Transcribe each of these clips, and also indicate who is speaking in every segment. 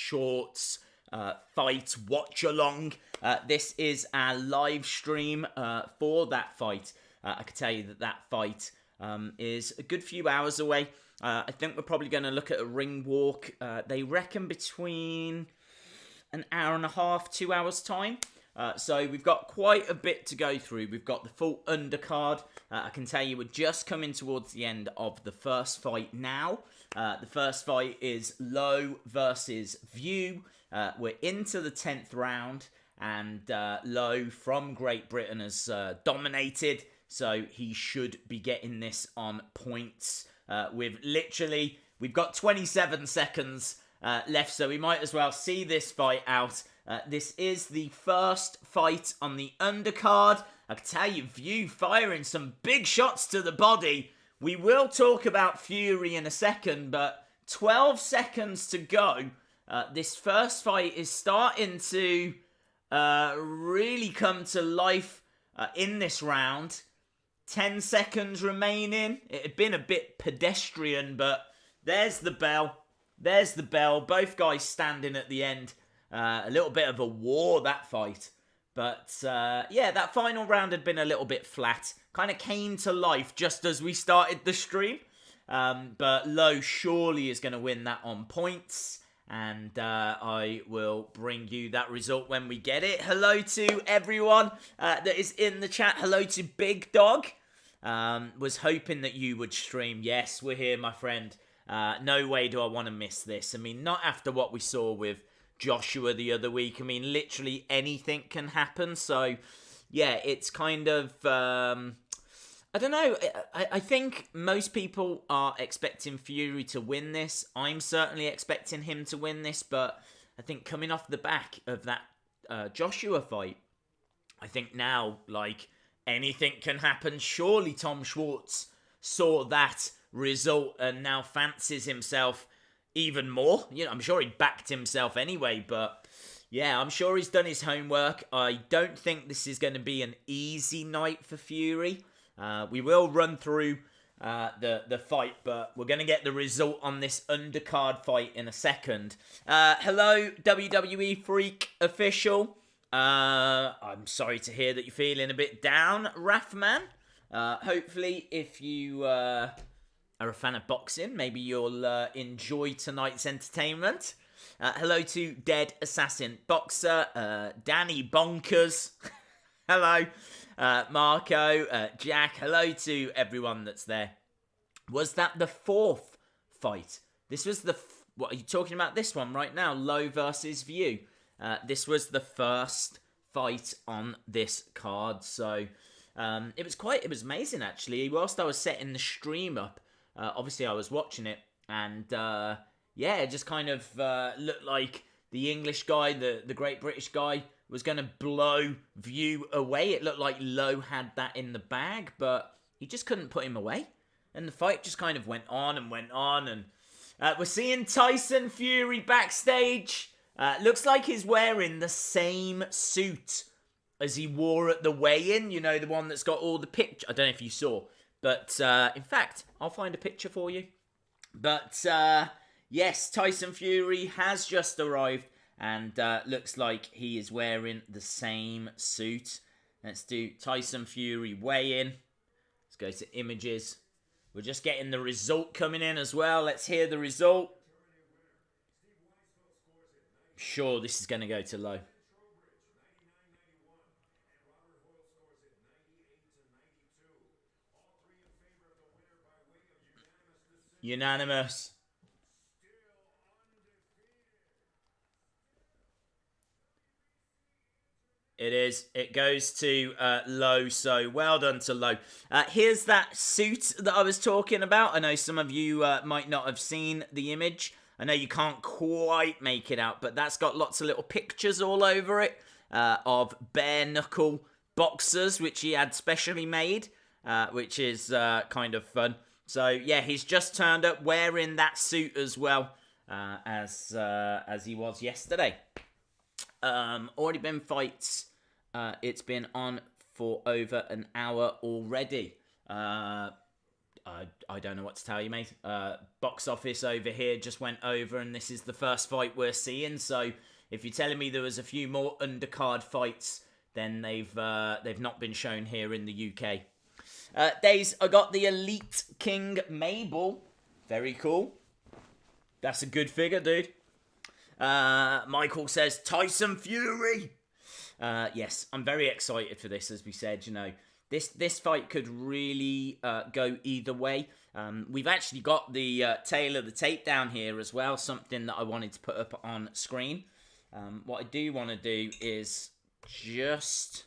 Speaker 1: Schwartz fight watch-along. This is our live stream for that fight. I can tell you that fight is a good few hours away. I think we're probably going to look at a ring walk. They reckon between an hour and a half, 2 hours time. So we've got quite a bit to go through. We've got the full undercard. I can tell you we're just coming towards the end of the first fight now. The first fight is Lowe versus Vue. We're into the 10th round, and Lowe from Great Britain has dominated, so he should be getting this on points. We've got 27 seconds left, so we might as well see this fight out. This is the first fight on the undercard. I can tell you, Vue firing some big shots to the body. We will talk about Fury in a second, but 12 seconds to go. This first fight is starting to really come to life in this round. 10 seconds remaining. It had been a bit pedestrian, but there's the bell. There's the bell. Both guys standing at the end. A little bit of a war, that fight. But, yeah, that final round had been a little bit flat. Kind of came to life just as we started the stream. But Lowe surely is going to win that on points. And I will bring you that result when we get it. Hello to everyone that is in the chat. Hello to Big Dog. Was hoping that you would stream. Yes, we're here, my friend. No way do I want to miss this. I mean, not after what we saw with Joshua the other week. I mean, literally anything can happen. So, yeah, it's kind of... I don't know. I think most people are expecting Fury to win this. I'm certainly expecting him to win this, but I think coming off the back of that Joshua fight, I think now, like, anything can happen. Surely Tom Schwarz saw that result and now fancies himself even more. You know, I'm sure he backed himself anyway, but yeah, I'm sure he's done his homework. I don't think this is going to be an easy night for Fury. We will run through the fight, but we're going to get the result on this undercard fight in a second. Hello, WWE Freak Official. I'm sorry to hear that you're feeling a bit down, Rathman. Hopefully, if you are a fan of boxing, maybe you'll enjoy tonight's entertainment. Hello to Dead Assassin Boxer, Danny Bonkers. Hello. Marco, Jack, hello to everyone that's there. Was that the fourth fight? This was what are you talking about this one right now? Lowe versus Vue. This was the first fight on this card. So, it was amazing actually. Whilst I was setting the stream up, obviously I was watching it and, yeah, it just kind of, looked like the English guy, the Great British guy, was going to blow Vue away. It looked like Lowe had that in the bag, but he just couldn't put him away. And the fight just kind of went on and went on. And we're seeing Tyson Fury backstage. Looks like he's wearing the same suit as he wore at the weigh-in. You know, the one that's got all the pictures. I don't know if you saw. But, in fact, I'll find a picture for you. But, yes, Tyson Fury has just arrived. And looks like he is wearing the same suit. Let's do Tyson Fury weigh-in. Let's go to images. We're just getting the result coming in as well. Let's hear the result. I'm sure this is going to go to Lowe. Unanimous. It is. It goes to Lowe, so well done to Lowe. Here's that suit that I was talking about. I know some of you might not have seen the image. I know you can't quite make it out, but that's got lots of little pictures all over it of bare-knuckle boxers, which he had specially made, which is kind of fun. So, yeah, he's just turned up wearing that suit as well as he was yesterday. Already been fights. It's been on for over an hour already. I don't know what to tell you, mate. Box office over here just went over, and this is the first fight we're seeing. So if you're telling me there was a few more undercard fights, then they've not been shown here in the UK. Days, I got the Elite King Mabel. Very cool. That's a good figure, dude. Michael says Tyson Fury. Yes, I'm very excited for this. As we said, this fight could really go either way. We've actually got the tail of the tape down here as well, something that I wanted to put up on screen. What I do want to do is just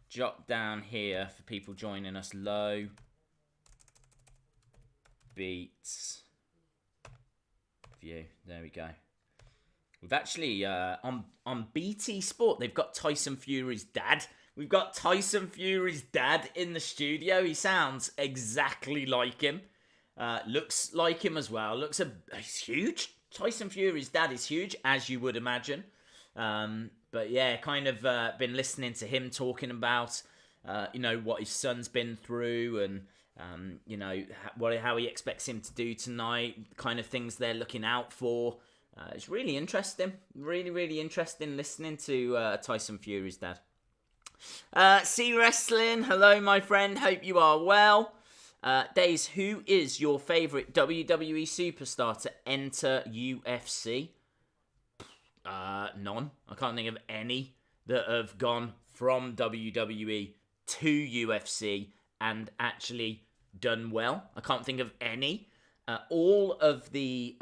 Speaker 1: jot down here for people joining us, Lowe beats Vue. There we go. We've actually, on BT Sport, they've got Tyson Fury's dad. We've got Tyson Fury's dad in the studio. He sounds exactly like him. Looks like him as well. He's huge. Tyson Fury's dad is huge, as you would imagine. But yeah, kind of been listening to him talking about, what his son's been through and, how he expects him to do tonight, kind of things they're looking out for. It's really interesting. Really, really interesting listening to Tyson Fury's dad. C Wrestling, hello my friend, hope you are well. Days, who is your favourite WWE superstar to enter UFC? None. I can't think of any that have gone from WWE to UFC and actually done well. I can't think of any. All of the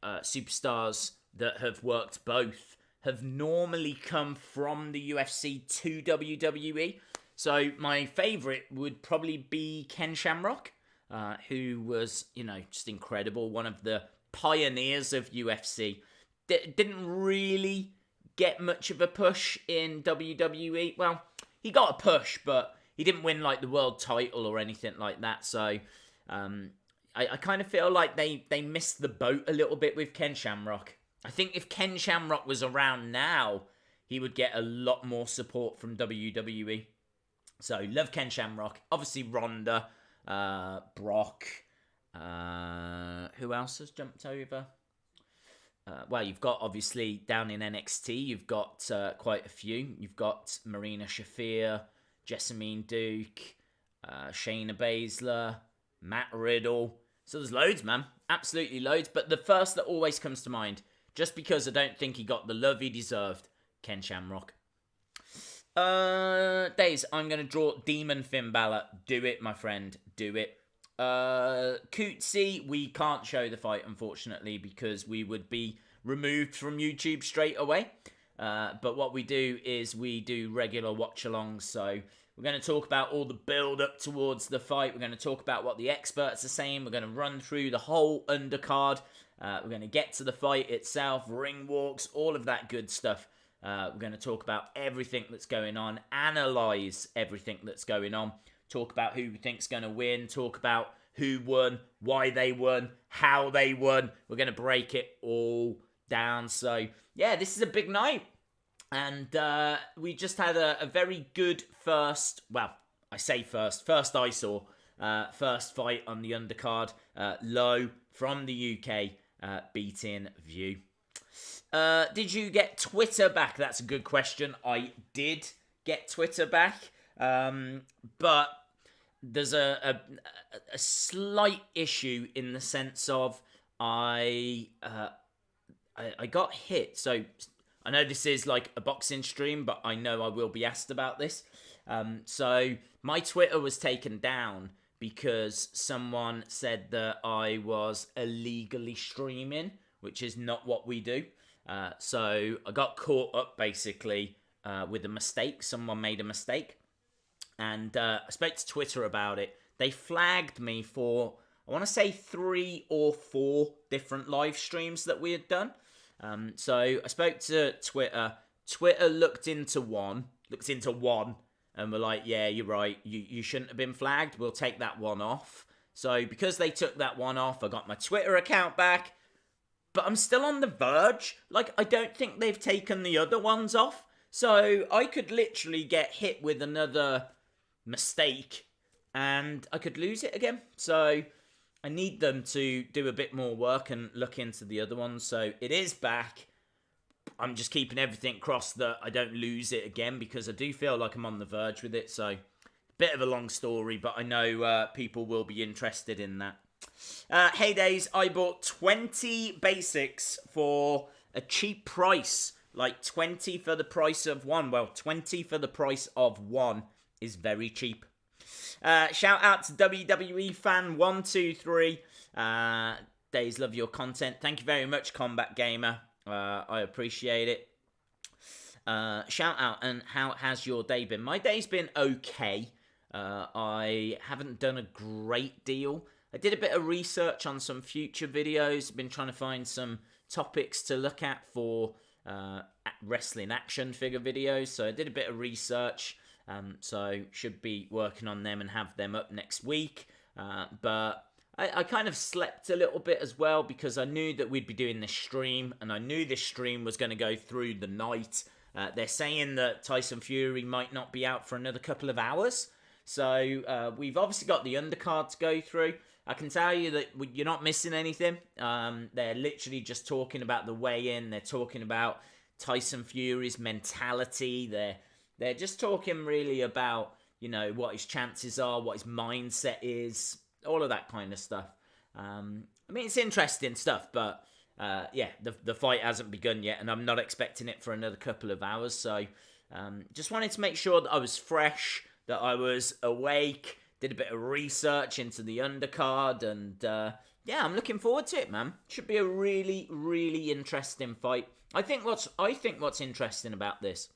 Speaker 1: superstars that have worked both have normally come from the UFC to WWE. So my favourite would probably be Ken Shamrock, who was, just incredible. One of the pioneers of UFC. Didn't really get much of a push in WWE. Well, he got a push, but he didn't win like the world title or anything like that. So I kind of feel like they missed the boat a little bit with Ken Shamrock. I think if Ken Shamrock was around now, he would get a lot more support from WWE. So, love Ken Shamrock. Obviously, Ronda, Brock. Who else has jumped over? Well, you've got, obviously, down in NXT, you've got quite a few. You've got Marina Shafir, Jessamine Duke, Shayna Baszler, Matt Riddle. So there's loads, man. Absolutely loads. But the first that always comes to mind, just because I don't think he got the love he deserved, Ken Shamrock. Days, I'm going to draw Demon Finn Balor. Do it, my friend. Do it. Cootsy, we can't show the fight, unfortunately, because we would be removed from YouTube straight away. But what we do is we do regular watch-alongs, so we're going to talk about all the build-up towards the fight. We're going to talk about what the experts are saying. We're going to run through the whole undercard. We're going to get to the fight itself, ring walks, all of that good stuff. We're going to talk about everything that's going on, analyse everything that's going on, talk about who we think's going to win, talk about who won, why they won, how they won. We're going to break it all down. So, yeah, this is a big night. And we just had a very good first I saw, first fight on the undercard. Lowe from the UK beating Vue. Did you get Twitter back? That's a good question. I did get Twitter back. But there's a slight issue in the sense of I got hit. So I know this is like a boxing stream, but I know I will be asked about this. So my Twitter was taken down because someone said that I was illegally streaming, which is not what we do. So I got caught up basically with a mistake. Someone made a mistake. And I spoke to Twitter about it. They flagged me for, I want to say 3 or 4 different live streams that we had done. So I spoke to Twitter. Twitter looked into one, and were like, yeah, you're right. You shouldn't have been flagged. We'll take that one off. So because they took that one off, I got my Twitter account back. But I'm still on the verge. Like, I don't think they've taken the other ones off. So I could literally get hit with another mistake and I could lose it again. So I need them to do a bit more work and look into the other ones. So it is back. I'm just keeping everything crossed that I don't lose it again, because I do feel like I'm on the verge with it. So bit of a long story, but I know people will be interested in that. Heydays, I bought 20 basics for a cheap price. Like 20 for the price of one. Well, 20 for the price of one is very cheap. Shout out to WWE fan 123. Days, love your content. Thank you very much, Combat Gamer. I appreciate it. Shout out, and how has your day been? My day's been okay. I haven't done a great deal. I did a bit of research on some future videos. I've been trying to find some topics to look at for wrestling action figure videos. So I did a bit of research. So should be working on them and have them up next week. But I kind of slept a little bit as well, because I knew that we'd be doing this stream, and I knew this stream was going to go through the night. They're saying that Tyson Fury might not be out for another couple of hours. So we've obviously got the undercard to go through. I can tell you that you're not missing anything. They're literally just talking about the weigh-in. They're talking about Tyson Fury's mentality. They're just talking really about, you know, what his chances are, what his mindset is, all of that kind of stuff. I mean, it's interesting stuff, but yeah, the fight hasn't begun yet, and I'm not expecting it for another couple of hours. So just wanted to make sure that I was fresh, that I was awake, did a bit of research into the undercard, and yeah, I'm looking forward to it, man. Should be a really, really interesting fight. I think what's interesting about this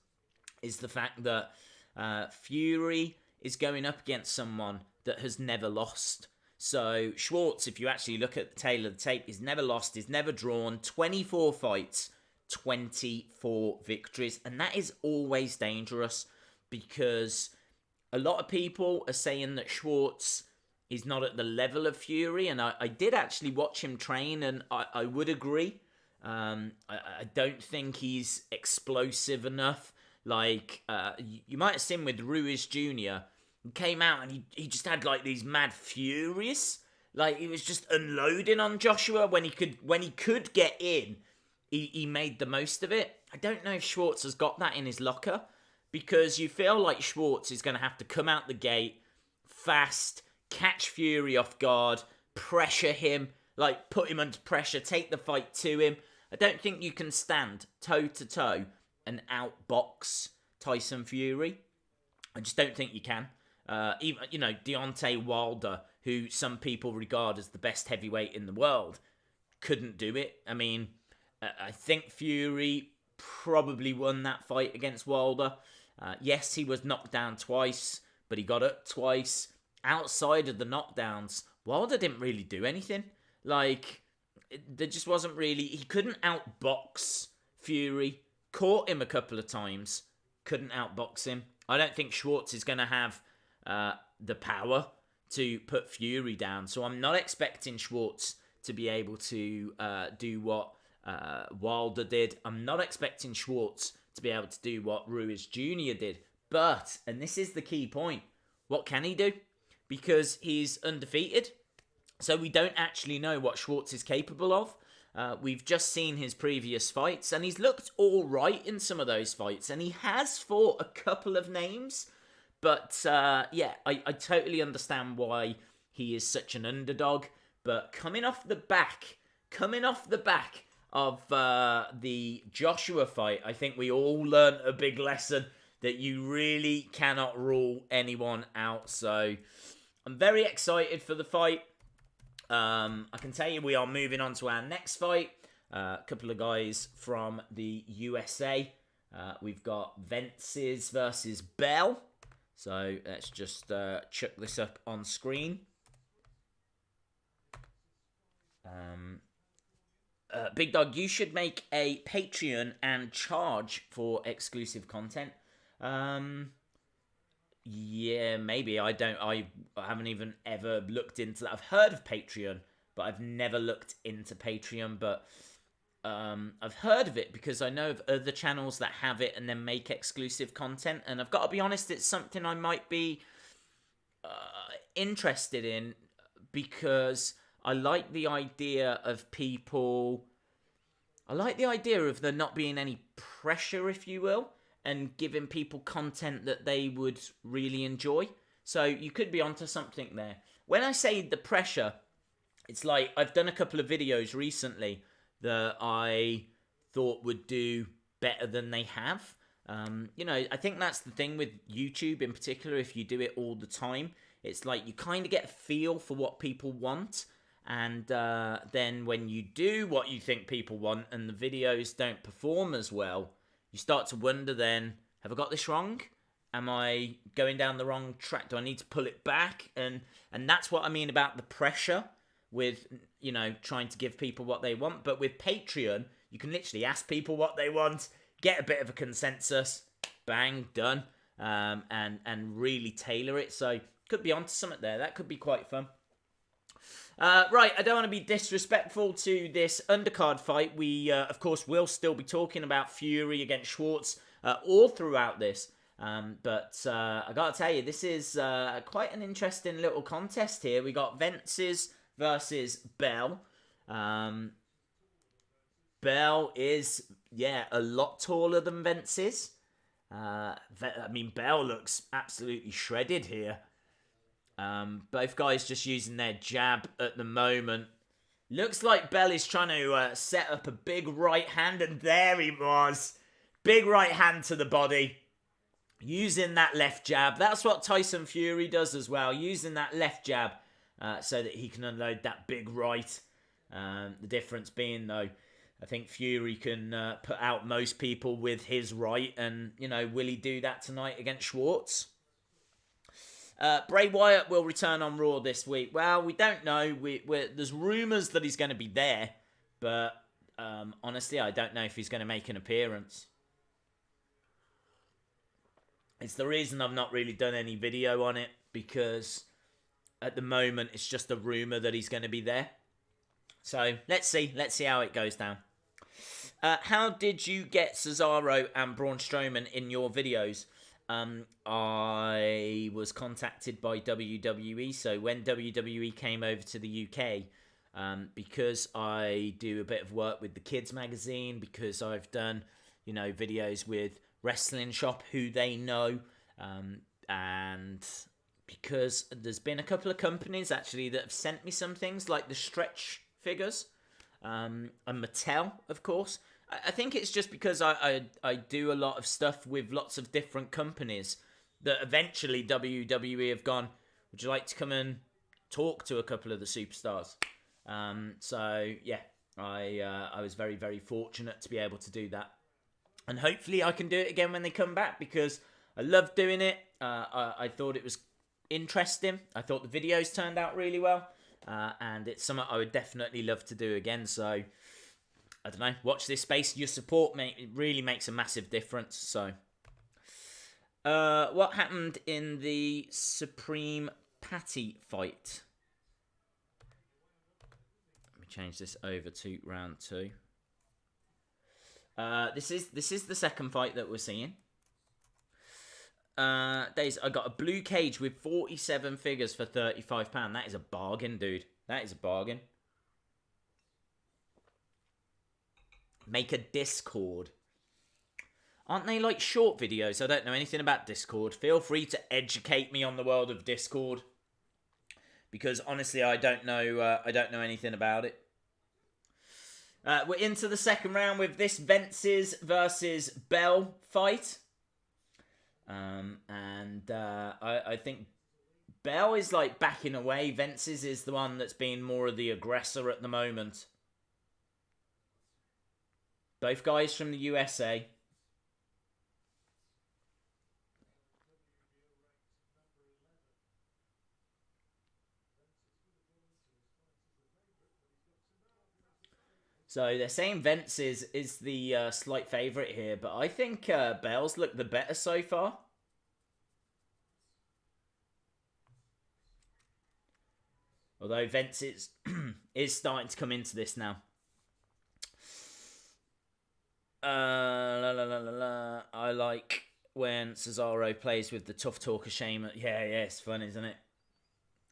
Speaker 1: is the fact that Fury is going up against someone that has never lost. So Schwartz, if you actually look at the tail of the tape, he's never lost, he's never drawn. 24 fights, 24 victories, and that is always dangerous, because a lot of people are saying that Schwartz is not at the level of Fury, and I did actually watch him train, and I would agree. I don't think he's explosive enough. Like, you might have seen with Ruiz Jr., he came out and he just had like these mad furies. Like, he was just unloading on Joshua when he could get in. He made the most of it. I don't know if Schwartz has got that in his locker, because you feel like Schwartz is going to have to come out the gate fast, catch Fury off guard, pressure him, like put him under pressure, take the fight to him. I don't think you can stand toe-to-toe and outbox Tyson Fury. I just don't think you can. Even, you know, Deontay Wilder, who some people regard as the best heavyweight in the world, couldn't do it. I mean, I think Fury probably won that fight against Wilder. Yes, he was knocked down twice, but he got up twice. Outside of the knockdowns, Wilder didn't really do anything. Like, there just wasn't really... He couldn't outbox Fury. Caught him a couple of times. Couldn't outbox him. I don't think Schwartz is going to have the power to put Fury down. So I'm not expecting Schwartz to be able to do what Wilder did. I'm not expecting Schwartz to be able to do what Ruiz Jr. did. But, and this is the key point, what can he do? Because he's undefeated. So we don't actually know what Schwartz is capable of. We've just seen his previous fights, and he's looked all right in some of those fights, and he has fought a couple of names. But, yeah, I totally understand why he is such an underdog. But coming off the back of the Joshua fight, I think we all learned a big lesson that you really cannot rule anyone out. So I'm very excited for the fight. I can tell you we are moving on to our next fight. A couple of guys from the USA. We've got Vences versus Bell. So let's just chuck this up on screen. Big Dog, you should make a Patreon and charge for exclusive content. Yeah, maybe. I haven't even ever looked into that. I've heard of Patreon, but I've never looked into Patreon. But I've heard of it because I know of other channels that have it and then make exclusive content. And I've got to be honest, it's something I might be interested in because I like the idea of people. I like the idea of there not being any pressure, if you will, and giving people content that they would really enjoy. So you could be onto something there. When I say the pressure, it's like I've done a couple of videos recently that I thought would do better than they have. I think that's the thing with YouTube in particular. If you do it all the time, it's like you kind of get a feel for what people want. And then when you do what you think people want and the videos don't perform as well, you start to wonder then, have I got this wrong? Am I going down the wrong track? Do I need to pull it back? And that's what I mean about the pressure with, trying to give people what they want. But with Patreon, you can literally ask people what they want, get a bit of a consensus, bang, done, and really tailor it. So could be onto something there. That could be quite fun. Right, I don't want to be disrespectful to this undercard fight. We, of course, will still be talking about Fury against Schwartz all throughout this. But I got to tell you, this is quite an interesting little contest here. We got Vences versus Bell. Bell is, a lot taller than Vences. Bell looks absolutely shredded here. Both guys just using their jab at the moment. Looks like Bell is trying to set up a big right hand, and there he was. Big right hand to the body. Using that left jab. That's what Tyson Fury does as well. Using that left jab so that he can unload that big right. The difference being, though, I think Fury can put out most people with his right. And, will he do that tonight against Schwartz? Bray Wyatt will return on Raw this week. Well, we don't know. There's rumours that he's going to be there. But honestly, I don't know if he's going to make an appearance. It's the reason I've not really done any video on it. Because at the moment, it's just a rumour that he's going to be there. So, let's see. Let's see how it goes down. How did you get Cesaro and Braun Strowman in your videos? I was contacted by WWE. So when WWE came over to the UK, because I do a bit of work with the kids magazine, because I've done, videos with Wrestling Shop, who they know, and because there's been a couple of companies actually that have sent me some things like the stretch figures, and Mattel, of course. I think it's just because I do a lot of stuff with lots of different companies that eventually WWE have gone, would you like to come and talk to a couple of the superstars? So, yeah, I was very, very fortunate to be able to do that. And hopefully I can do it again when they come back because I love doing it. I thought it was interesting. I thought the videos turned out really well. And it's something I would definitely love to do again. So, I don't know. Watch this space. Your support it really makes a massive difference. So, what happened in the Supreme Patty fight? Let me change this over to round 2. This is the second fight that we're seeing. Days. I got a blue cage with 47 figures for £35. That is a bargain, dude. That is a bargain. Make a Discord. Aren't they like short videos? I don't know anything about Discord. Feel free to educate me on the world of Discord, because honestly, I don't know anything about it. We're into the second round with this Vences versus Bell fight. I think Bell is like backing away. Vences is the one that's been more of the aggressor at the moment. Both guys from the USA. So they're saying Vences is the slight favourite here, but I think Bell's looked the better so far. Although Vences is starting to come into this now. I like when Cesaro plays with the tough talker shame. Yeah, it's fun, isn't it?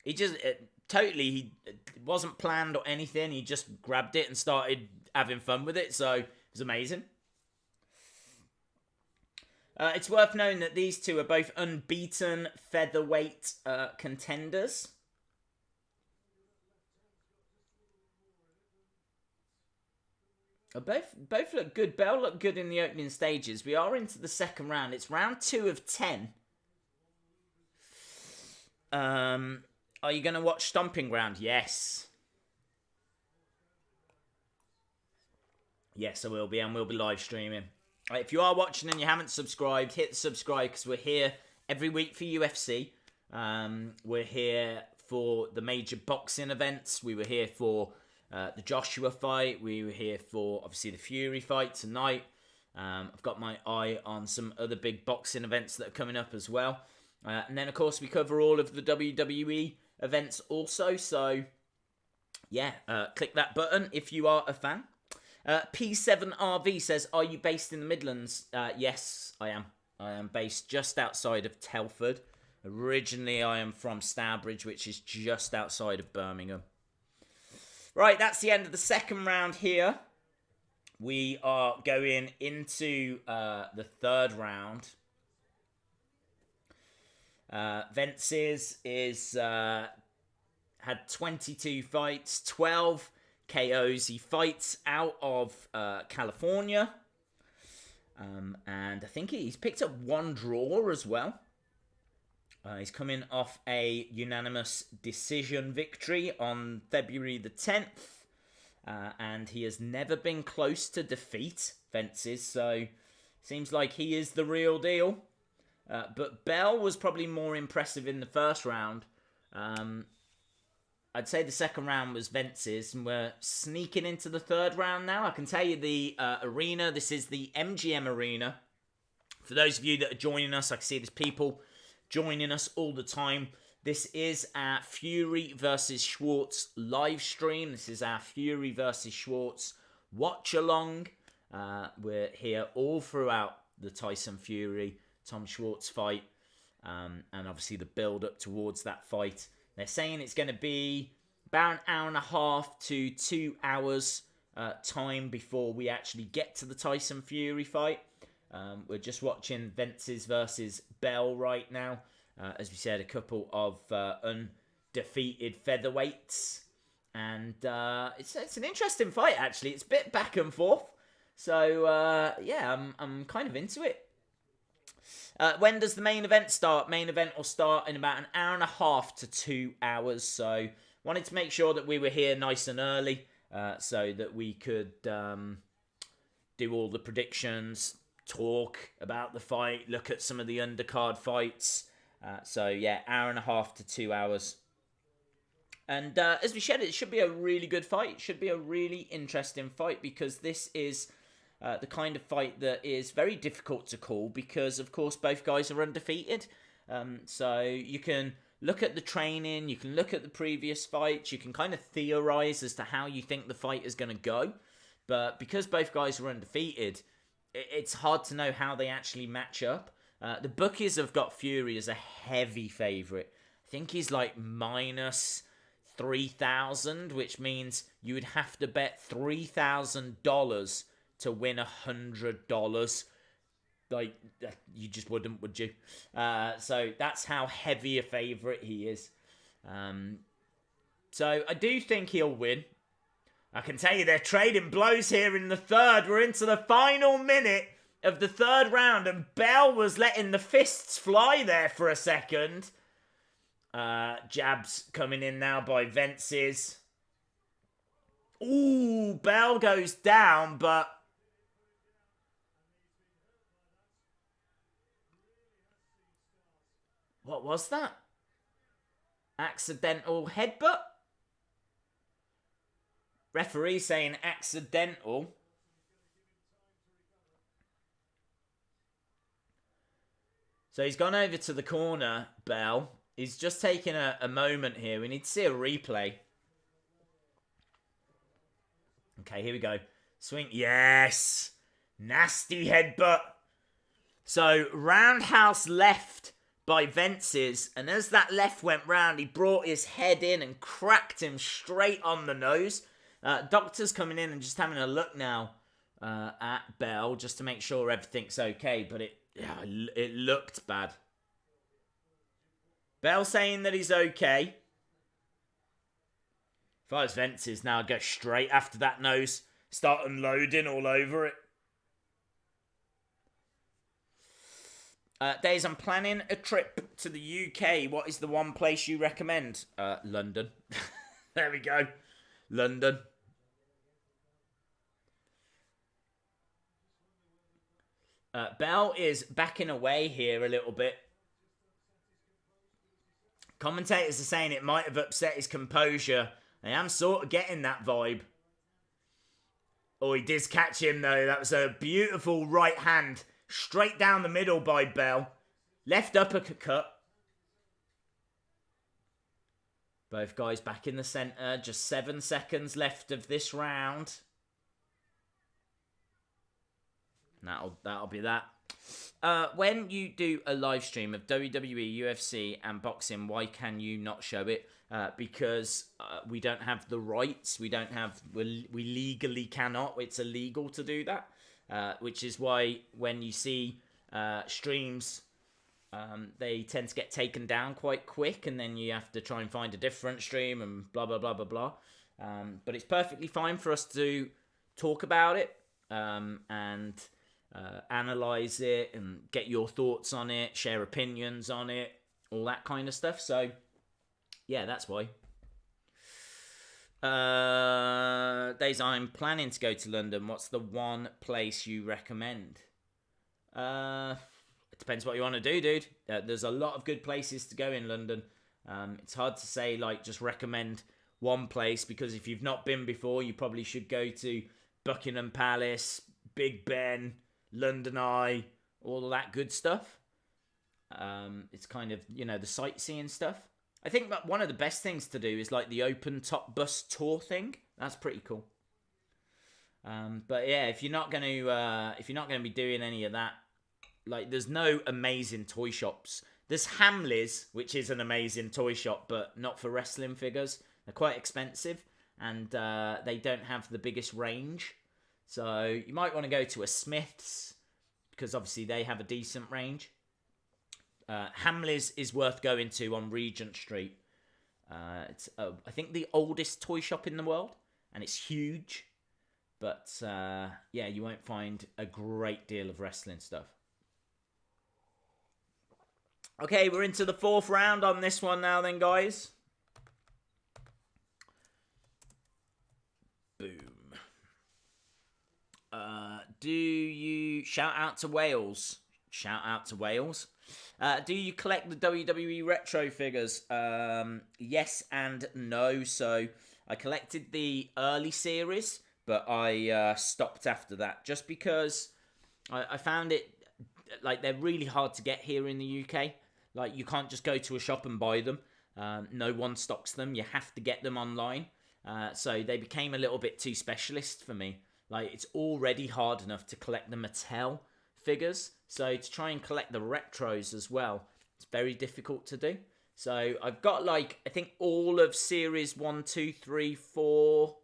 Speaker 1: He just it wasn't planned or anything. He just grabbed it and started having fun with it. So it was amazing. It's worth knowing that these two are both unbeaten featherweight contenders. Both look good. Bell looked good in the opening stages. We are into the second round. It's round 2 of 10. Are you going to watch Stomping Ground? Yes. Yes, I will be, and we'll be live streaming. If you are watching and you haven't subscribed, hit subscribe because we're here every week for UFC. We're here for the major boxing events. We were here for the Joshua fight. We were here for, obviously, the Fury fight tonight. I've got my eye on some other big boxing events that are coming up as well. And then, of course, we cover all of the WWE events also. So, yeah, click that button if you are a fan. P7RV says, are you based in the Midlands? Yes, I am. I am based just outside of Telford. Originally, I am from Stourbridge, which is just outside of Birmingham. Right, that's the end of the second round here. We are going into the third round. Vences is had 22 fights, 12 KOs. He fights out of California. And I think he's picked up one draw as well. He's coming off a unanimous decision victory on February the 10th. And he has never been close to defeat, Vences. So, seems like he is the real deal. But Bell was probably more impressive in the first round. I'd say the second round was Vences, and we're sneaking into the third round now. I can tell you the arena. This is the MGM Arena. For those of you that are joining us, I can see there's people joining us all the time. This is our Fury versus Schwartz live stream. This is our Fury versus Schwartz watch along. We're here all throughout the Tyson Fury, Tom Schwarz fight, and obviously the build up towards that fight. They're saying it's going to be about an hour and a half to 2 hours time before we actually get to the Tyson Fury fight. We're just watching Vences versus Bell right now. As we said, a couple of undefeated featherweights. And it's an interesting fight, actually. It's a bit back and forth. So, yeah, I'm kind of into it. When does the main event start? Main event will start in about an hour and a half to 2 hours. So, wanted to make sure that we were here nice and early so that we could do all the predictions, talk about the fight, look at some of the undercard fights. So, yeah, hour and a half to 2 hours. And as we said, it should be a really good fight. It should be a really interesting fight because this is the kind of fight that is very difficult to call because, of course, both guys are undefeated. So you can look at the training, you can look at the previous fights, you can kind of theorize as to how you think the fight is going to go. But because both guys are undefeated, it's hard to know how they actually match up. The bookies have got Fury as a heavy favourite. I think he's like minus 3,000, which means you would have to bet $3,000 to win $100. Like, you just wouldn't, would you? So that's how heavy a favourite he is. So I do think he'll win. I can tell you they're trading blows here in the third. We're into the final minute of the third round, and Bell was letting the fists fly there for a second. Jabs coming in now by Vences. Ooh, Bell goes down, but what was that? Accidental headbutt? Referee saying accidental. So he's gone over to the corner, Bell. He's just taking a moment here. We need to see a replay. Okay, here we go. Swing. Yes! Nasty headbutt. So, roundhouse left by Vences, and as that left went round, he brought his head in and cracked him straight on the nose. Doctor's coming in and just having a look now at Bell just to make sure everything's okay, but it looked bad. Bell saying that he's okay. If I was Vences now, I'd go straight after that nose, start unloading all over it. Days, I'm planning a trip to the UK. What is the one place you recommend? London. There we go. London. Bell is backing away here a little bit. Commentators are saying it might have upset his composure. I am sort of getting that vibe. Oh, he did catch him though. That was a beautiful right hand. Straight down the middle by Bell. Left uppercut. Both guys back in the centre. Just 7 seconds left of this round. That'll be that. When you do a live stream of WWE, UFC, and boxing, why can you not show it? Because we don't have the rights. We legally cannot. It's illegal to do that. Which is why when you see streams, they tend to get taken down quite quick, and then you have to try and find a different stream and blah, blah, blah, blah, blah. But it's perfectly fine for us to talk about it and analyze it and get your thoughts on it, share opinions on it, all that kind of stuff. So, yeah, that's why. Days, I'm planning to go to London. What's the one place you recommend? It depends what you want to do, dude. There's a lot of good places to go in London. It's hard to say, like, just recommend one place, because if you've not been before, you probably should go to Buckingham Palace, Big Ben, London Eye, all of that good stuff. It's kind of, the sightseeing stuff. I think that one of the best things to do is like the open top bus tour thing. That's pretty cool. But yeah, if you're not going to be doing any of that, like, there's no amazing toy shops. There's Hamleys, which is an amazing toy shop, but not for wrestling figures. They're quite expensive, and they don't have the biggest range. So you might want to go to a Smith's, because obviously they have a decent range. Hamleys is worth going to on Regent Street. It's, I think, the oldest toy shop in the world, and it's huge. But, yeah, you won't find a great deal of wrestling stuff. Okay, we're into the 4th round on this one now then, guys. Boom. Do you... Shout out to Wales. Shout out to Wales. Do you collect the WWE retro figures? Yes and no. So I collected the early series, but I stopped after that just because I found it, like, they're really hard to get here in the UK. Like, you can't just go to a shop and buy them. No one stocks them. You have to get them online. So they became a little bit too specialist for me. Like, it's already hard enough to collect the Mattel figures. So to try and collect the retros as well, it's very difficult to do. So I've got, like, I think all of series 1, 2, 3, 4,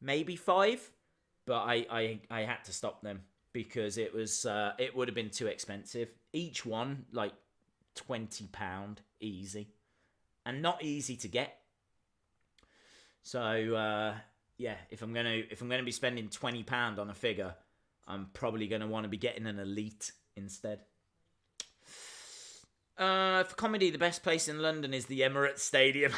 Speaker 1: maybe 5. But I had to stop them because it would have been too expensive. Each one, like, £20 easy. And not easy to get. So yeah, if I'm gonna be spending £20 on a figure, I'm probably gonna want to be getting an Elite instead. For comedy, the best place in London is the Emirates Stadium.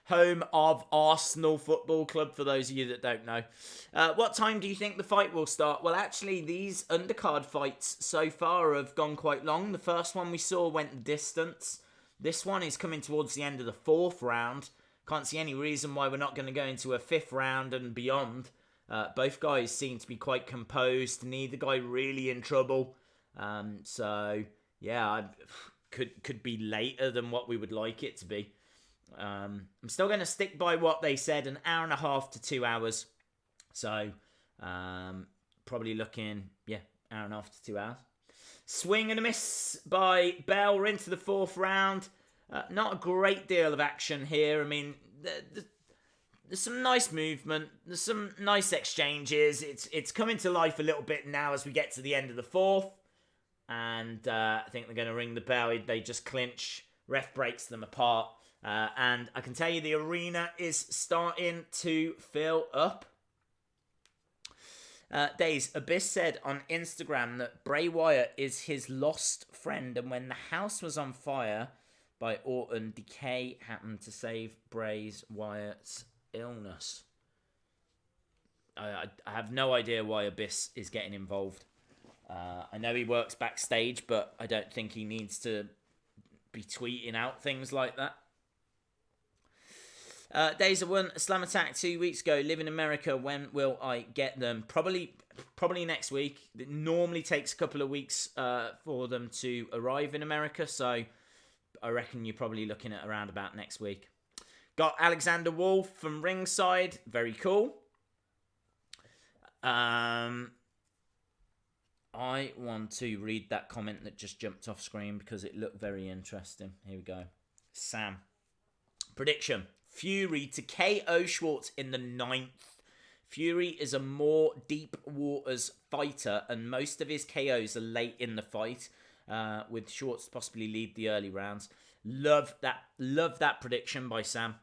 Speaker 1: Home of Arsenal Football Club, for those of you that don't know. What time do you think the fight will start? Well, actually, these undercard fights so far have gone quite long. The first one we saw went the distance. This one is coming towards the end of the 4th round. Can't see any reason why we're not going to go into a 5th round and beyond. Both guys seem to be quite composed. Neither guy really in trouble. So, yeah, could be later than what we would like it to be. I'm still going to stick by what they said, 1.5 hours to 2 hours. So, probably looking, 1.5 hours to 2 hours. Swing and a miss by Bell. We're into the 4th round. Not a great deal of action here. I mean, there's some nice movement. There's some nice exchanges. It's coming to life a little bit now as we get to the end of the 4th. And I think they're going to ring the bell. They just clinch. Ref breaks them apart. And I can tell you the arena is starting to fill up. Days, Abyss said on Instagram that Bray Wyatt is his lost friend, and when the house was on fire by Orton, Decay happened to save Wyatt's illness. I have no idea why Abyss is getting involved. I know he works backstage, but I don't think he needs to be tweeting out things like that. Days, I won a slam attack 2 weeks ago. Live in America. When will I get them? Probably next week. It normally takes a couple of weeks for them to arrive in America, so I reckon you're probably looking at around about next week. Got Alexander Wolf from ringside. Very cool. I want to read that comment that just jumped off screen because it looked very interesting. Here we go. Sam. Prediction. Fury to KO Schwartz in the 9th. Fury is a more deep waters fighter, and most of his KOs are late in the fight, with Schwartz possibly lead the early rounds. Love that prediction by Sam.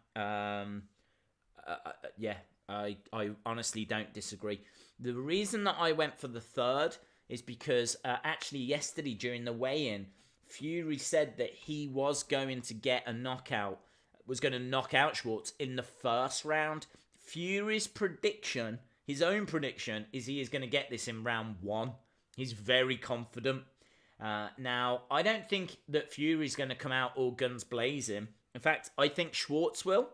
Speaker 1: Yeah, I honestly don't disagree. The reason that I went for the 3rd is because actually yesterday during the weigh-in, Fury said that he was going to get a knockout. Was going to knock out Schwartz in the 1st round. Fury's prediction, his own prediction, is he is going to get this in round 1. He's very confident. Now, I don't think that Fury's going to come out all guns blazing. In fact, I think Schwartz will.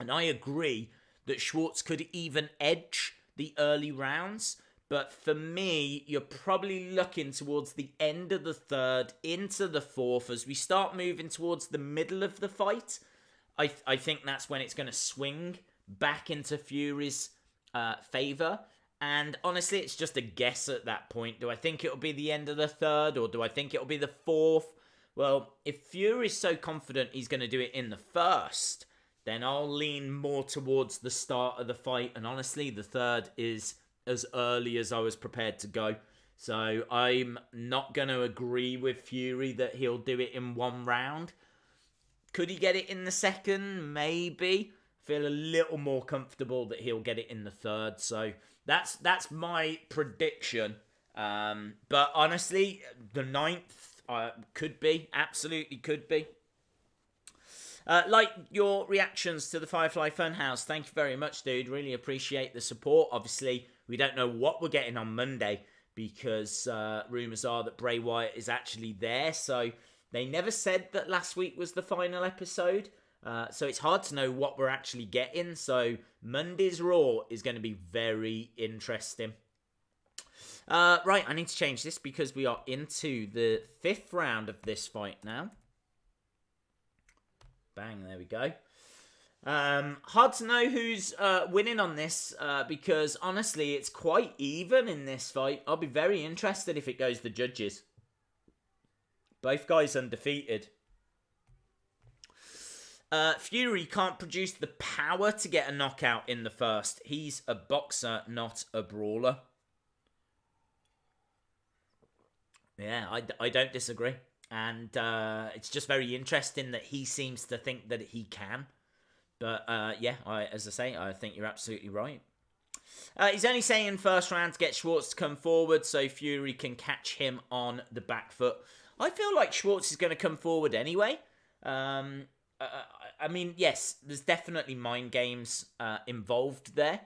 Speaker 1: And I agree that Schwartz could even edge the early rounds. But for me, you're probably looking towards the end of the 3rd, into the 4th, as we start moving towards the middle of the fight. I think that's when it's going to swing back into Fury's favour. And honestly, it's just a guess at that point. Do I think it'll be the end of the 3rd, or do I think it'll be the 4th? Well, if Fury's so confident he's going to do it in the 1st, then I'll lean more towards the start of the fight. And honestly, the 3rd is as early as I was prepared to go. So I'm not going to agree with Fury that he'll do it in 1 round. Could he get it in the 2nd? Maybe. Feel a little more comfortable that he'll get it in the 3rd. So that's my prediction. But honestly, the 9th could be. Absolutely could be. Like your reactions to the Firefly Funhouse. Thank you very much, dude. Really appreciate the support. Obviously, we don't know what we're getting on Monday because rumours are that Bray Wyatt is actually there. So they never said that last week was the final episode. So it's hard to know what we're actually getting. So Monday's Raw is going to be very interesting. Right, I need to change this because we are into the 5th round of this fight now. Bang, there we go. Hard to know who's winning on this because honestly, it's quite even in this fight. I'll be very interested if it goes the judges. Both guys undefeated. Fury can't produce the power to get a knockout in the 1st. He's a boxer, not a brawler. Yeah, I don't disagree. And it's just very interesting that he seems to think that he can. But yeah, as I say, I think you're absolutely right. He's only saying 1st round to get Schwartz to come forward so Fury can catch him on the back foot. I feel like Schwartz is going to come forward anyway. I mean, yes, there's definitely mind games involved there.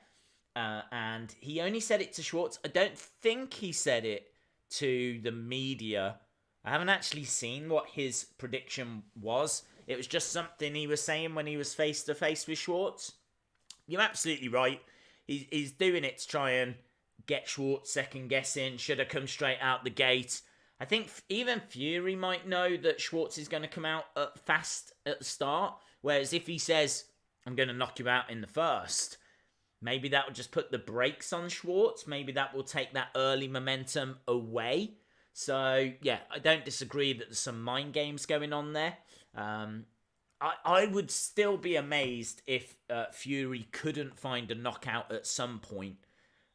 Speaker 1: And he only said it to Schwartz. I don't think he said it to the media. I haven't actually seen what his prediction was. It was just something he was saying when he was face-to-face with Schwartz. You're absolutely right. He's doing it to try and get Schwartz second-guessing. Should have come straight out the gate. I think even Fury might know that Schwartz is going to come out fast at the start. Whereas if he says, I'm going to knock you out in the 1st, maybe that will just put the brakes on Schwartz. Maybe that will take that early momentum away. So, yeah, I don't disagree that there's some mind games going on there. I would still be amazed if Fury couldn't find a knockout at some point.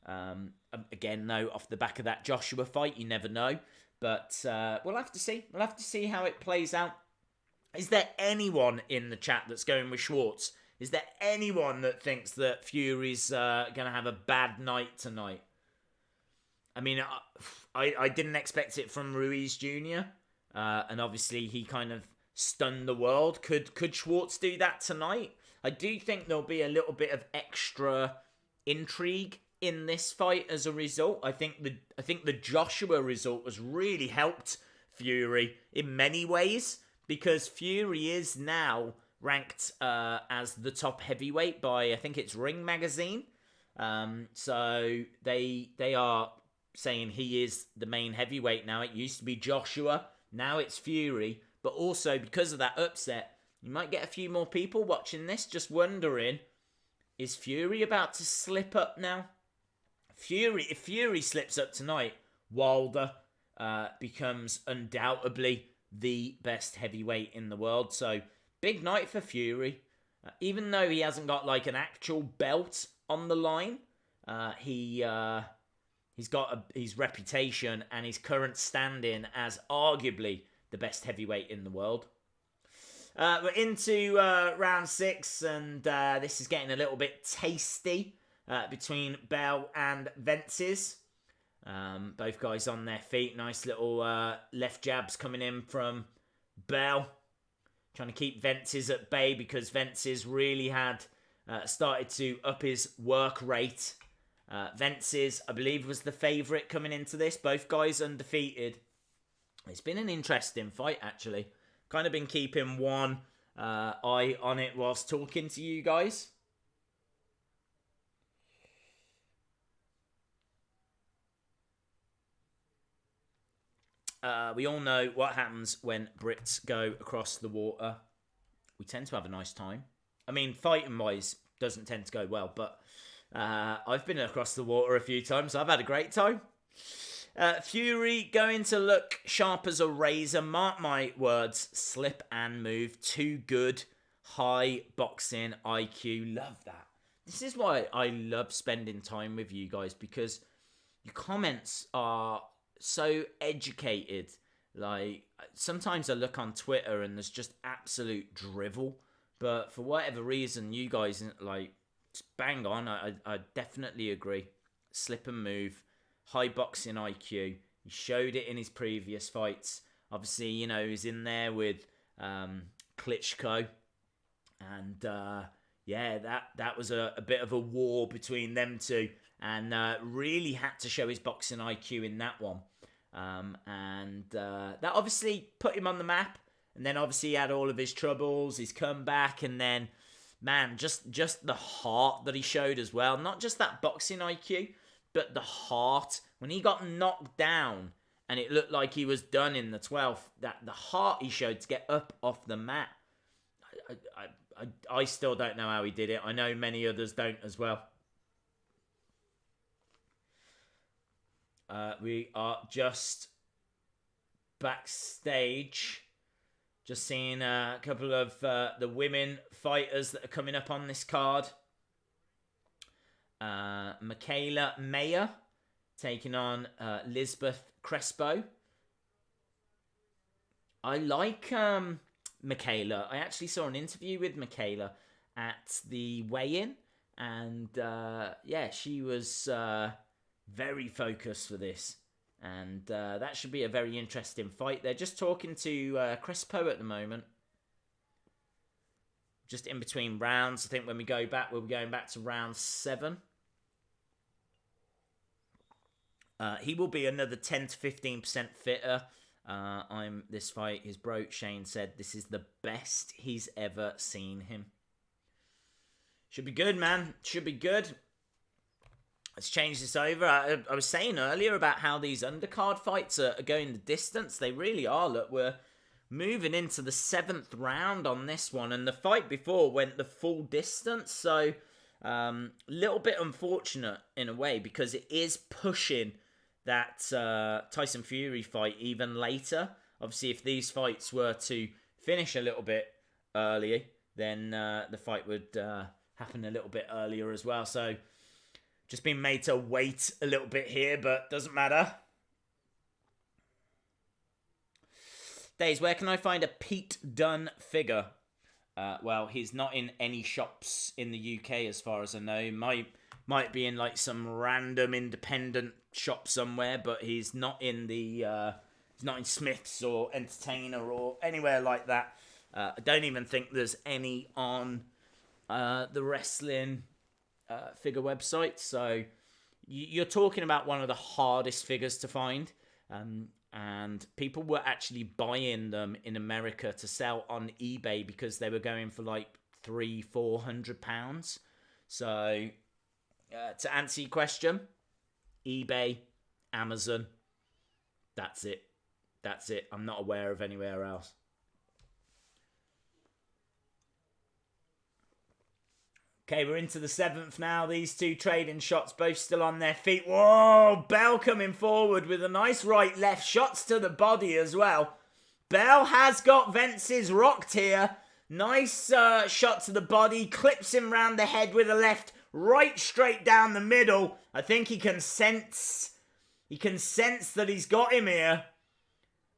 Speaker 1: Again, though, off the back of that Joshua fight, you never know. But we'll have to see. We'll have to see how it plays out. Is there anyone in the chat that's going with Schwartz? Is there anyone that thinks that Fury's going to have a bad night tonight? I mean, I didn't expect it from Ruiz Jr. And obviously he kind of stunned the world. Could Schwartz do that tonight? I do think there'll be a little bit of extra intrigue in this fight as a result. I think the Joshua result has really helped Fury in many ways, because Fury is now ranked as the top heavyweight by, I think it's Ring Magazine. So they are saying he is the main heavyweight now. It used to be Joshua, now it's Fury. But also, because of that upset, you might get a few more people watching this just wondering, is Fury about to slip up now? If Fury slips up tonight, Wilder becomes undoubtedly the best heavyweight in the world. So, big night for Fury. Even though he hasn't got like an actual belt on the line, he's got his reputation and his current standing as arguably the best heavyweight in the world. We're into round 6, and this is getting a little bit tasty between Bell and Vences. Both guys on their feet. Nice little left jabs coming in from Bell. Trying to keep Vences at bay, because Vences really had started to up his work rate. Vences, I believe, was the favourite coming into this. Both guys undefeated. It's been an interesting fight, actually. Kind of been keeping one eye on it whilst talking to you guys. We all know what happens when Brits go across the water. We tend to have a nice time. I mean, fighting-wise, doesn't tend to go well, but I've been across the water a few times. So I've had a great time. Fury going to look sharp as a razor. Mark my words. Slip and move. Too good. High boxing IQ. Love that. This is why I love spending time with you guys, because your comments are so educated. Like, sometimes I look on Twitter and there's just absolute drivel. But for whatever reason, you guys, like, bang on. I definitely agree. Slip and move. High boxing IQ. He showed it in his previous fights. Obviously, you know, he's in there with Klitschko. And, yeah, that was a bit of a war between them two. And really had to show his boxing IQ in that one. And that obviously put him on the map. And then obviously he had all of his troubles, his comeback. And then, man, just the heart that he showed as well. Not just that boxing IQ, but the heart. When he got knocked down and it looked like he was done in the 12th, that the heart he showed to get up off the mat. I still don't know how he did it. I know many others don't as well. We are just backstage. Just seeing a couple of the women fighters that are coming up on this card. Mikaela Mayer taking on Lizbeth Crespo. I like Mikaela. I actually saw an interview with Mikaela at the weigh-in. And yeah, she was very focused for this. And that should be a very interesting fight. They're just talking to Crespo at the moment. Just in between rounds. I think when we go back, we'll be going back to round 7. He will be another 10 to 15% fitter. This fight, his bro Shane said this is the best he's ever seen him. Should be good, man. Should be good. Let's change this over. I was saying earlier about how these undercard fights are going the distance. They really are. Look, we're moving into the 7th round on this one. And the fight before went the full distance. So, little bit unfortunate in a way, because it is pushing that Tyson Fury fight even later. Obviously, if these fights were to finish a little bit earlier, then the fight would happen a little bit earlier as well. So, just been made to wait a little bit here, but doesn't matter. Days, where can I find a Pete Dunne figure? Well, he's not in any shops in the UK as far as I know. Might be in like some random independent shop somewhere, but he's not in the he's not in Smith's or Entertainer or anywhere like that. I don't even think there's any on the wrestling figure website. So you're talking about one of the hardest figures to find. And people were actually buying them in America to sell on eBay because they were going for like £300-400. So to answer your question, eBay, Amazon, that's it. I'm not aware of anywhere else. Okay, we're into the 7th now. These two trading shots, both still on their feet. Whoa, Bell coming forward with a nice right-left. Shots to the body as well. Bell has got Vences rocked here. Nice shot to the body. Clips him round the head with a left. Right straight down the middle. I think he can sense that he's got him here.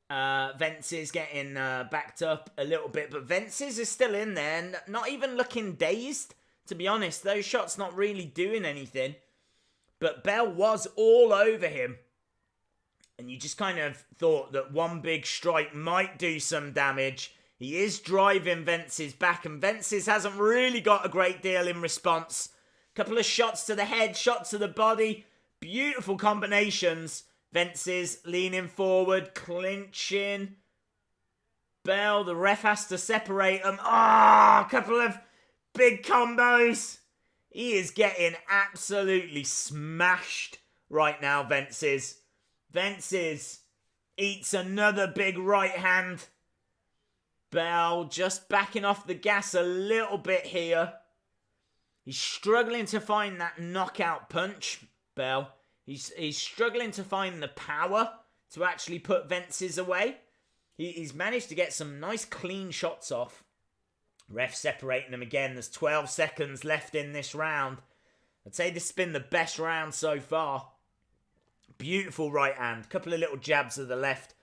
Speaker 1: Vences getting backed up a little bit. But Vences is still in there. Not even looking dazed. To be honest, those shots not really doing anything. But Bell was all over him. And you just kind of thought that one big strike might do some damage. He is driving Vences back. And Vences hasn't really got a great deal in response. Couple of shots to the head, shot to the body. Beautiful combinations. Vences leaning forward, clinching. Bell, the ref has to separate them. A couple of big combos. He is getting absolutely smashed right now, Vences. Vences eats another big right hand. Bell just backing off the gas a little bit here. He's struggling to find that knockout punch, Bell. He's struggling to find the power to actually put Vences away. He's managed to get some nice clean shots off. Ref separating them again. There's 12 seconds left in this round. I'd say this has been the best round so far. Beautiful right hand. Couple of little jabs to the left.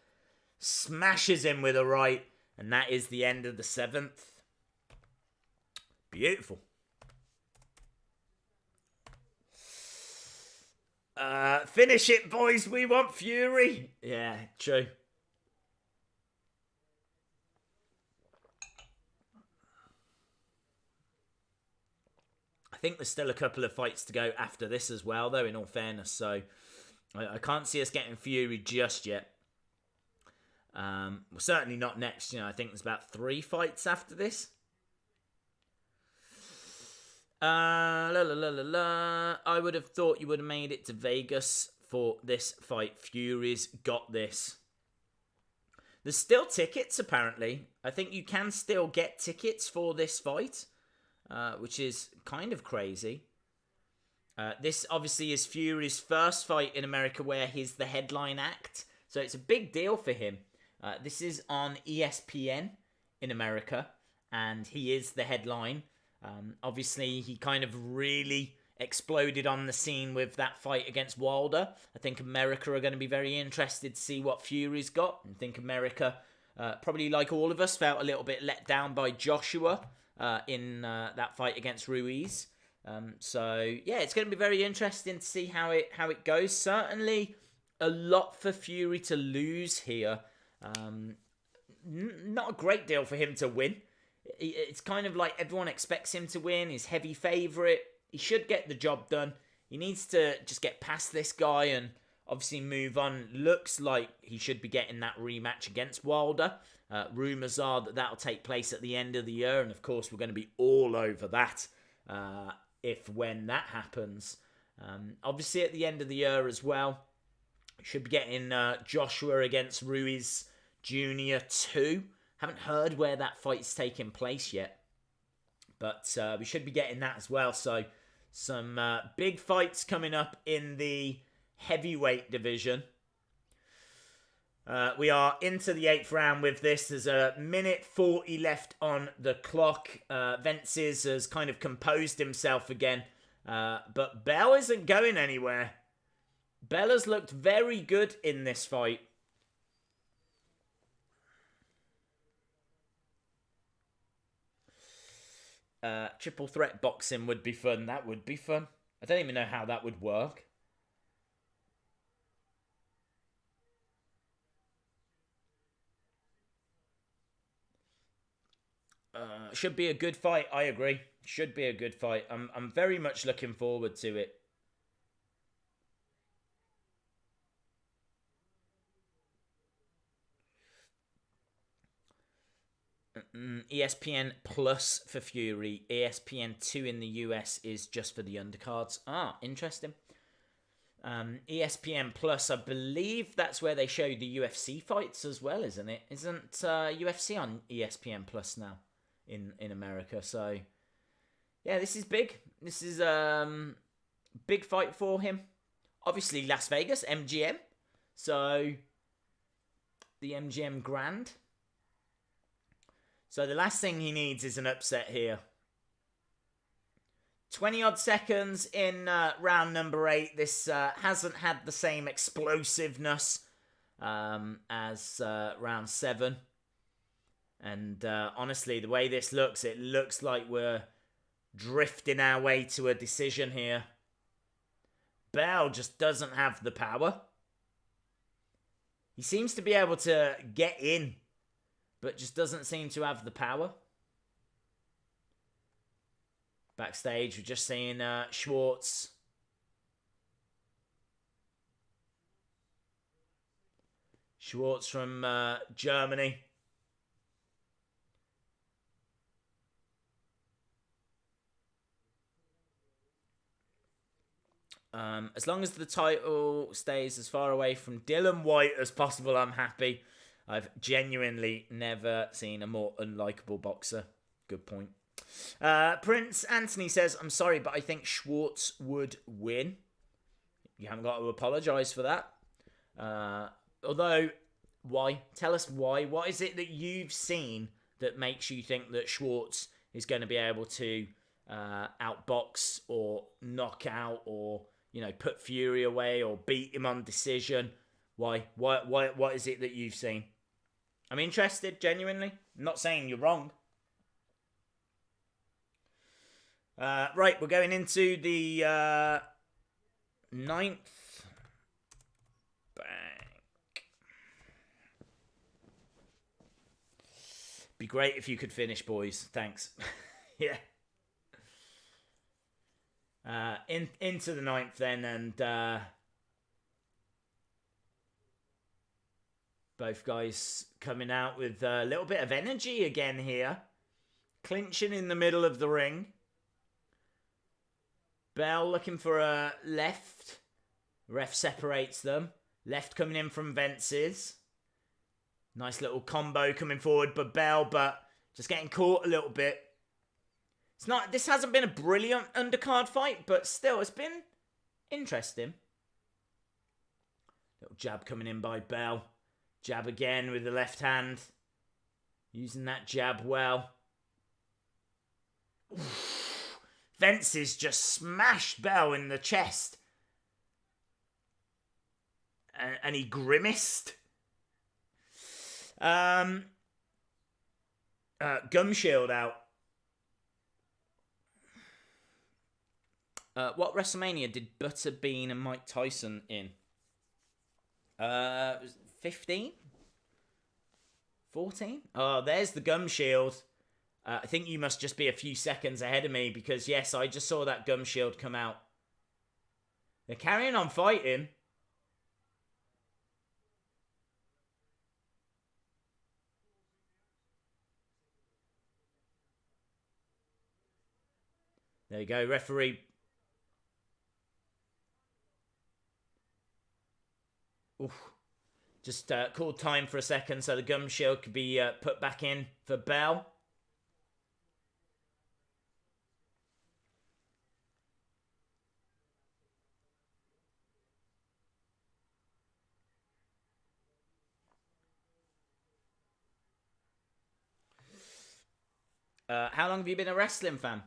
Speaker 1: Smashes him with a right. And that is the end of the 7th. Beautiful. Finish it, boys. We want Fury. Yeah, true. I think there's still a couple of fights to go after this as well, though, in all fairness. So I can't see us getting Fury just yet. Well, certainly not next. I think there's about 3 fights after this. I would have thought you would have made it to Vegas for this fight. Fury's got this. There's still tickets, apparently. I think you can still get tickets for this fight, which is kind of crazy. This obviously is Fury's first fight in America where he's the headline act. So it's a big deal for him. This is on ESPN in America, and he is the headline. Obviously, he kind of really exploded on the scene with that fight against Wilder. I think America are going to be very interested to see what Fury's got. I think America, probably like all of us, felt a little bit let down by Joshua in that fight against Ruiz. So, yeah, it's going to be very interesting to see how it goes. Certainly a lot for Fury to lose here. Not a great deal for him to win. It's kind of like everyone expects him to win. He's heavy favourite. He should get the job done. He needs to just get past this guy and obviously move on. Looks like he should be getting that rematch against Wilder. Rumours are that that'll take place at the end of the year. And of course, we're going to be all over that when that happens. Obviously, at the end of the year as well, should be getting Joshua against Ruiz Jr. 2. Haven't heard where that fight's taking place yet. But we should be getting that as well. So some big fights coming up in the heavyweight division. We are into the 8th round with this. There's a minute 40 left on the clock. Vences has kind of composed himself again. But Bell isn't going anywhere. Bell has looked very good in this fight. Triple threat boxing would be fun. That would be fun. I don't even know how that would work. Should be a good fight. I agree. Should be a good fight. I'm very much looking forward to it. ESPN Plus for Fury. ESPN 2 in the US is just for the undercards. Ah, interesting. ESPN Plus, I believe that's where they show the UFC fights as well, isn't it? Isn't UFC on ESPN Plus now in America? So, yeah, this is big. This is big fight for him. Obviously, Las Vegas, MGM. So, the MGM Grand. So the last thing he needs is an upset here. 20-odd seconds in round number 8. This hasn't had the same explosiveness as round 7. And honestly, the way this looks, it looks like we're drifting our way to a decision here. Bell just doesn't have the power. He seems to be able to get in, but just doesn't seem to have the power. Backstage, we're just seeing Schwartz. Schwartz from Germany. As long as the title stays as far away from Dylan White as possible, I'm happy. I've genuinely never seen a more unlikable boxer. Good point. Prince Anthony says, I'm sorry, but I think Schwartz would win. You haven't got to apologise for that. Although, why? Tell us why. What is it that you've seen that makes you think that Schwartz is going to be able to outbox or knock out or, put Fury away or beat him on decision? Why? What is it that you've seen? I'm interested, genuinely. I'm not saying you're wrong. Right, we're going into the 9th. Bang. Be great if you could finish, boys. Thanks. Yeah. Into the 9th then, and both guys coming out with a little bit of energy again here. Clinching in the middle of the ring. Bell looking for a left. Ref separates them. Left coming in from Vences. Nice little combo coming forward, but Bell, just getting caught a little bit. This hasn't been a brilliant undercard fight, but still, it's been interesting. Little jab coming in by Bell. Jab again with the left hand. Using that jab well. Oof. Vences just smashed Bell in the chest. And he grimaced. Gum shield out. What WrestleMania did Butterbean and Mike Tyson in? 15? 14? Oh, there's the gum shield. I think you must just be a few seconds ahead of me because, yes, I just saw that gum shield come out. They're carrying on fighting. There you go, referee. Oof. Just called time for a second so the gum shield could be put back in for Bell. How long have you been a wrestling fan?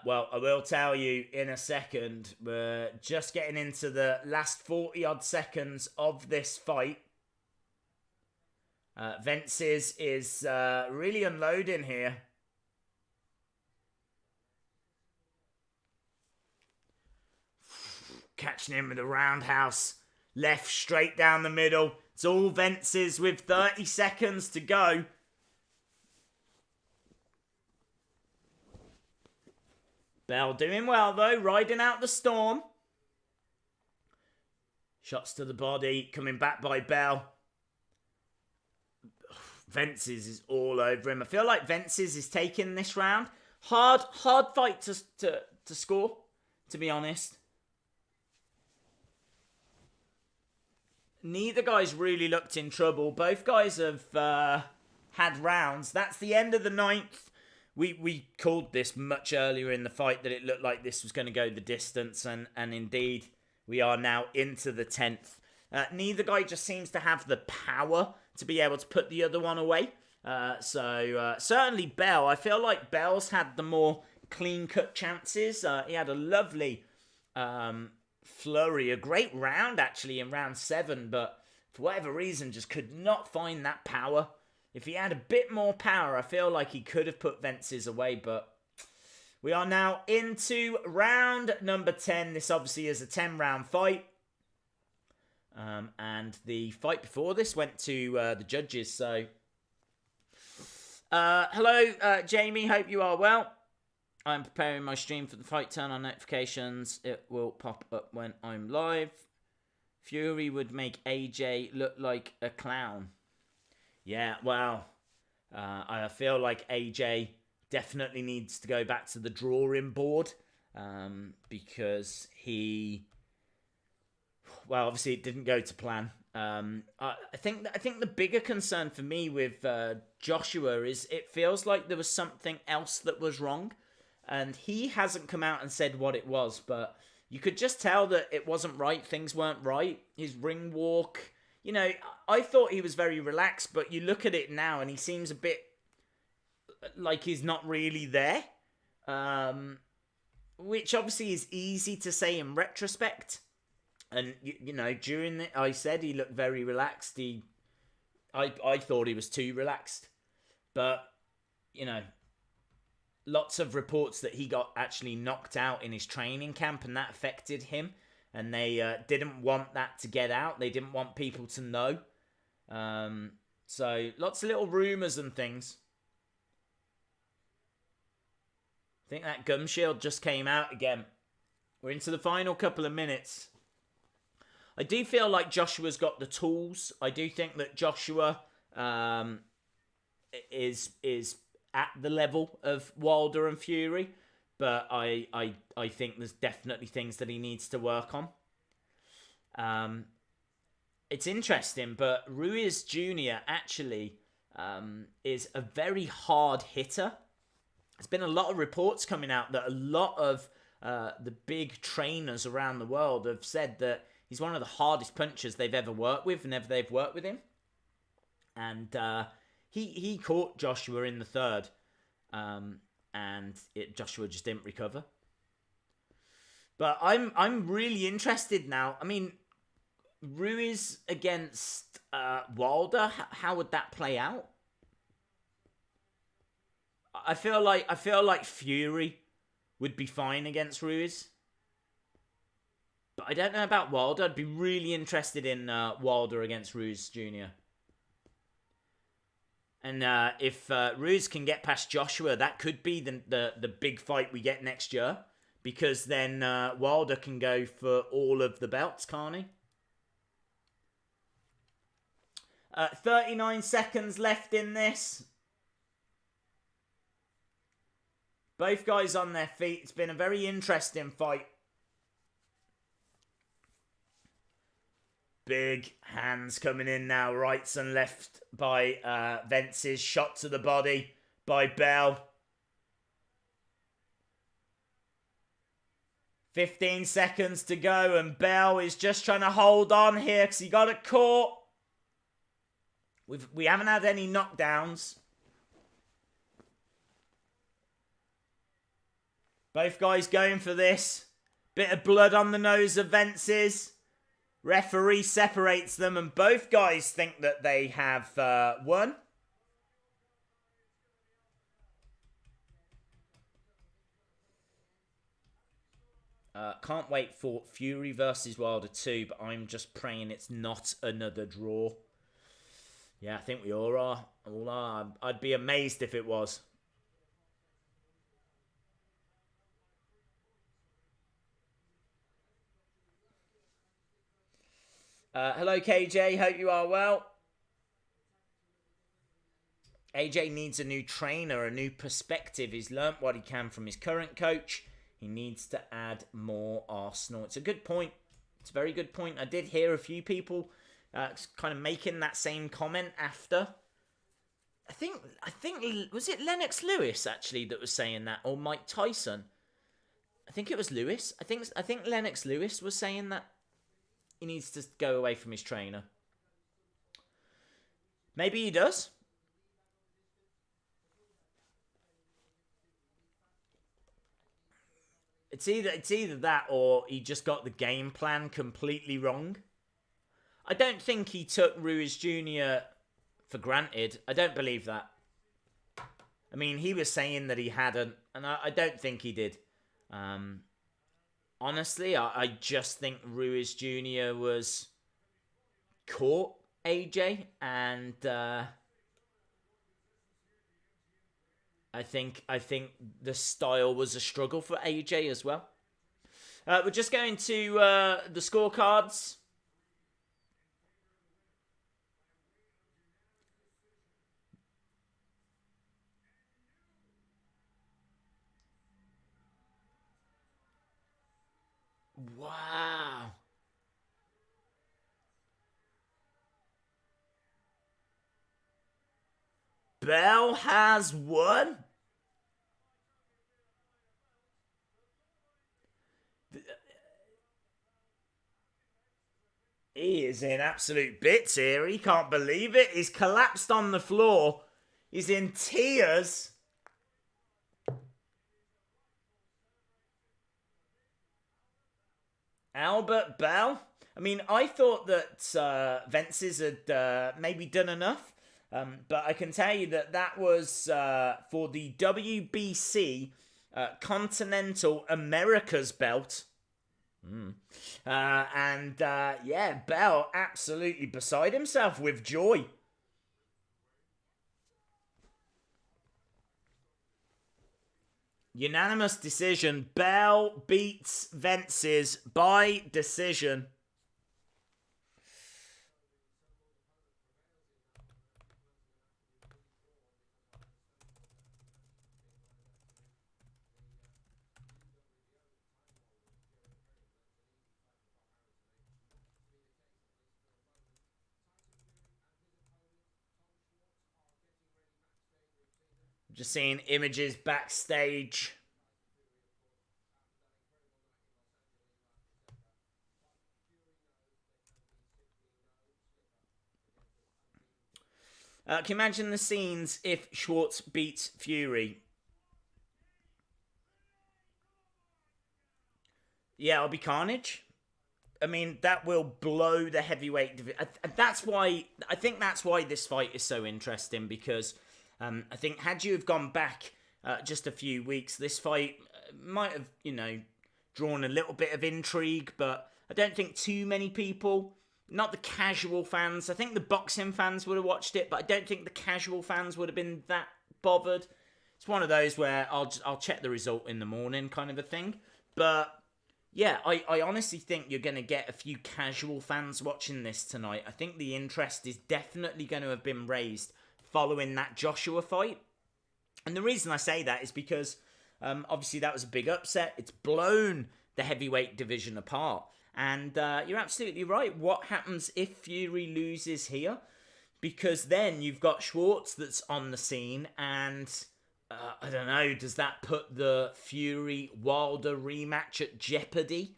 Speaker 1: Well, I will tell you in a second. We're just getting into the last 40-odd seconds of this fight. Vences is really unloading here. Catching him with a roundhouse. Left straight down the middle. It's all Vences with 30 seconds to go. Bell doing well though, riding out the storm. Shots to the body, coming back by Bell. Vences is all over him. I feel like Vences is taking this round. Hard fight to score, to be honest. Neither guy's really looked in trouble. Both guys have had rounds. That's the end of the 9th. We called this much earlier in the fight that it looked like this was going to go the distance. And indeed, we are now into the 10th. Neither guy just seems to have the power to be able to put the other one away. So certainly Bell. I feel like Bell's had the more clean-cut chances. He had a lovely flurry, a great round actually in round 7, but for whatever reason just could not find that power. If he had a bit more power, I feel like he could have put Vences away, but we are now into round number 10. This obviously is a 10-round fight. And the fight before this went to the judges, so... hello, Jamie. Hope you are well. I'm preparing my stream for the fight. Turn on notifications. It will pop up when I'm live. Fury would make AJ look like a clown. Yeah, well, I feel like AJ definitely needs to go back to the drawing board because he... Well, obviously it didn't go to plan. I think the bigger concern for me with Joshua is it feels like there was something else that was wrong. And he hasn't come out and said what it was, but you could just tell that it wasn't right. Things weren't right. His ring walk, you know, I thought he was very relaxed, but you look at it now and he seems a bit like he's not really there. Which obviously is easy to say in retrospect. And, you know, during it, I said he looked very relaxed. I thought he was too relaxed. But, you know, lots of reports that he got actually knocked out in his training camp and that affected him. And they didn't want that to get out. They didn't want people to know. So, lots of little rumours and things. I think that gum shield just came out again. We're into the final couple of minutes. I do feel like Joshua's got the tools. I do think that Joshua is at the level of Wilder and Fury, but I think there's definitely things that he needs to work on. It's interesting, but Ruiz Jr. actually is a very hard hitter. There's been a lot of reports coming out that a lot of the big trainers around the world have said that he's one of the hardest punchers they've ever worked with whenever they've worked with him. And he caught Joshua in the third. And Joshua just didn't recover. But I'm really interested now. I mean, Ruiz against Wilder, how would that play out? I feel like Fury would be fine against Ruiz. But I don't know about Wilder. I'd be really interested in Wilder against Ruiz Jr. And if Ruiz can get past Joshua, that could be the big fight we get next year. Because then Wilder can go for all of the belts, can't he? 39 seconds left in this. Both guys on their feet. It's been a very interesting fight. Big hands coming in now, rights and left by Vences. Shot to the body by Bell. 15 seconds to go, and Bell is just trying to hold on here because he got it caught. We haven't had any knockdowns. Both guys going for this. Bit of blood on the nose of Vences. Referee separates them, and both guys think that they have won. Can't wait for Fury versus Wilder 2, but I'm just praying it's not another draw. Yeah, I think we all are. I'd be amazed if it was. Hello, KJ. Hope you are well. AJ needs a new trainer, a new perspective. He's learnt what he can from his current coach. He needs to add more arsenal. It's a good point. It's a very good point. I did hear a few people kind of making that same comment after. I think was it Lennox Lewis actually that was saying that, or Mike Tyson? I think it was Lewis. I think Lennox Lewis was saying that he needs to go away from his trainer. Maybe he does. It's either that or he just got the game plan completely wrong. I don't think he took Ruiz Jr. for granted. I don't believe that. I mean, he was saying that he hadn't, and I don't think he did. Honestly, I just think Ruiz Jr. was caught AJ, and I think the style was a struggle for AJ as well. We're just going to the scorecards. Wow. Bell has won? He is in absolute bits here. He can't believe it. He's collapsed on the floor. He's in tears. Albert Bell? I mean, I thought that Vences had maybe done enough. But I can tell you that was for the WBC Continental Americas belt. Yeah, Bell absolutely beside himself with joy. Unanimous decision. Bell beats Vences by decision. Just seeing images backstage. Can you imagine the scenes if Schwartz beats Fury? Yeah, it'll be carnage. I mean, that will blow the heavyweight division. I think that's why this fight is so interesting, because I think had you have gone back just a few weeks, this fight might have, drawn a little bit of intrigue, but I don't think too many people, not the casual fans, I think the boxing fans would have watched it, but I don't think the casual fans would have been that bothered. It's one of those where I'll check the result in the morning kind of a thing. But yeah, I honestly think you're going to get a few casual fans watching this tonight. I think the interest is definitely going to have been raised following that Joshua fight. And the reason I say that is because obviously that was a big upset. It's blown the heavyweight division apart. And you're absolutely right. What happens if Fury loses here? Because then you've got Schwartz that's on the scene, and I don't know, does that put the Fury-Wilder rematch at jeopardy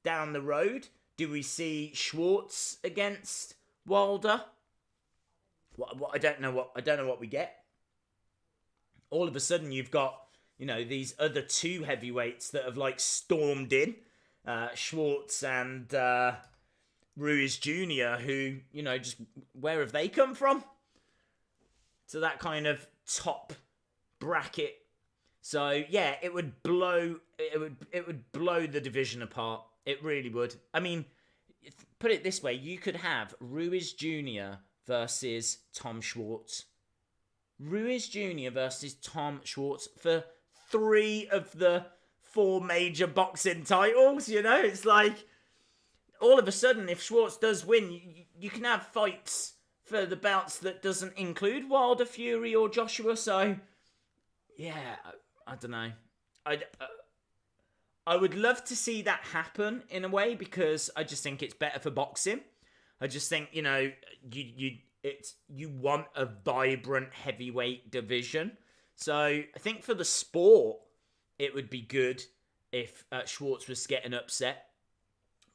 Speaker 1: down the road? Do we see Schwartz against Wilder? I don't know what we get. All of a sudden, you've got these other two heavyweights that have like stormed in, Schwartz and Ruiz Jr., who, just where have they come from? To that kind of top bracket. So yeah, it would blow the division apart. It really would. I mean, put it this way, you could have Ruiz Jr. versus Tom Schwarz. Ruiz Jr. versus Tom Schwarz for 3 of the 4 major boxing titles, It's like, all of a sudden, if Schwartz does win, you can have fights for the belts that doesn't include Wilder, Fury, or Joshua. So, yeah, I don't know. I would love to see that happen in a way, because I just think it's better for boxing. I just think, you want a vibrant heavyweight division. So I think for the sport, it would be good if Schwartz was getting upset,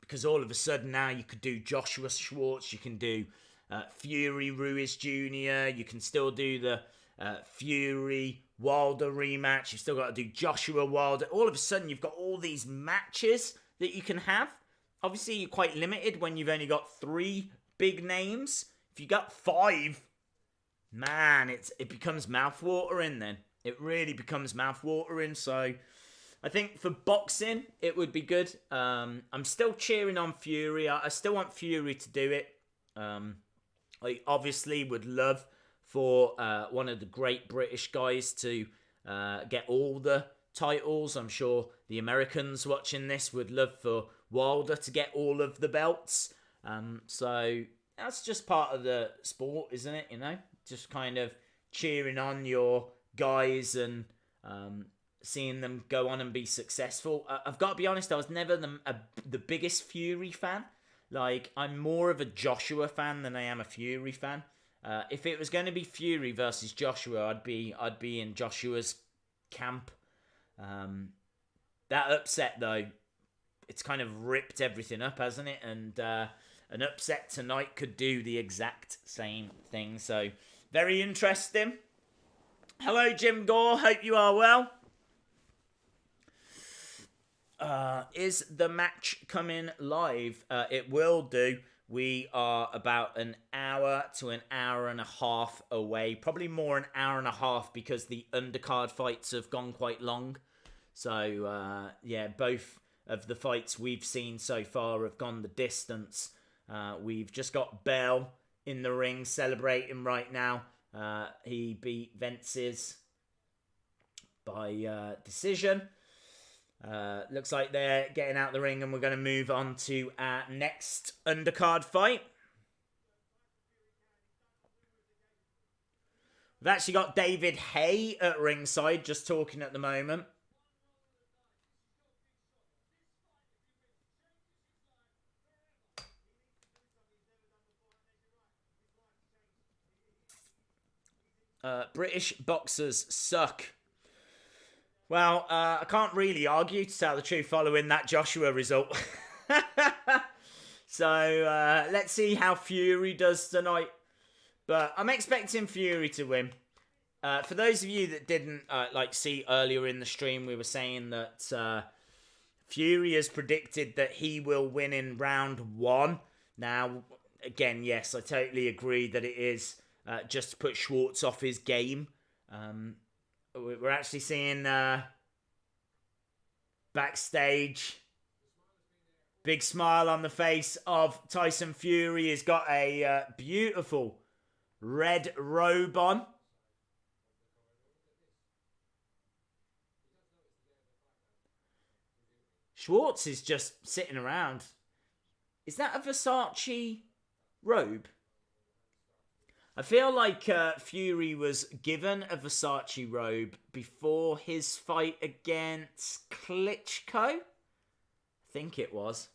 Speaker 1: because all of a sudden now you could do Joshua Schwartz, you can do Fury Ruiz Jr., you can still do the Fury Wilder rematch, you've still got to do Joshua Wilder. All of a sudden you've got all these matches that you can have. Obviously you're quite limited when you've only got 3 big names. If you got 5, man, it becomes mouthwatering then. It really becomes mouthwatering. So I think for boxing, it would be good. I'm still cheering on Fury. I still want Fury to do it. I obviously would love for one of the great British guys to get all the titles. I'm sure the Americans watching this would love for Wilder to get all of the belts. So that's just part of the sport, isn't it? Just kind of cheering on your guys and seeing them go on and be successful. I've got to be honest, I was never the biggest Fury fan. Like, I'm more of a Joshua fan than I am a Fury fan. If it was going to be Fury versus Joshua, I'd be in Joshua's camp. That upset, though, it's kind of ripped everything up, hasn't it? And an upset tonight could do the exact same thing. So, very interesting. Hello, Jim Gore. Hope you are well. Is the match coming live? It will do. We are about an hour to an hour and a half away. Probably more an hour and a half, because the undercard fights have gone quite long. So, yeah, both of the fights we've seen so far have gone the distance. We've just got Bell in the ring celebrating right now. He beat Vences by decision. Looks like they're getting out the ring, and we're going to move on to our next undercard fight. We've actually got David Hay at ringside, just talking at the moment. British boxers suck. Well, I can't really argue, to tell the truth, following that Joshua result. So, let's see how Fury does tonight. But I'm expecting Fury to win. For those of you that didn't see earlier in the stream, we were saying that Fury has predicted that he will win in round 1. Now, again, yes, I totally agree that it is just to put Schwartz off his game. We're actually seeing backstage, big smile on the face of Tyson Fury. He's got a beautiful red robe on. Schwartz is just sitting around. Is that a Versace robe? I feel like Fury was given a Versace robe before his fight against Klitschko. I think it was.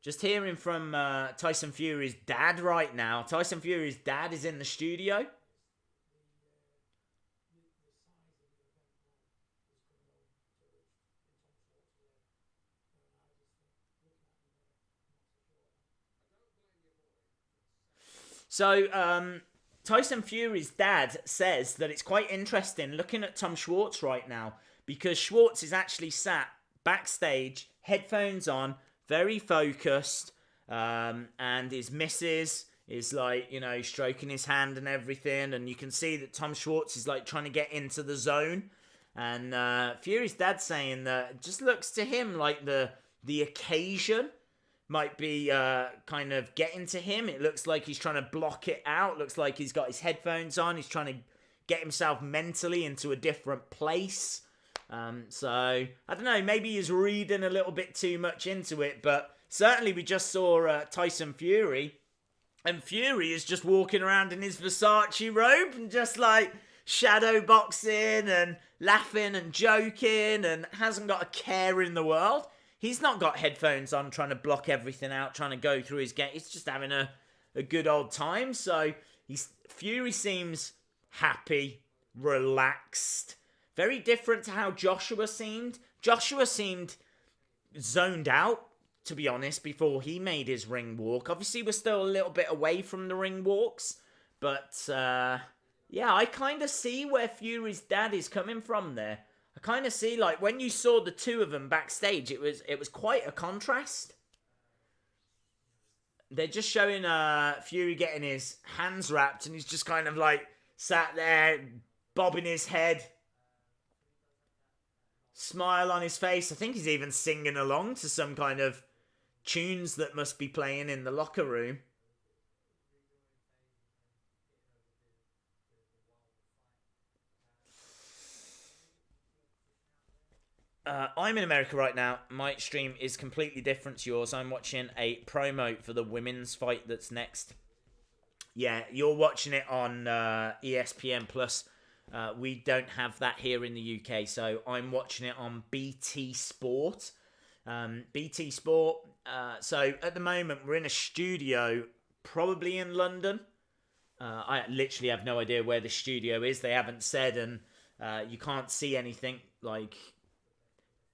Speaker 1: Just hearing from Tyson Fury's dad right now. Tyson Fury's dad is in the studio. So, Tyson Fury's dad says that it's quite interesting looking at Tom Schwarz right now, because Schwartz is actually sat backstage, headphones on, very focused, and his missus is like, stroking his hand and everything, and you can see that Tom Schwarz is like trying to get into the zone, and Fury's dad saying that it just looks to him like the occasion might be kind of getting to him. It looks like he's trying to block it out. Looks like he's got his headphones on. He's trying to get himself mentally into a different place. So, I don't know, maybe he's reading a little bit too much into it, but certainly we just saw Tyson Fury, and Fury is just walking around in his Versace robe and just like shadow boxing and laughing and joking and hasn't got a care in the world. He's not got headphones on trying to block everything out, trying to go through his game. He's just having a good old time. So Fury seems happy, relaxed. Very different to how Joshua seemed. Joshua seemed zoned out, to be honest, before he made his ring walk. Obviously, we're still a little bit away from the ring walks. But, yeah, I kind of see where Fury's dad is coming from there. I kind of see, like, when you saw the two of them backstage, it was quite a contrast. They're just showing Fury getting his hands wrapped, and he's just kind of, like, sat there, bobbing his head. Smile on his face. I think he's even singing along to some kind of tunes that must be playing in the locker room. I'm in America right now. My stream is completely different to yours. I'm watching a promo for the women's fight that's next. Yeah, you're watching it on ESPN Plus. We don't have that here in the UK, so I'm watching it on BT Sport. BT Sport. So at the moment, we're in a studio, probably in London. I literally have no idea where the studio is. They haven't said, and you can't see anything. Like,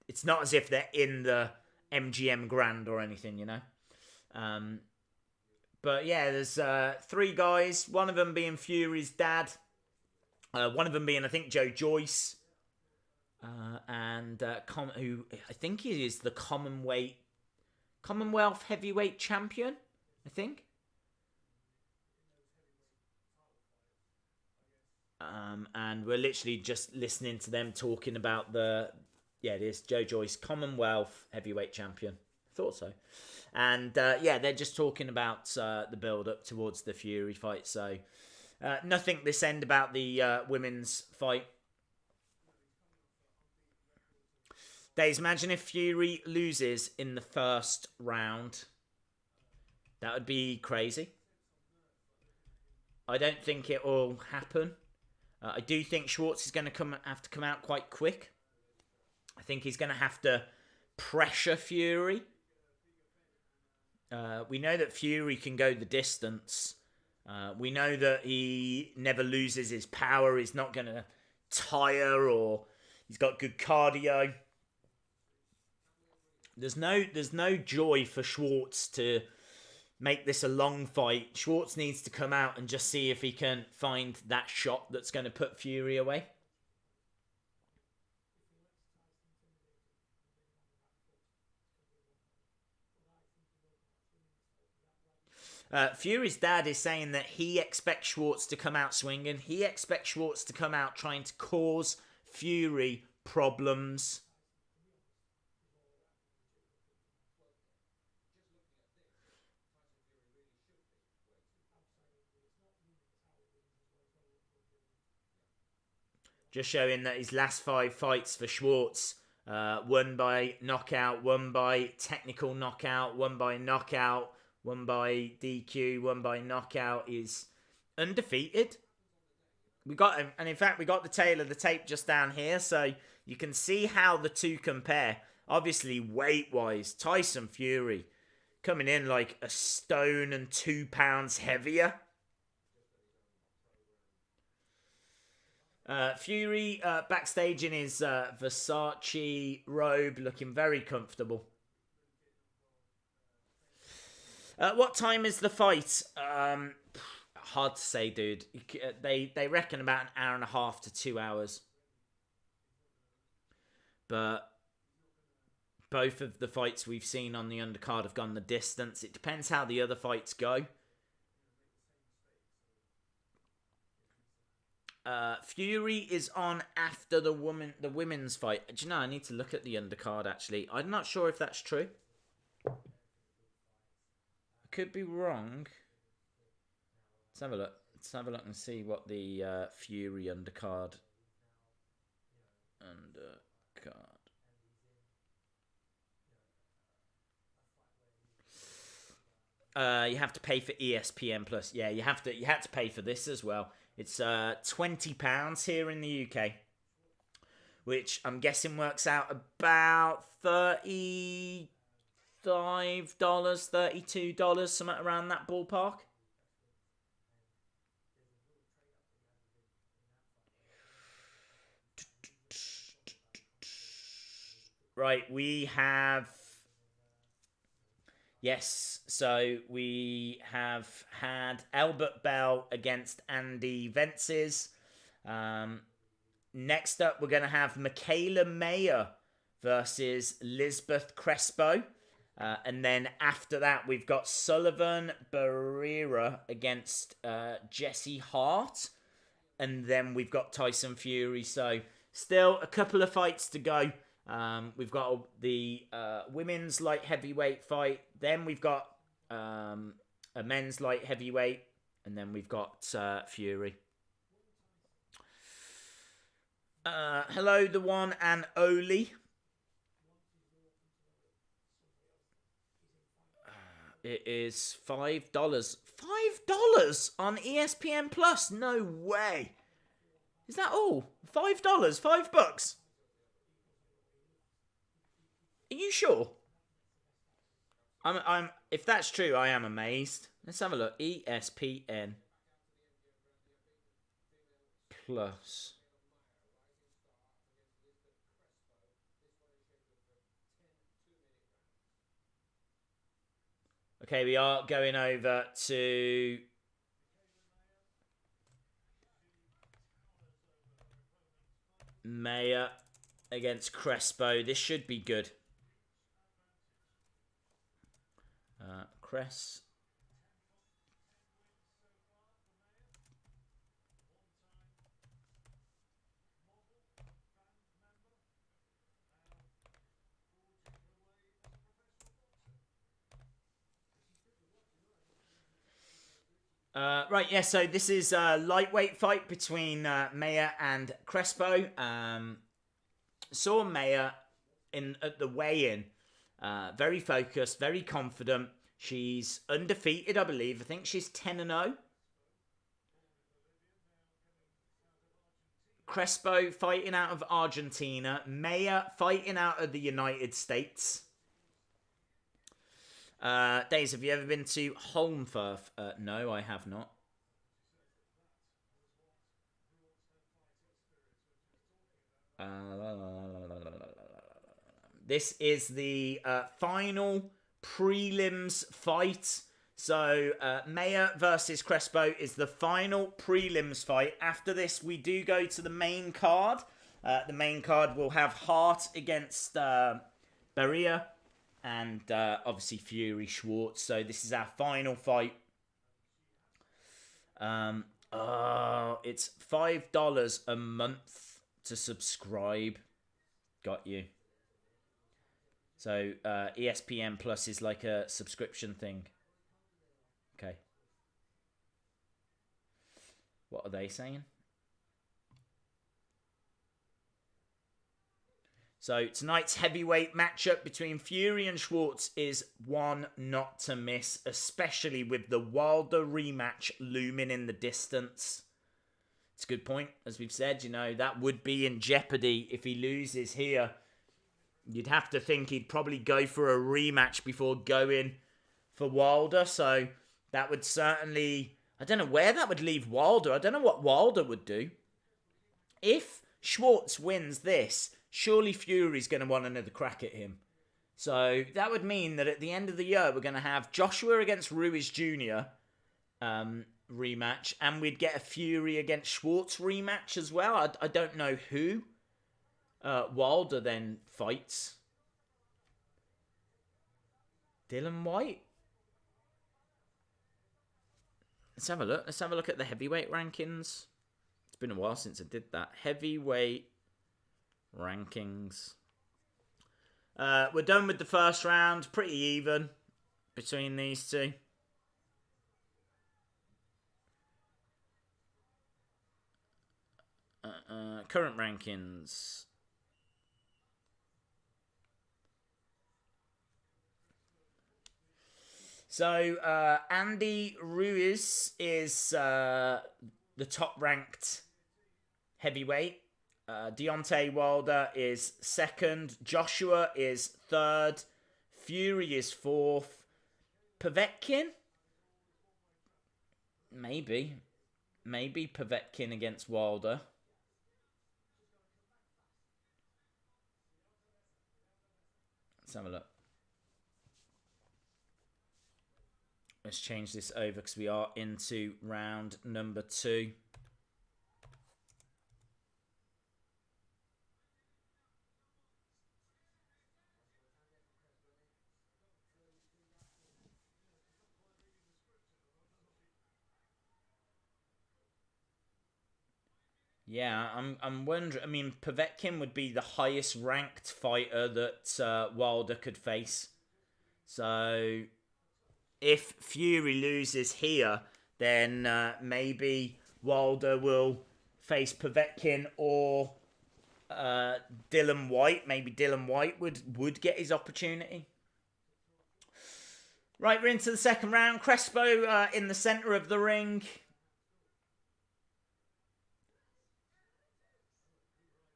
Speaker 1: it's not as if they're in the MGM Grand or anything, you know. But yeah, there's three guys. One of them being Fury's dad. One of them being, I think, Joe Joyce. And who I think he is the Commonwealth heavyweight champion, I think. And we're literally just listening to them talking about it is Joe Joyce, Commonwealth heavyweight champion. Thought so. And they're just talking about the build-up towards the Fury fight. So nothing this end about the women's fight. Days, imagine if Fury loses in the first round. That would be crazy. I don't think it will happen. I do think Schwartz is going to have to come out quite quick. I think he's going to have to pressure Fury. We know that Fury can go the distance. We know that he never loses his power. He's not going to tire, or he's got good cardio. There's no joy for Schwartz to make this a long fight. Schwartz needs to come out and just see if he can find that shot that's going to put Fury away. Fury's dad is saying that he expects Schwartz to come out swinging. He expects Schwartz to come out trying to cause Fury problems. Just showing that his last 5 fights for Schwartz, won by knockout, won by technical knockout, won by knockout, won by DQ, won by knockout, is undefeated. We got him, and in fact, we got the tail of the tape just down here, so you can see how the two compare. Obviously, weight-wise, Tyson Fury coming in like a stone and 2 pounds heavier. Fury backstage in his Versace robe, looking very comfortable. What time is the fight? hard to say, dude. They reckon about an hour and a half to 2 hours. But both of the fights we've seen on the undercard have gone the distance. It depends how the other fights go. Fury is on after the women's fight. Do you know, I need to look at the undercard, actually. I'm not sure if that's true. I could be wrong. Let's have a look. Let's have a look and see what the Fury undercard. You have to pay for ESPN Plus. Yeah, you had to pay for this as well. It's £20 here in the UK, which I'm guessing works out about $35, $32, something around that ballpark. Right, we have... Yes, so we have had Albert Bell against Andy Vences. Next up, we're going to have Mikaela Mayer versus Lizbeth Crespo. And then after that, we've got Sullivan Berrera against Jesse Hart. And then we've got Tyson Fury. So still a couple of fights to go. We've got the women's light heavyweight fight. Then we've got a men's light heavyweight. And then we've got Fury. Hello, the one and only. It is $5. $5 on ESPN Plus? No way. Is that all? $5? $5? Are you sure? I'm. If that's true, I am amazed. Let's have a look. ESPN Plus. Okay, we are going over to Mayer against Crespo. This should be good. Cress. Right, yeah, so this is a lightweight fight between Mayer and Crespo. Saw Mayer at the weigh-in. Very focused, very confident. She's undefeated, I believe. I think she's 10-0. Crespo fighting out of Argentina. Mayer fighting out of the United States. Days, have you ever been to Holmfirth? No, I have not. This is the final prelims fight. So, Mayer versus Crespo is the final prelims fight. After this, we do go to the main card. The main card will have Hart against Barrera. And obviously Fury Schwartz. So this is our final fight. It's $5 a month to subscribe. Got you. So ESPN Plus is like a subscription thing. Okay. What are they saying? So tonight's heavyweight matchup between Fury and Schwartz is one not to miss, especially with the Wilder rematch looming in the distance. It's a good point. As we've said, you know, that would be in jeopardy if he loses here. You'd have to think he'd probably go for a rematch before going for Wilder. So that would certainly... I don't know where that would leave Wilder. I don't know what Wilder would do. If Schwartz wins this... surely Fury's going to want another crack at him. So that would mean that at the end of the year, we're going to have Joshua against Ruiz Jr., rematch, and we'd get a Fury against Schwartz rematch as well. I don't know who Wilder then fights. Dylan White? Let's have a look. Let's have a look at the heavyweight rankings. It's been a while since I did that. Heavyweight rankings. We're done with the first round. Pretty even between these two. Current rankings. So, Andy Ruiz is the top-ranked heavyweight. Deontay Wilder is second. Joshua is third. Fury is fourth. Povetkin? Maybe Povetkin against Wilder. Let's have a look. Let's change this over because we are into round number 2. Yeah, I'm wondering. I mean, Povetkin would be the highest ranked fighter that Wilder could face. So, if Fury loses here, then maybe Wilder will face Povetkin or Dylan White. Maybe Dylan White would get his opportunity. Right, we're into the second round. Crespo in the centre of the ring.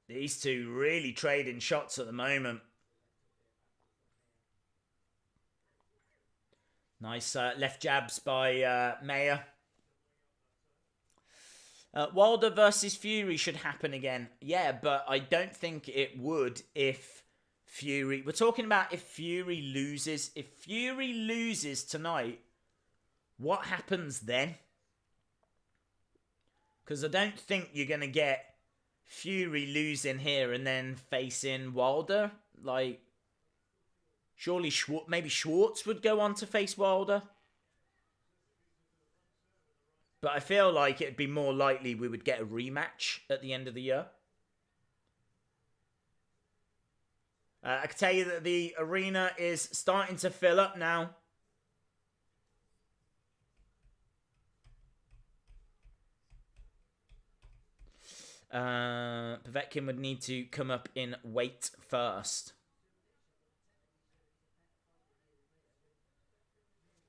Speaker 1: These two really trading shots at the moment. Nice left jabs by Mayer. Wilder versus Fury should happen again. Yeah, but I don't think it would if Fury... We're talking about if Fury loses. If Fury loses tonight, what happens then? Because I don't think you're going to get Fury losing here and then facing Wilder. Like, surely maybe Schwartz would go on to face Wilder. But I feel like it'd be more likely we would get a rematch at the end of the year. I can tell you that the arena is starting to fill up now. Povetkin would need to come up in weight first.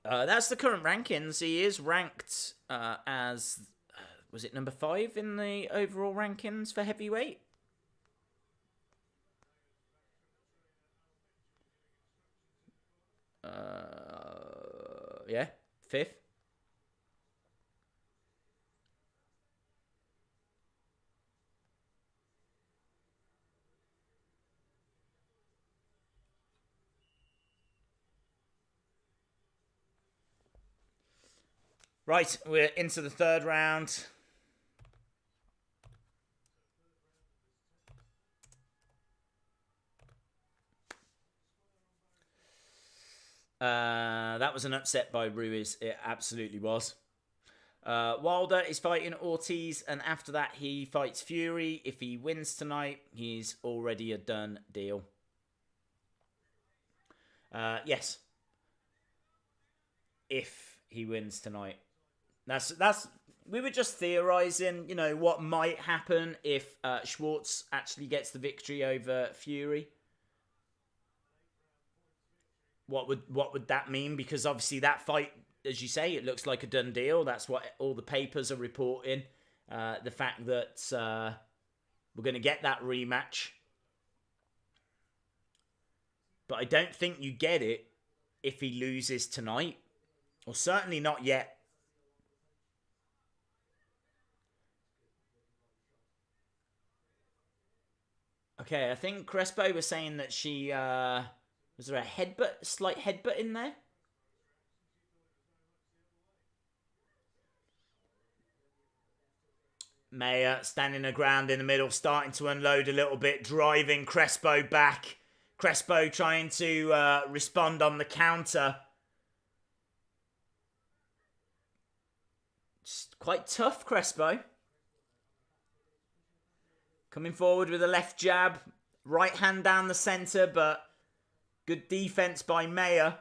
Speaker 1: That's the current rankings. He is ranked as... was it number 5 in the overall rankings for heavyweight? Yeah, 5th. Right, we're into the third round. That was an upset by Ruiz. It absolutely was. Wilder is fighting Ortiz, and after that he fights Fury. If he wins tonight, he's already a done deal. Yes. If he wins tonight. That's we were just theorizing, you know, what might happen if Schwartz actually gets the victory over Fury. What would that mean? Because obviously that fight, as you say, it looks like a done deal. That's what all the papers are reporting. The fact that we're going to get that rematch. But I don't think you get it if he loses tonight. Or certainly not yet. Okay, I think Crespo was saying that she... was there a slight headbutt in there? Mayer standing her ground in the middle, starting to unload a little bit, driving Crespo back. Crespo trying to respond on the counter. Just quite tough, Crespo. Coming forward with a left jab. Right hand down the centre, but good defence by Mayer.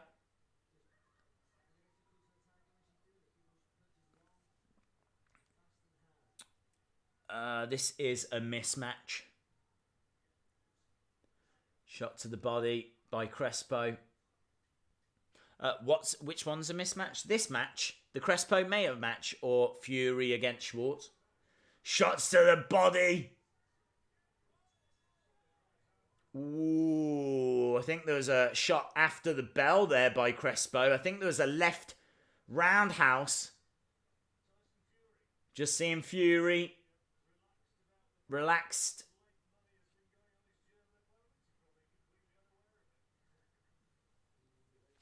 Speaker 1: This is a mismatch. Shot to the body by Crespo. Which one's a mismatch? This match, the Crespo-Mayer match, or Fury against Schwartz? Shots to the body. Ooh, I think there was a shot after the bell there by Crespo. I think there was a left roundhouse. Just seeing Fury relaxed.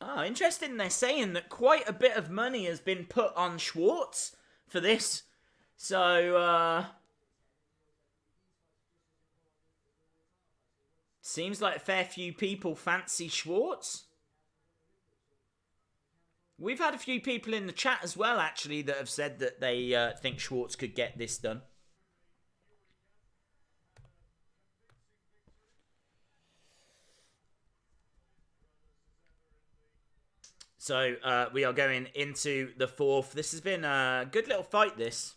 Speaker 1: Oh, interesting. They're saying that quite a bit of money has been put on Schwartz for this. So, seems like a fair few people fancy Schwartz. We've had a few people in the chat as well, actually, that have said that they think Schwartz could get this done. So, we are going into the fourth. This has been a good little fight, this.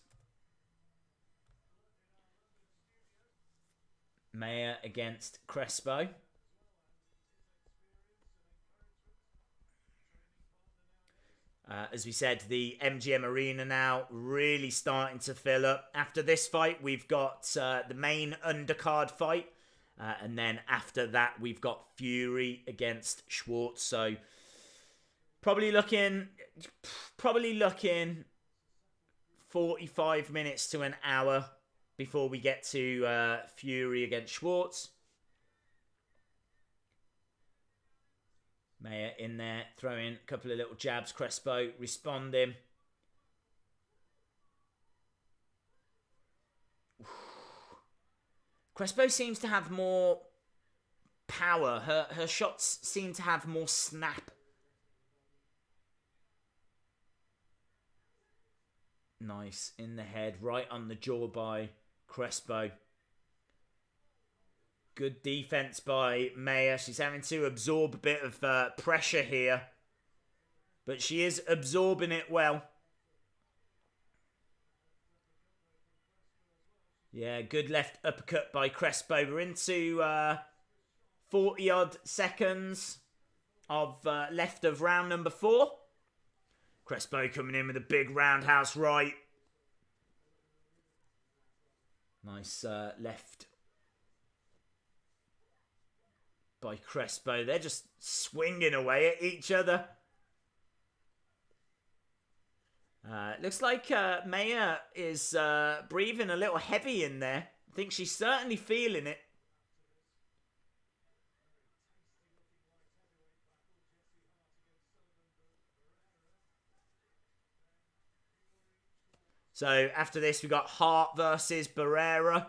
Speaker 1: Mayer against Crespo. As we said, the MGM Arena now really starting to fill up. After this fight, we've got the main undercard fight. And then after that, we've got Fury against Schwartz. So, probably looking 45 minutes to an hour before we get to Fury against Schwartz. Mayer in there, throwing a couple of little jabs. Crespo responding. Crespo seems to have more power. Her shots seem to have more snap. Nice. In the head, right on the jaw by Crespo. Good defense by Mayer. She's having to absorb a bit of pressure here. But she is absorbing it well. Yeah, good left uppercut by Crespo. We're into 40-odd seconds of left of round number 4. Crespo coming in with a big roundhouse right. Nice left by Crespo. They're just swinging away at each other. Looks like Mayer is breathing a little heavy in there. I think she's certainly feeling it. So after this, we've got Hart versus Barrera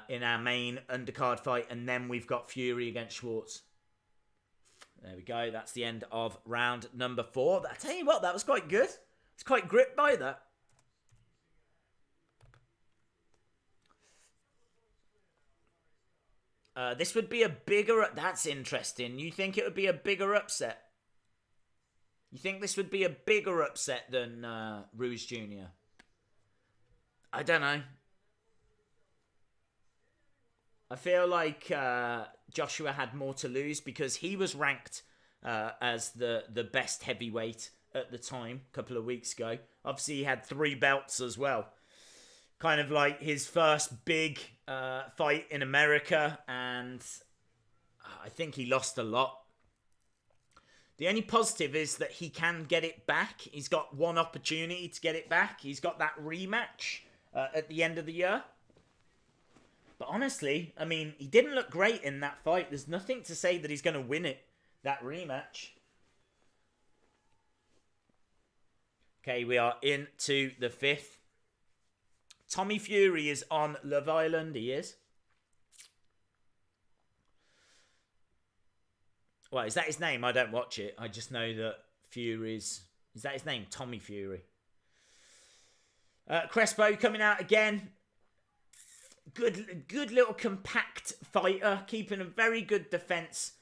Speaker 1: in our main undercard fight. And then we've got Fury against Schwartz. There we go. That's the end of round number 4. I tell you what, that was quite good. It's quite gripped by that. This would be a bigger... That's interesting. You think it would be a bigger upset? You think this would be a bigger upset than Rouge Jr.? I don't know. I feel like Joshua had more to lose because he was ranked as the best heavyweight at the time, a couple of weeks ago. Obviously, he had 3 belts as well. Kind of like his first big fight in America, and I think he lost a lot. The only positive is that he can get it back. He's got one opportunity to get it back. He's got that rematch at the end of the year. But honestly, I mean, he didn't look great in that fight. There's nothing to say that he's going to win it, that rematch. Okay, we are into the 5th. Tommy Fury is on Love Island. He is. Well, is that his name? I don't watch it. I just know that Fury's... Is that his name? Tommy Fury. Crespo coming out again. Good little compact fighter. Keeping a very good defense.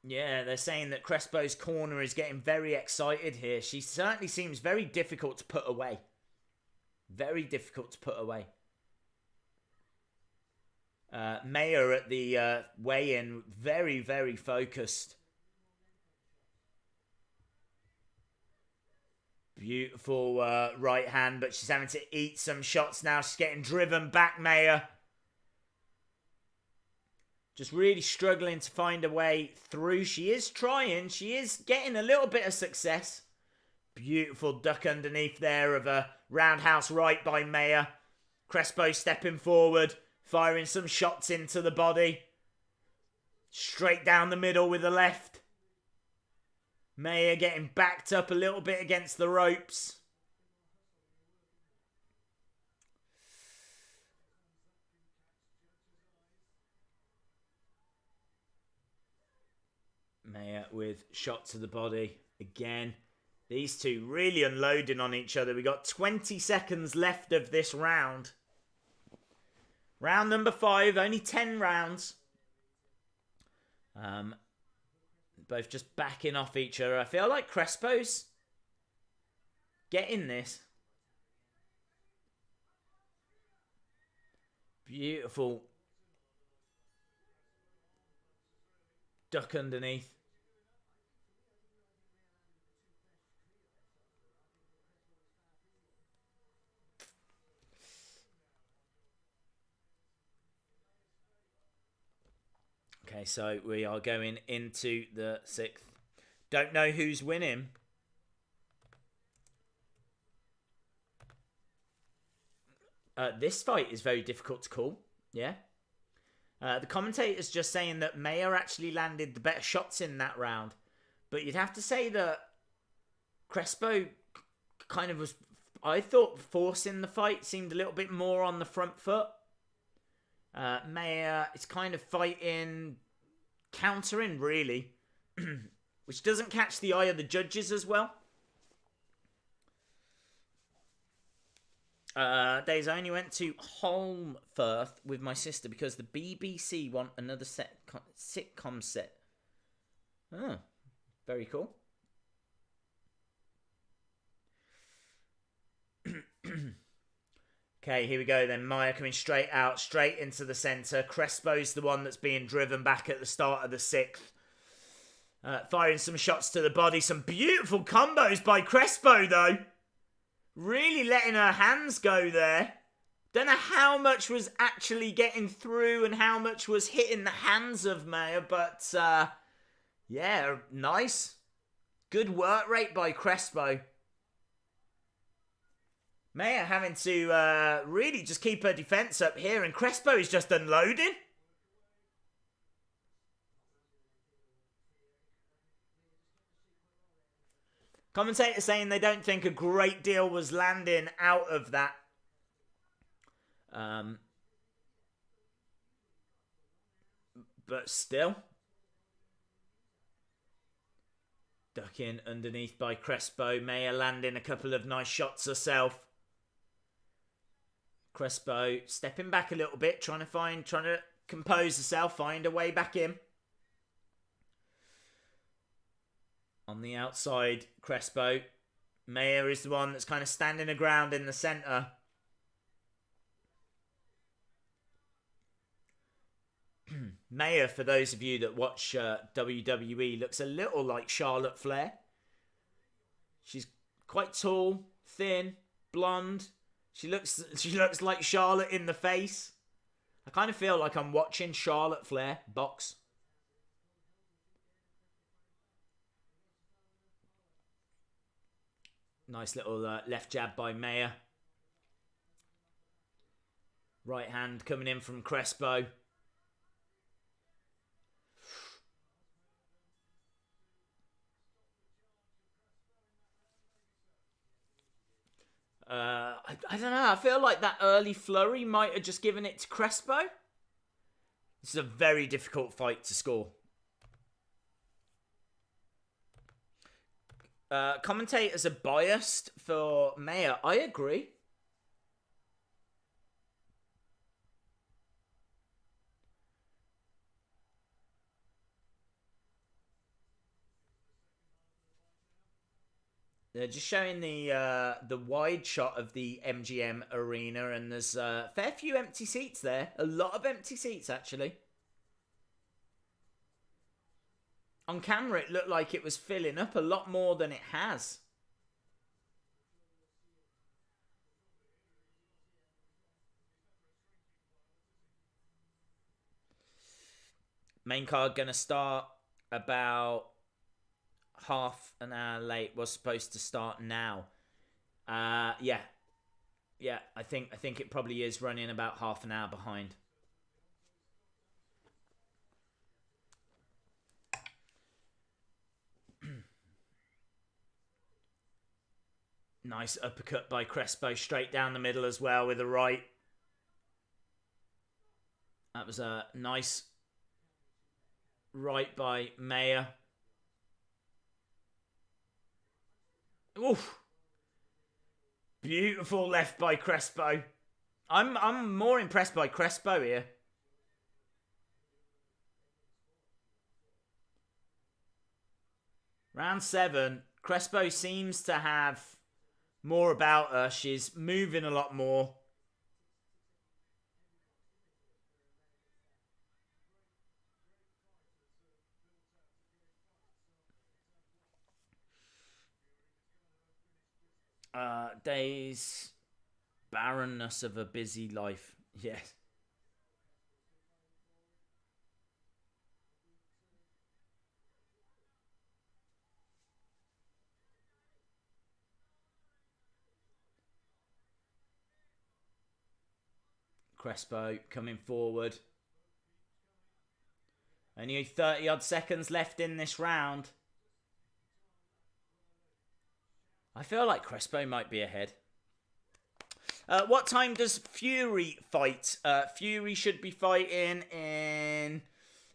Speaker 1: Yeah, they're saying that Crespo's corner is getting very excited here. She certainly seems very difficult to put away. Very difficult to put away. Mayer at the weigh-in, very, very focused. Beautiful right hand, but she's having to eat some shots now. She's getting driven back, Mayer. Just really struggling to find a way through. She is trying. She is getting a little bit of success. Beautiful duck underneath there of a roundhouse right by Mayer. Crespo stepping forward, firing some shots into the body. Straight down the middle with the left. Mayer getting backed up a little bit against the ropes. Mayer with shot to the body again. These two really unloading on each other. We got 20 seconds left of this round. Round number 5, only 10 rounds. Both just backing off each other. I feel like Crespo's getting this. Beautiful duck underneath. Okay, so we are going into the 6th. Don't know who's winning. This fight is very difficult to call. Yeah. The commentator's just saying that Mayer actually landed the better shots in that round. But you'd have to say that Crespo kind of was, I thought, forcing the fight. Seemed a little bit more on the front foot. Mayer is kind of fighting, countering really, which doesn't catch the eye of the judges as well. Days I only went to Holmfirth with my sister because the BBC want another sitcom set. Oh, very cool. Okay, here we go then. Mayer coming straight out, straight into the centre. Crespo's the one that's being driven back at the start of the 6th. Firing some shots to the body. Some beautiful combos by Crespo, though. Really letting her hands go there. Don't know how much was actually getting through and how much was hitting the hands of Mayer, but yeah, nice. Good work rate by Crespo. Mayer having to really just keep her defence up here, and Crespo is just unloading. Commentators saying they don't think a great deal was landing out of that. But still. Ducking underneath by Crespo. Mayer landing a couple of nice shots herself. Crespo stepping back a little bit, trying to compose herself, find her way back in. On the outside, Crespo. Mayer is the one that's kind of standing her ground in the centre. Mayer, for those of you that watch WWE, looks a little like Charlotte Flair. She's quite tall, thin, blonde. She looks like Charlotte in the face. I kind of feel like I'm watching Charlotte Flair box. Nice little left jab by Mayer. Right hand coming in from Crespo. I don't know. I feel like that early flurry might have just given it to Crespo. This is a very difficult fight to score. Commentators are biased for Mayer. I agree. They're just showing the wide shot of the MGM arena, and there's a fair few empty seats there. A lot of empty seats, actually. On camera, it looked like it was filling up a lot more than it has. Main card going to start about half an hour late. Was supposed to start now. Yeah. I think it probably is running about half an hour behind. Nice uppercut by Crespo, straight down the middle as well with a right. That was a nice right by Mayer. Oof. Beautiful left by Crespo. I'm more impressed by Crespo here. Round 7. Crespo seems to have more about her. She's moving a lot more. Days barrenness of a busy life. Yes. Crespo coming forward. Only 30 odd seconds left in this round. I feel like Crespo might be ahead. What time does Fury fight? Fury should be fighting in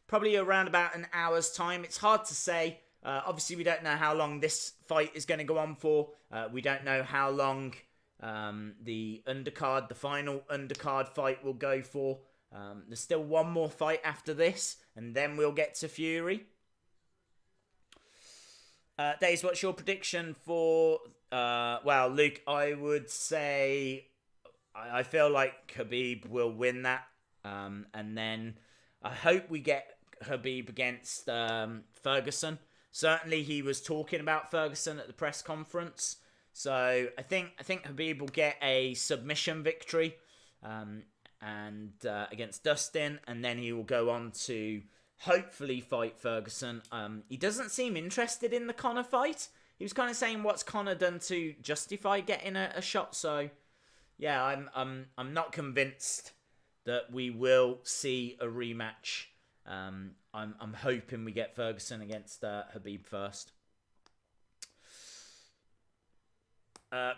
Speaker 1: probably around about an hour's time. It's hard to say. Obviously, we don't know how long this fight is going to go on for. We don't know how long the undercard, the final undercard fight will go for. There's still one more fight after this, and then we'll get to Fury. Days, what's your prediction for... well, Luke, I would say... I feel like Khabib will win that. And then I hope we get Khabib against Ferguson. Certainly he was talking about Ferguson at the press conference. So I think Khabib will get a submission victory and against Dustin. And then he will go on to... hopefully fight Ferguson. He doesn't seem interested in the Conor fight. He was kind of saying, what's Conor done to justify getting a shot? So, yeah, I'm not convinced that we will see a rematch. I'm hoping we get Ferguson against Khabib first.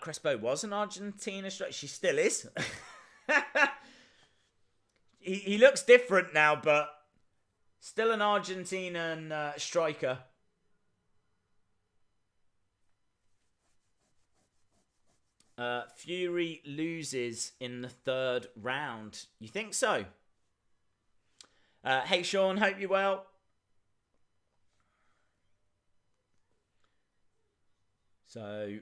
Speaker 1: Crespo was an Argentina striker. She still is. he looks different now, but still an Argentinian striker. Fury loses in the 3rd round. You think so? Hey, Sean, hope you're well. So,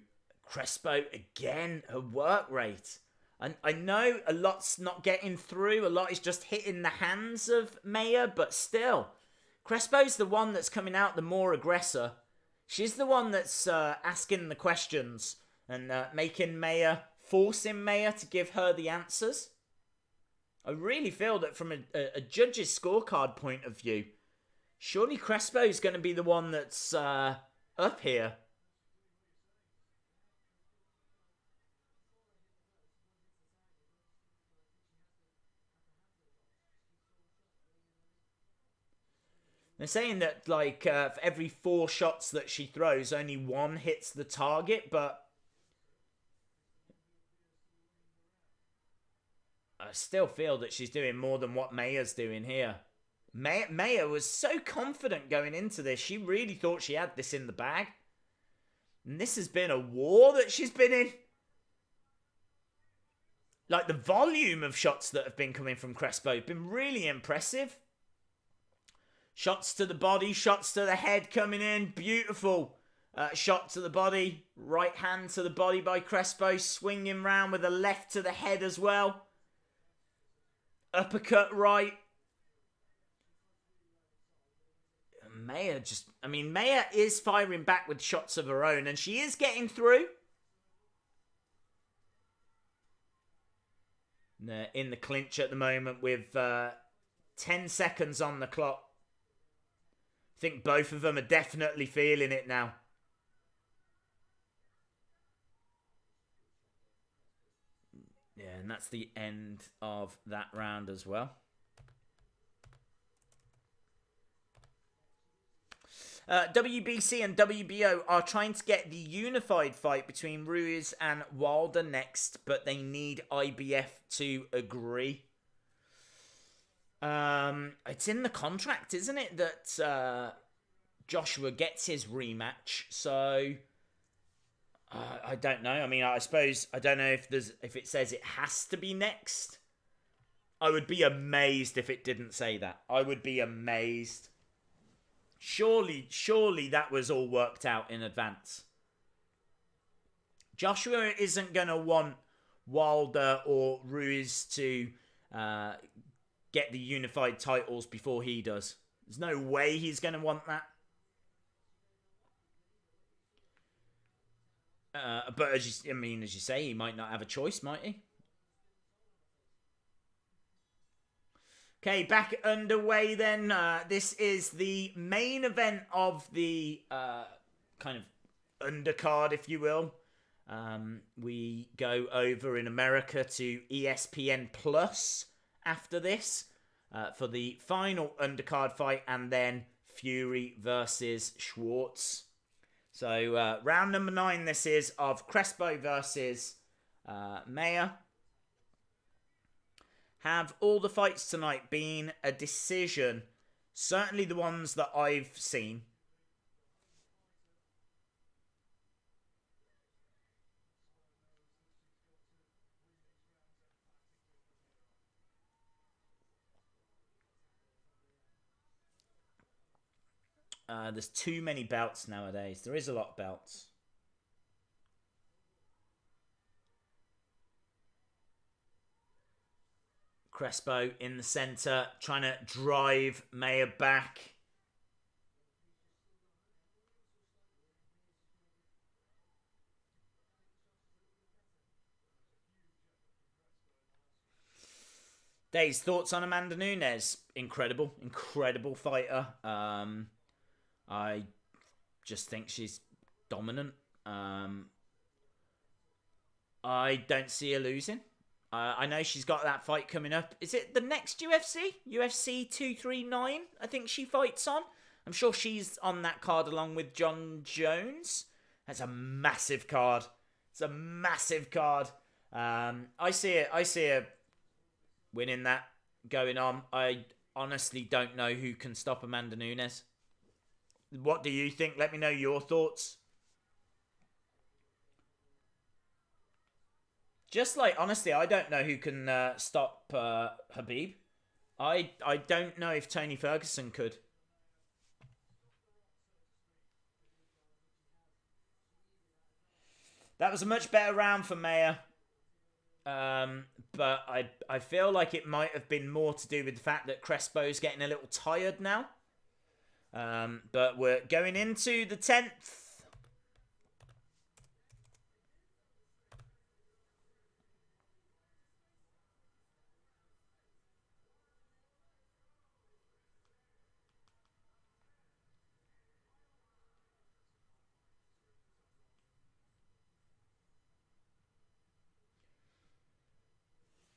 Speaker 1: Crespo again, her work rate. I know a lot's not getting through. A lot is just hitting the hands of Mayer, but still. Crespo's the one that's coming out the more aggressor. She's the one that's asking the questions and making Mayer, forcing Mayer to give her the answers. I really feel that from a judge's scorecard point of view, surely Crespo's going to be the one that's up here. They're saying that, like, for every 4 shots that she throws, only 1 hits the target, but... I still feel that she's doing more than what Maya's doing here. Maya was so confident going into this. She really thought she had this in the bag. And this has been a war that she's been in. Like, the volume of shots that have been coming from Crespo have been really impressive. Shots to the body, shots to the head coming in. Beautiful. Shot to the body. Right hand to the body by Crespo. Swinging round with a left to the head as well. Uppercut right. Maya Maya is firing back with shots of her own, and she is getting through. In the clinch at the moment with 10 seconds on the clock. I think both of them are definitely feeling it now. Yeah, and that's the end of that round as well. WBC and WBO are trying to get the unified fight between Ruiz and Wilder next, but they need IBF to agree. It's in the contract, isn't it, that Joshua gets his rematch? So I don't know. I mean, I suppose I don't know if it says it has to be next. I would be amazed if it didn't say that. I would be amazed. Surely that was all worked out in advance. Joshua isn't going to want Wilder or Ruiz to get the unified titles before he does. There's no way he's going to want that. But as you say, he might not have a choice, might he? Okay, back underway then. This is the main event of the kind of undercard, if you will. We go over in America to ESPN Plus after this for the final undercard fight, and then Fury versus Schwartz. So round number 9 this is of Crespo versus Mayer. Have all the fights tonight been a decision? Certainly the ones that I've seen. There's too many belts nowadays. There is a lot of belts. Crespo in the centre, trying to drive Mayer back. Dave's thoughts on Amanda Nunes? Incredible fighter. I just think she's dominant. I don't see her losing. I know she's got that fight coming up. Is it the next UFC? UFC 239, I think she fights on. I'm sure she's on that card along with John Jones. That's a massive card. It's a massive card. I see her winning that, going on. I honestly don't know who can stop Amanda Nunes. What do you think? Let me know your thoughts. Just like, honestly, I don't know who can stop Khabib. I don't know if Tony Ferguson could. That was a much better round for Mayer. But I feel like it might have been more to do with the fact that Crespo's getting a little tired now. But we're going into the 10th.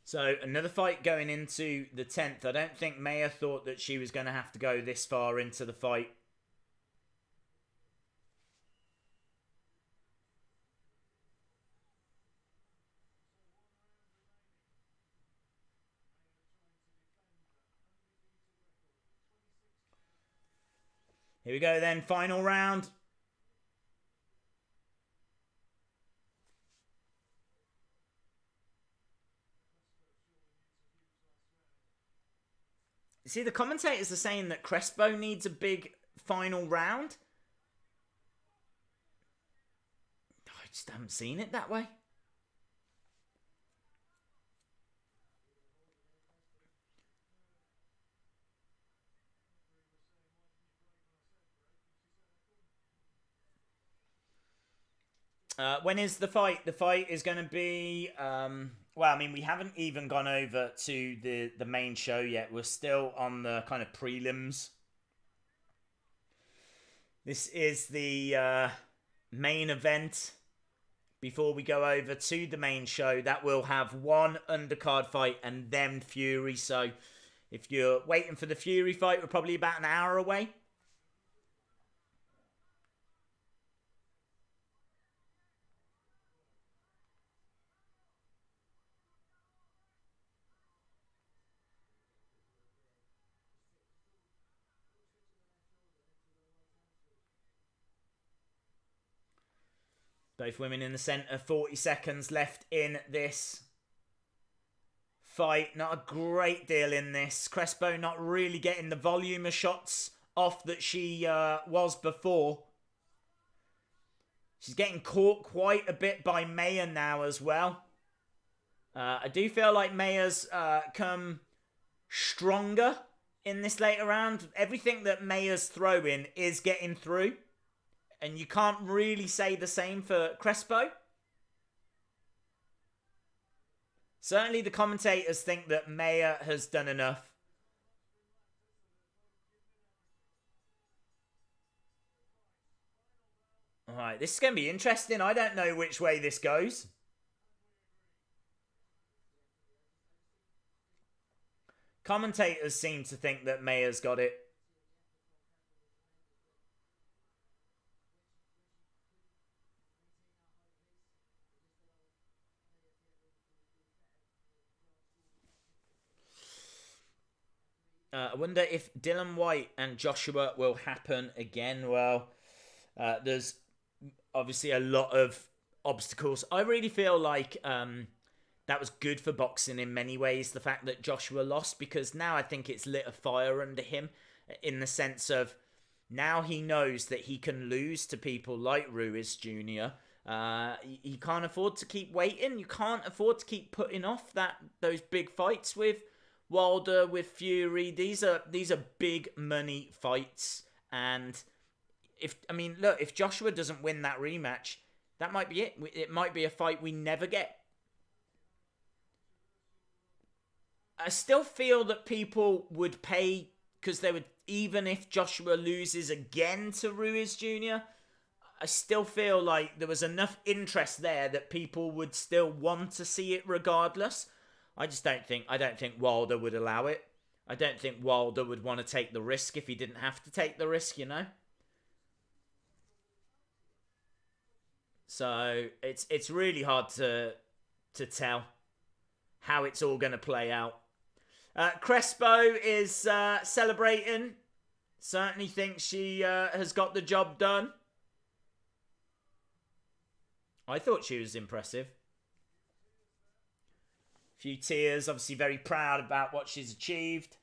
Speaker 1: So another fight going into the 10th. I don't think Mayer thought that she was going to have to go this far into the fight. Here we go then, final round. See, the commentators are saying that Crespo needs a big final round. I just haven't seen it that way. When is the fight? The fight is going to be... well, I mean, we haven't even gone over to the main show yet. We're still on the kind of prelims. This is the main event before we go over to the main show. That will have one undercard fight and then Fury. So if you're waiting for the Fury fight, we're probably about an hour away. Both women in the centre, 40 seconds left in this fight. Not a great deal in this. Crespo not really getting the volume of shots off that she was before. She's getting caught quite a bit by Maya now as well. I do feel like Maya's come stronger in this later round. Everything that Maya's throwing is getting through. And you can't really say the same for Crespo. Certainly the commentators think that Maya has done enough. Alright, this is going to be interesting. I don't know which way this goes. Commentators seem to think that Maya's got it. I wonder if Dylan White and Joshua will happen again. Well, there's obviously a lot of obstacles. I really feel like that was good for boxing in many ways, the fact that Joshua lost, because now I think it's lit a fire under him in the sense of now he knows that he can lose to people like Ruiz Jr. He can't afford to keep waiting. You can't afford to keep putting off those big fights with Wilder, with Fury. These are big money fights, and if Joshua doesn't win that rematch, that might be it. It might be a fight we never get. I still feel that people would pay, because they would, even if Joshua loses again to Ruiz Jr., I still feel like there was enough interest there that people would still want to see it regardless. I don't think Wilder would allow it. I don't think Wilder would want to take the risk if he didn't have to take the risk, you know? So it's really hard to tell how it's all going to play out. Crespo is celebrating. Certainly thinks she has got the job done. I thought she was impressive. Few tears, obviously very proud about what she's achieved.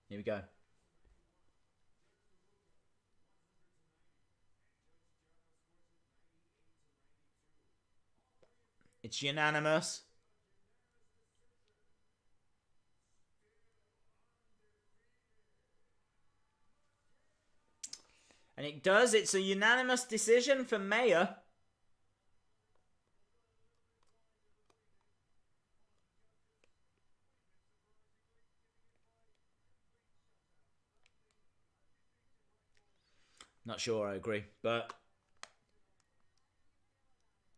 Speaker 1: Here we go. It's unanimous. And it does. It's a unanimous decision for Maya. Not sure I agree, but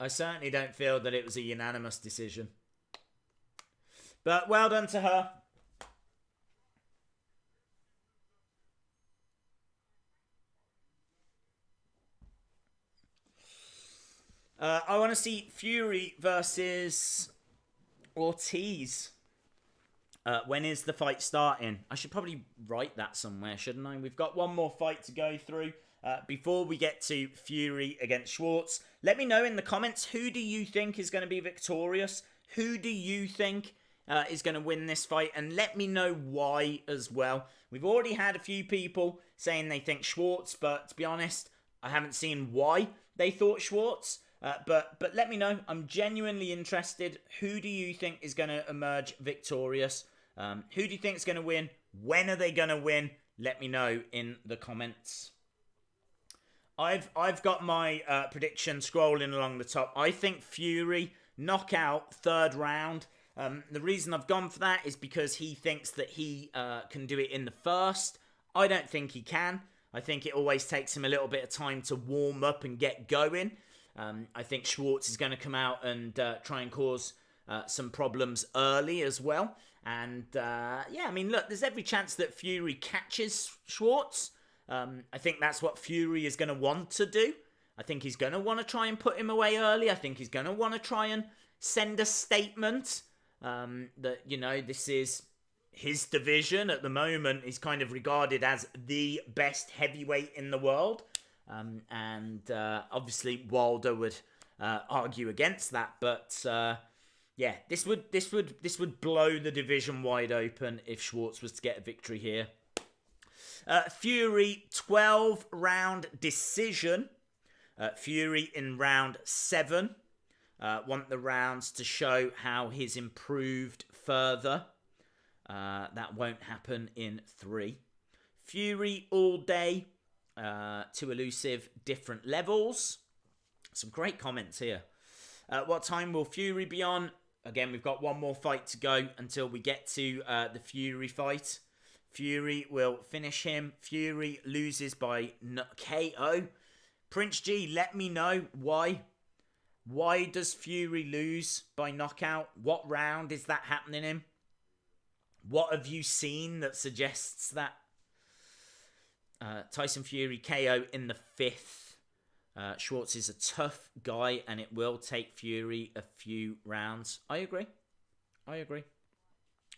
Speaker 1: I certainly don't feel that it was a unanimous decision. But well done to her. I want to see Fury versus Ortiz. When is the fight starting? I should probably write that somewhere, shouldn't I? We've got one more fight to go through before we get to Fury against Schwartz. Let me know in the comments, who do you think is going to be victorious? Who do you think is going to win this fight? And let me know why as well. We've already had a few people saying they think Schwartz, but to be honest, I haven't seen why they thought Schwartz. But let me know. I'm genuinely interested. Who do you think is going to emerge victorious? Who do you think is going to win? When are they going to win? Let me know in the comments. I've got my prediction scrolling along the top. I think Fury knockout 3rd round. The reason I've gone for that is because he thinks that he can do it in the 1st. I don't think he can. I think it always takes him a little bit of time to warm up and get going. I think Schwartz is going to come out and try and cause some problems early as well. And yeah, I mean, look, there's every chance that Fury catches Schwartz. I think that's what Fury is going to want to do. I think he's going to want to try and put him away early. I think he's going to want to try and send a statement that, you know, this is his division at the moment. He's kind of regarded as the best heavyweight in the world. And obviously Wilder would argue against that, but yeah, this would blow the division wide open if Schwartz was to get a victory here. Fury 12-round decision. Fury in round 7. Want the rounds to show how he's improved further. That won't happen in 3. Fury all day. Too elusive, different levels. Some great comments here. What time will Fury be on? Again, we've got one more fight to go until we get to the Fury fight. Fury will finish him. Fury loses by KO. Prince G, let me know why. Why does Fury lose by knockout? What round is that happening in? What have you seen that suggests that? Tyson Fury KO in the 5th. Schwartz is a tough guy and it will take Fury a few rounds. I agree.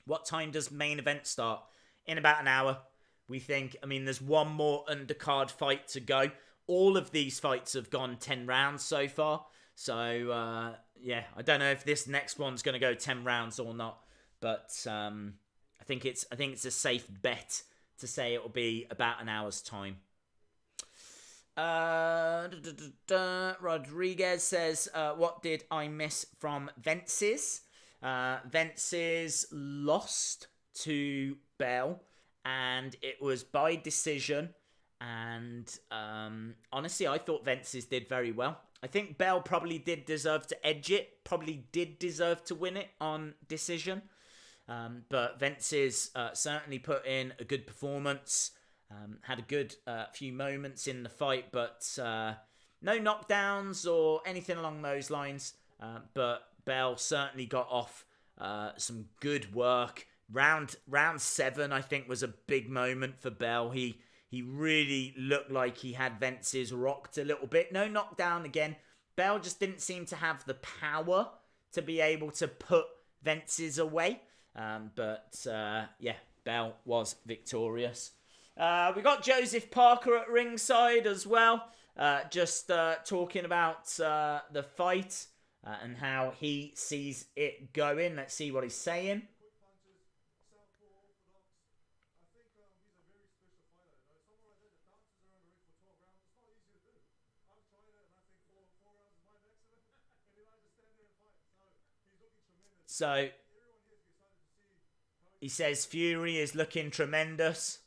Speaker 1: What time does main event start? In about an hour, we think. I mean, there's one more undercard fight to go. All of these fights have gone 10 rounds so far. So, yeah, I don't know if this next one's going to go 10 rounds or not. But I think it's a safe bet to say it will be about an hour's time. Rodriguez says, what did I miss from Vences? Vences lost to Bell, and it was by decision. And honestly, I thought Vences did very well. I think Bell probably did deserve to edge it, probably did deserve to win it on decision. But Vences certainly put in a good performance, had a good few moments in the fight, but no knockdowns or anything along those lines. But Bell certainly got off some good work. Round 7, I think, was a big moment for Bell. He really looked like he had Vences rocked a little bit. No knockdown again. Bell just didn't seem to have the power to be able to put Vences away. But yeah, Bell was victorious. We got Joseph Parker at ringside as well. Just talking about the fight and how he sees it going. Let's see what he's saying. So he says Fury is looking tremendous.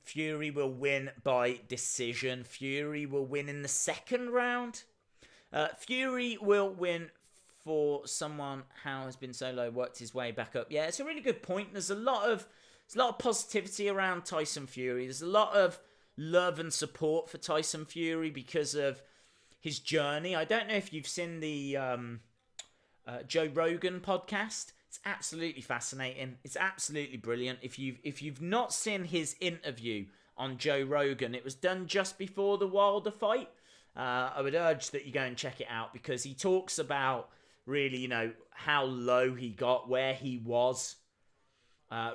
Speaker 1: Fury will win by decision. Fury will win in the 2nd round. Fury will win for someone how has been so low, worked his way back up. Yeah, it's a really good point. There's a lot of positivity around Tyson Fury. There's a lot of love and support for Tyson Fury because of his journey. I don't know if you've seen the Joe Rogan podcast. It's absolutely fascinating. It's absolutely brilliant. If you've not seen his interview on Joe Rogan, it was done just before the Wilder fight. I would urge that you go and check it out because he talks about really, how low he got, where he was.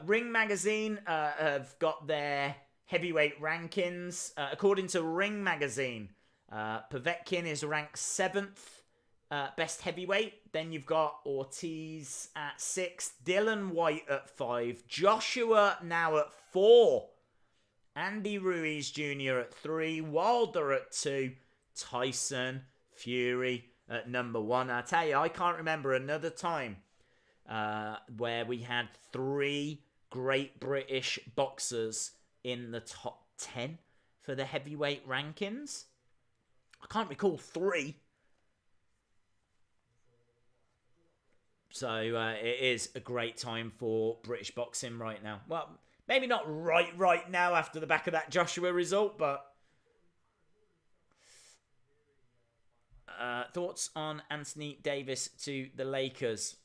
Speaker 1: Ring Magazine have got their heavyweight rankings. According to Ring Magazine, Povetkin is ranked 7th best heavyweight. Then you've got Ortiz at 6, Dylan White at 5, Joshua now at 4, Andy Ruiz Jr. at 3, Wilder at 2, Tyson Fury at number 1. I tell you, I can't remember another time where we had 3 great British boxers in the top 10 for the heavyweight rankings. I can't recall 3. So it is a great time for British boxing right now. Well, maybe not right now after the back of that Joshua result, but thoughts on Anthony Davis to the Lakers?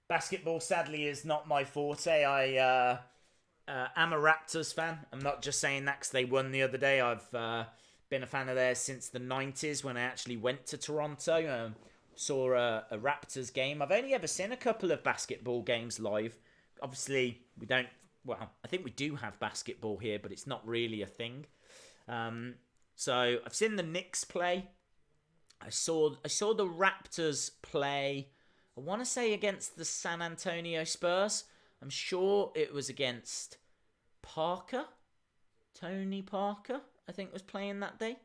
Speaker 1: Basketball, sadly, is not my forte. I am a Raptors fan. I'm not just saying that because they won the other day. I've been a fan of theirs since the 90s when I actually went to Toronto. Saw a Raptors game. I've only ever seen a couple of basketball games live. Obviously, we don't... Well, I think we do have basketball here, but it's not really a thing. So, I've seen the Knicks play. I saw the Raptors play... I want to say against the San Antonio Spurs. I'm sure it was against Parker. Tony Parker, I think, was playing that day.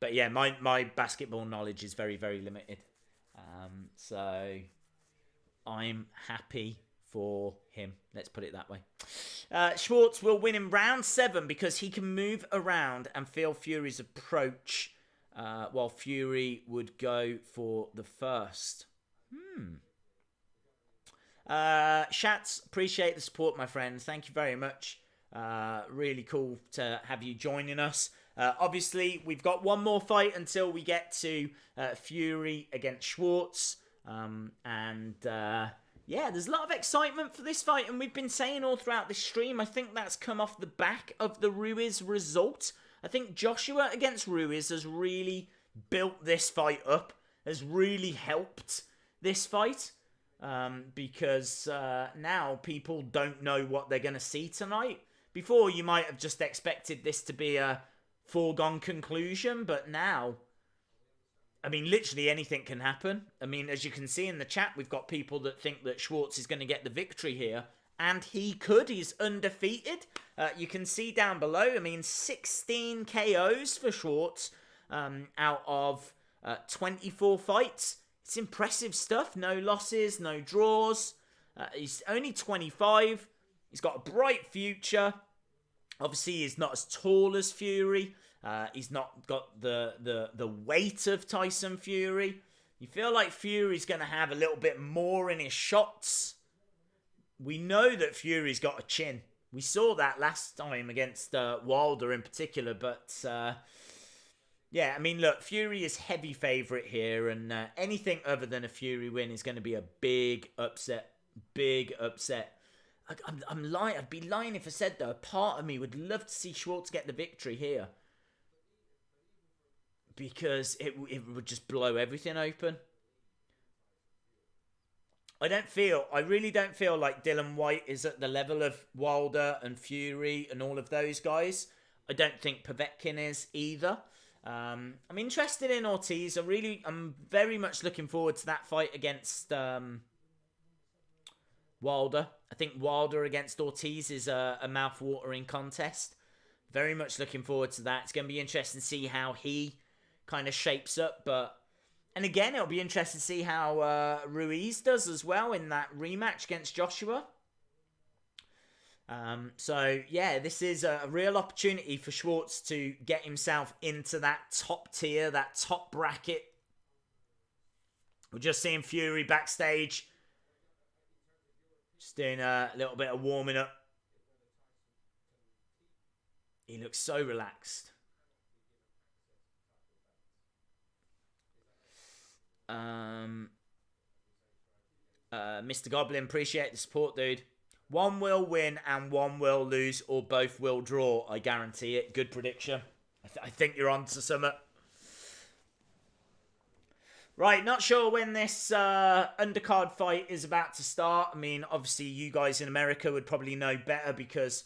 Speaker 1: But yeah, my basketball knowledge is very, very limited. So I'm happy for him. Let's put it that way. Schwartz will win in round 7 because he can move around and feel Fury's approach while Fury would go for the first. Shats, appreciate the support, my friends. Thank you very much. Really cool to have you joining us. Obviously, we've got one more fight until we get to Fury against Schwartz. Yeah, there's a lot of excitement for this fight, and we've been saying all throughout this stream, I think that's come off the back of the Ruiz result. I think Joshua against Ruiz has really built this fight up, has really helped this fight, because now people don't know what they're going to see tonight. Before, you might have just expected this to be a foregone conclusion, but now, I mean, literally anything can happen. I mean, as you can see in the chat, we've got people that think that Schwartz is going to get the victory here, and he could. He's undefeated. You can see down below, I mean, 16 KOs for Schwartz out of 24 fights. It's impressive stuff. No losses, no draws. He's only 25. He's got a bright future. Obviously, he's not as tall as Fury. He's not got the weight of Tyson Fury. You feel like Fury's going to have a little bit more in his shots. We know that Fury's got a chin. We saw that last time against Wilder in particular. But, yeah, I mean, look, Fury is heavy favourite here. And anything other than a Fury win is going to be a big upset. Big upset. I'm lying. I'd be lying if I said, though, a part of me would love to see Schwartz get the victory here. Because it would just blow everything open. I really don't feel like Dylan White is at the level of Wilder and Fury and all of those guys. I don't think Povetkin is either. I'm interested in Ortiz. I'm very much looking forward to that fight against Wilder. I think Wilder against Ortiz is a mouth-watering contest. Very much looking forward to that. It's going to be interesting to see how he kind of shapes up. And again, it'll be interesting to see how Ruiz does as well in that rematch against Joshua. So, yeah, this is a real opportunity for Schwartz to get himself into that top tier, that top bracket. We're just seeing Fury backstage. Just doing a little bit of warming up. He looks so relaxed. Mr. Goblin, appreciate the support, dude. One will win and one will lose, or both will draw. I guarantee it. Good prediction. I think you're on to something. Right, not sure when this undercard fight is about to start. I mean, obviously, you guys in America would probably know better because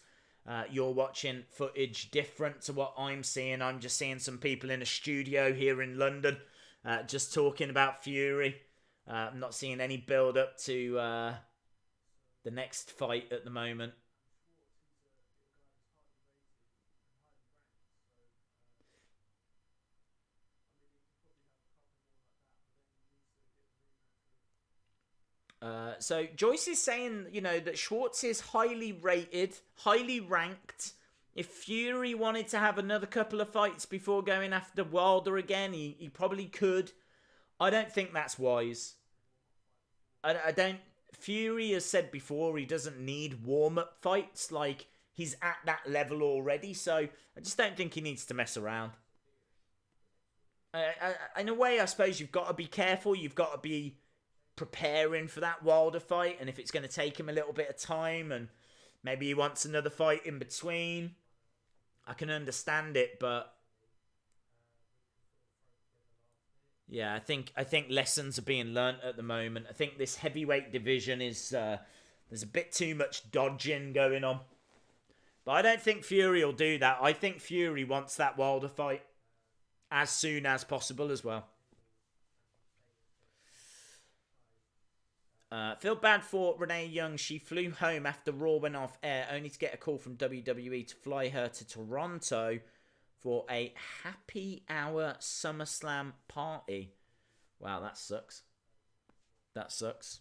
Speaker 1: you're watching footage different to what I'm seeing. I'm just seeing some people in a studio here in London just talking about Fury. I'm not seeing any build up to the next fight at the moment. So Joyce is saying, that Schwartz is highly rated, highly ranked. If Fury wanted to have another couple of fights before going after Wilder again, he probably could. I don't think that's wise. I don't. Fury has said before he doesn't need warm-up fights. Like, he's at that level already, so I just don't think he needs to mess around. In a way, I suppose you've got to be careful. You've got to be preparing for that Wilder fight, and if it's going to take him a little bit of time and maybe he wants another fight in between, I can understand it. But yeah, I think lessons are being learnt at the moment. I think this heavyweight division is there's a bit too much dodging going on, but I don't think Fury will do that. I think Fury wants that Wilder fight as soon as possible as well. Feel bad for Renee Young. She flew home after Raw went off air, only to get a call from WWE to fly her to Toronto for a happy hour SummerSlam party. Wow, that sucks. That sucks.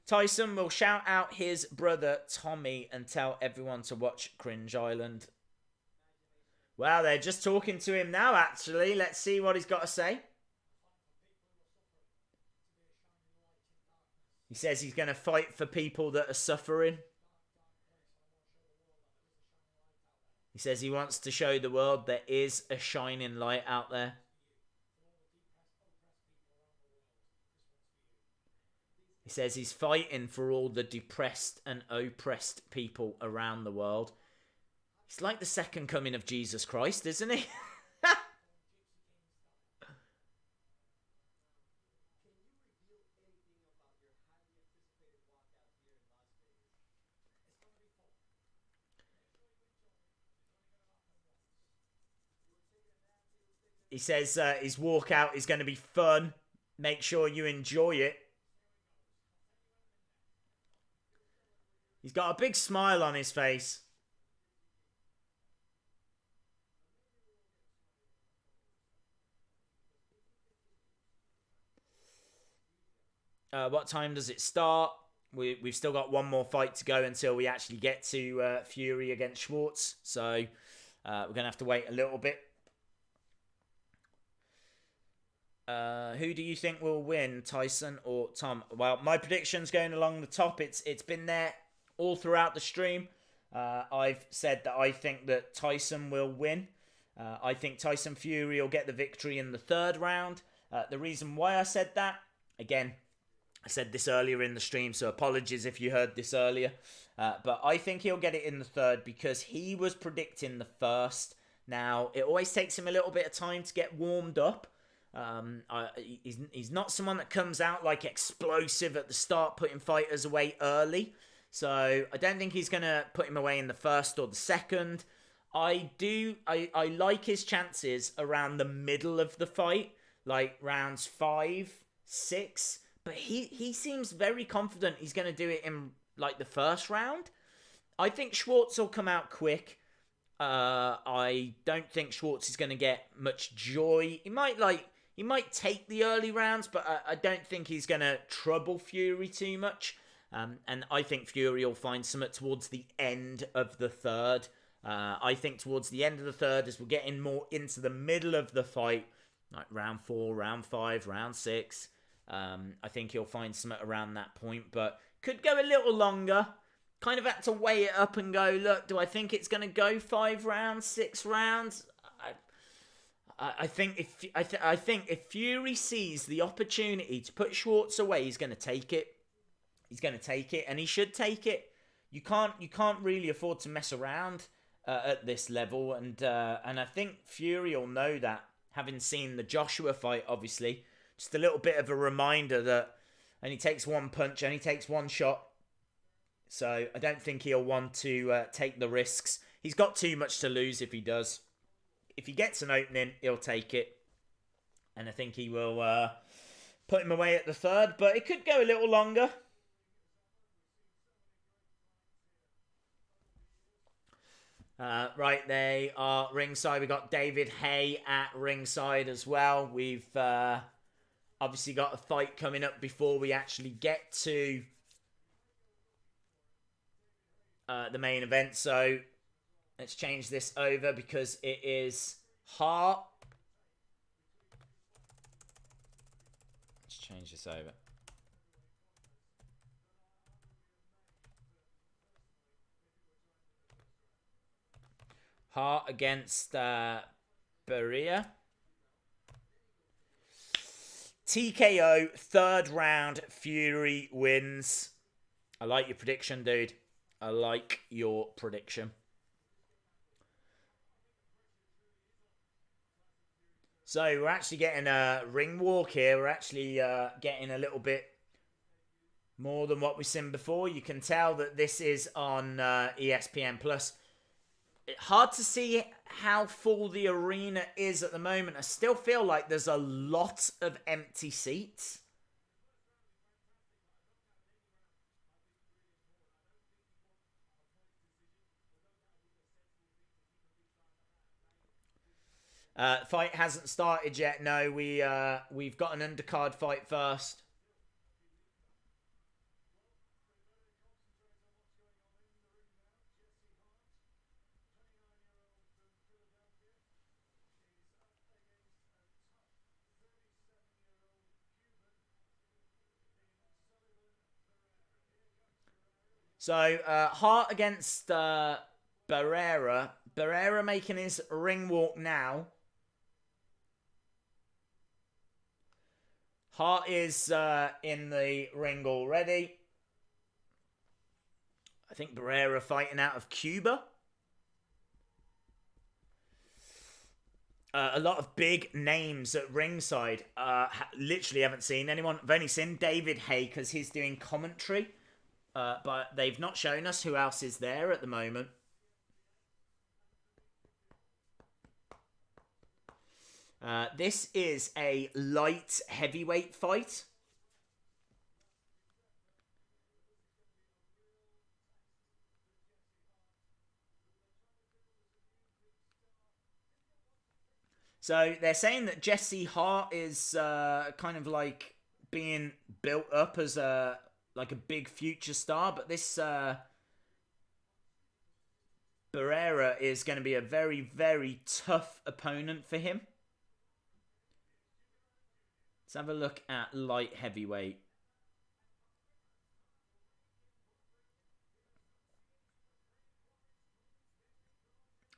Speaker 1: Tyson will shout out his brother Tommy and tell everyone to watch Cringe Island. Well, they're just talking to him now, actually. Let's see what he's got to say. He says he's going to fight for people that are suffering. He says he wants to show the world there is a shining light out there. He says he's fighting for all the depressed and oppressed people around the world. He's like the second coming of Jesus Christ, isn't he? He says his walkout is going to be fun. Make sure you enjoy it. He's got a big smile on his face. What time does it start? We've still got one more fight to go until we actually get to Fury against Schwartz. So we're going to have to wait a little bit. Who do you think will win, Tyson or Tom? Well, my prediction's going along the top. It's been there all throughout the stream. I've said that I think that Tyson will win. I think Tyson Fury will get the victory in the third round. The reason why I said that, again, I said this earlier in the stream, so apologies if you heard this earlier. But I think he'll get it in the third because he was predicting the first. Now, it always takes him a little bit of time to get warmed up. He's not someone that comes out like explosive at the start, putting fighters away early. So I don't think he's going to put him away in the first or the second. I like his chances around the middle of the fight, like rounds 5, 6. But he seems very confident he's going to do it in like the first round. I think Schwartz will come out quick. I don't think Schwartz is going to get much joy. He might take the early rounds, but I don't think he's going to trouble Fury too much. And I think Fury will find something towards the end of the third. I think towards the end of the third, as we're getting more into the middle of the fight, like round 4, round 5, round 6, I think he'll find something around that point. But could go a little longer. kind of had to weigh it up and go, look, do I think it's going to go 5 rounds, 6 rounds? I think if Fury sees the opportunity to put Schwartz away, he's going to take it. He's going to take it, and he should take it. You can't really afford to mess around at this level, and I think Fury will know that, having seen the Joshua fight. Obviously, just a little bit of a reminder that only takes one punch, only takes one shot. So I don't think he'll want to take the risks. He's got too much to lose if he does. If he gets an opening, he'll take it. And I think he will put him away at the 3rd. But it could go a little longer. Right, they are ringside. We've got David Haye at ringside as well. We've obviously got a fight coming up before we actually get to the main event. So let's change this over because it is Hart. Let's change this over. Hart against Berrera. TKO, 3rd round, Fury wins. I like your prediction, dude. I like your prediction. So we're actually getting a ring walk here. We're actually getting a little bit more than what we've seen before. You can tell that this is on ESPN+. Hard to see how full the arena is at the moment. I still feel like there's a lot of empty seats. Fight hasn't started yet. No, we've got an undercard fight first. So, Hart against Barrera. Barrera making his ring walk now. Hart is in the ring already. I think Barrera fighting out of Cuba. A lot of big names at ringside. Literally haven't seen anyone. I've only seen David Haye because he's doing commentary. But they've not shown us who else is there at the moment. This is a light heavyweight fight. So they're saying that Jesse Hart is kind of like being built up as a big future star, but this Barrera is going to be a very, very tough opponent for him. Let's have a look at light heavyweight.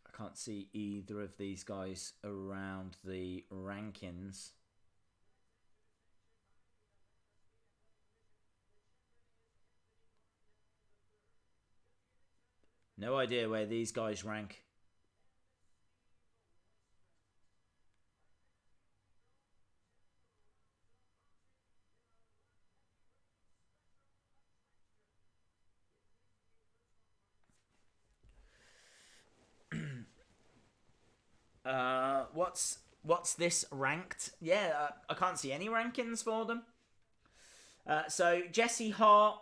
Speaker 1: I can't see either of these guys around the rankings. No idea where these guys rank. What's this ranked? Yeah, I can't see any rankings for them. So Jesse Hart,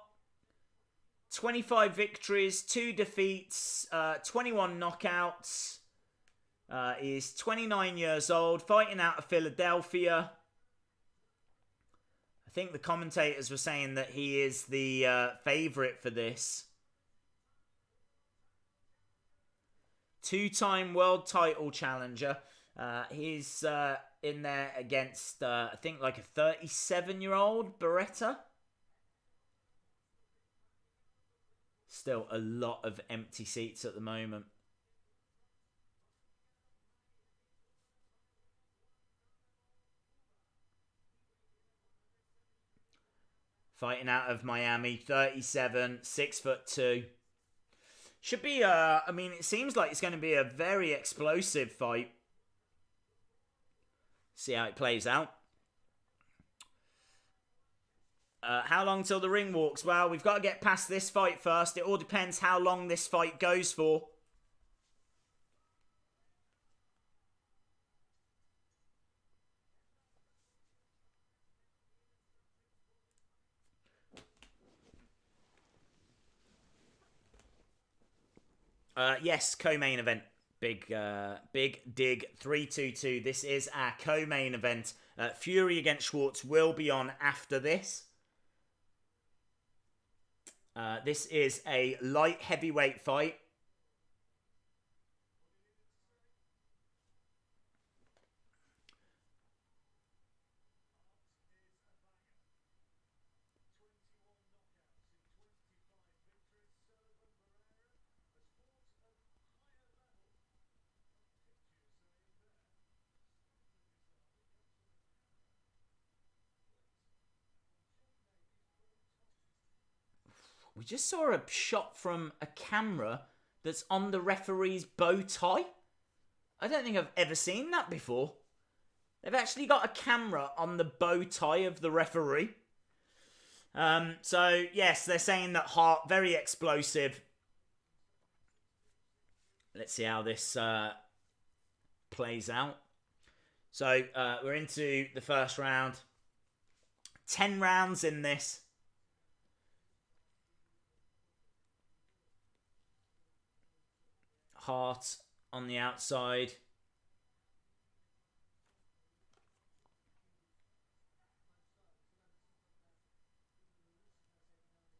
Speaker 1: 25 victories, 2 defeats, 21 knockouts. He's 29 years old, fighting out of Philadelphia. I think the commentators were saying that he is the favourite for this. 2-time world title challenger. He's in there against, I think, like a 37-year-old Berrera. still a lot of empty seats at the moment. Fighting out of Miami, 37, 6'2". Should be, I mean, it seems like it's going to be a very explosive fight. See how it plays out. How long till the ring walks? Well, we've got to get past this fight first. It all depends how long this fight goes for. Yes, co-main event. Big dig 322. This is our co-main event. Fury against Schwartz will be on after this. This is a light heavyweight fight. We just saw a shot from a camera that's on the referee's bow tie. I don't think I've ever seen that before. They've actually got a camera on the bow tie of the referee. So, yes, they're saying that Hart, very explosive. Let's see how this plays out. So, we're into the first round. 10 rounds in this. Hart on the outside.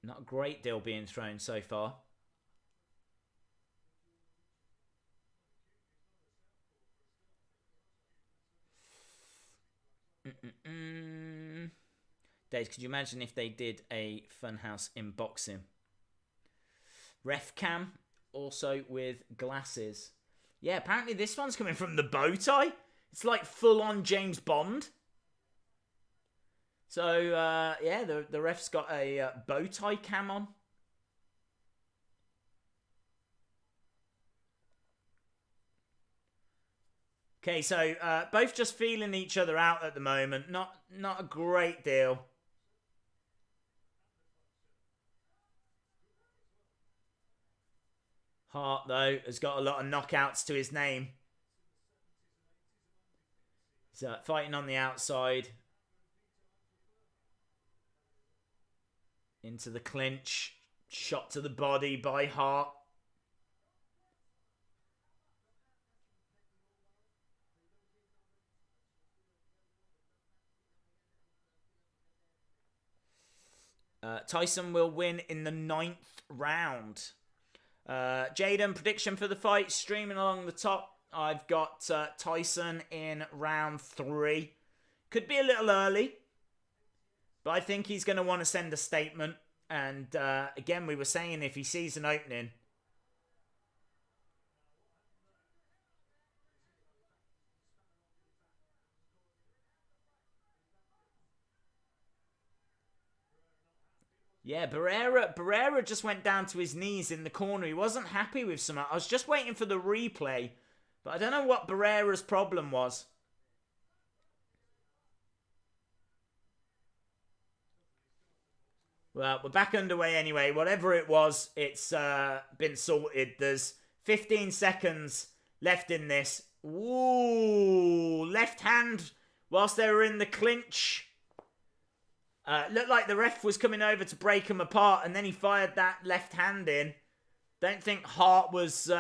Speaker 1: Not a great deal being thrown so far. Dave, could you imagine if they did a funhouse in boxing? Ref cam, also with glasses. Yeah, apparently this one's coming from the bow tie. It's like full-on James Bond. So, yeah, the ref's got a bow tie cam on. Okay, so both just feeling each other out at the moment. Not a great deal. Hart, though, has got a lot of knockouts to his name. He's fighting on the outside. Into the clinch. Shot to the body by Hart. Tyson will win in the 9th round. Jaden, prediction for the fight, streaming along the top. I've got Tyson in round 3. Could be a little early, but I think he's going to want to send a statement. And again, we were saying if he sees an opening. Yeah, Barrera just went down to his knees in the corner. He wasn't happy with something. I was just waiting for the replay, but I don't know what Barrera's problem was. Well, we're back underway anyway. Whatever it was, it's been sorted. There's 15 seconds left in this. Ooh, left hand whilst they were in the clinch. Looked like the ref was coming over to break them apart, and then he fired that left hand in. Don't think Hart was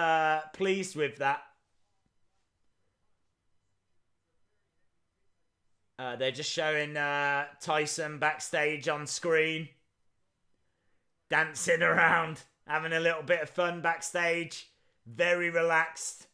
Speaker 1: pleased with that. They're just showing Tyson backstage on screen. Dancing around, having a little bit of fun backstage. Very relaxed.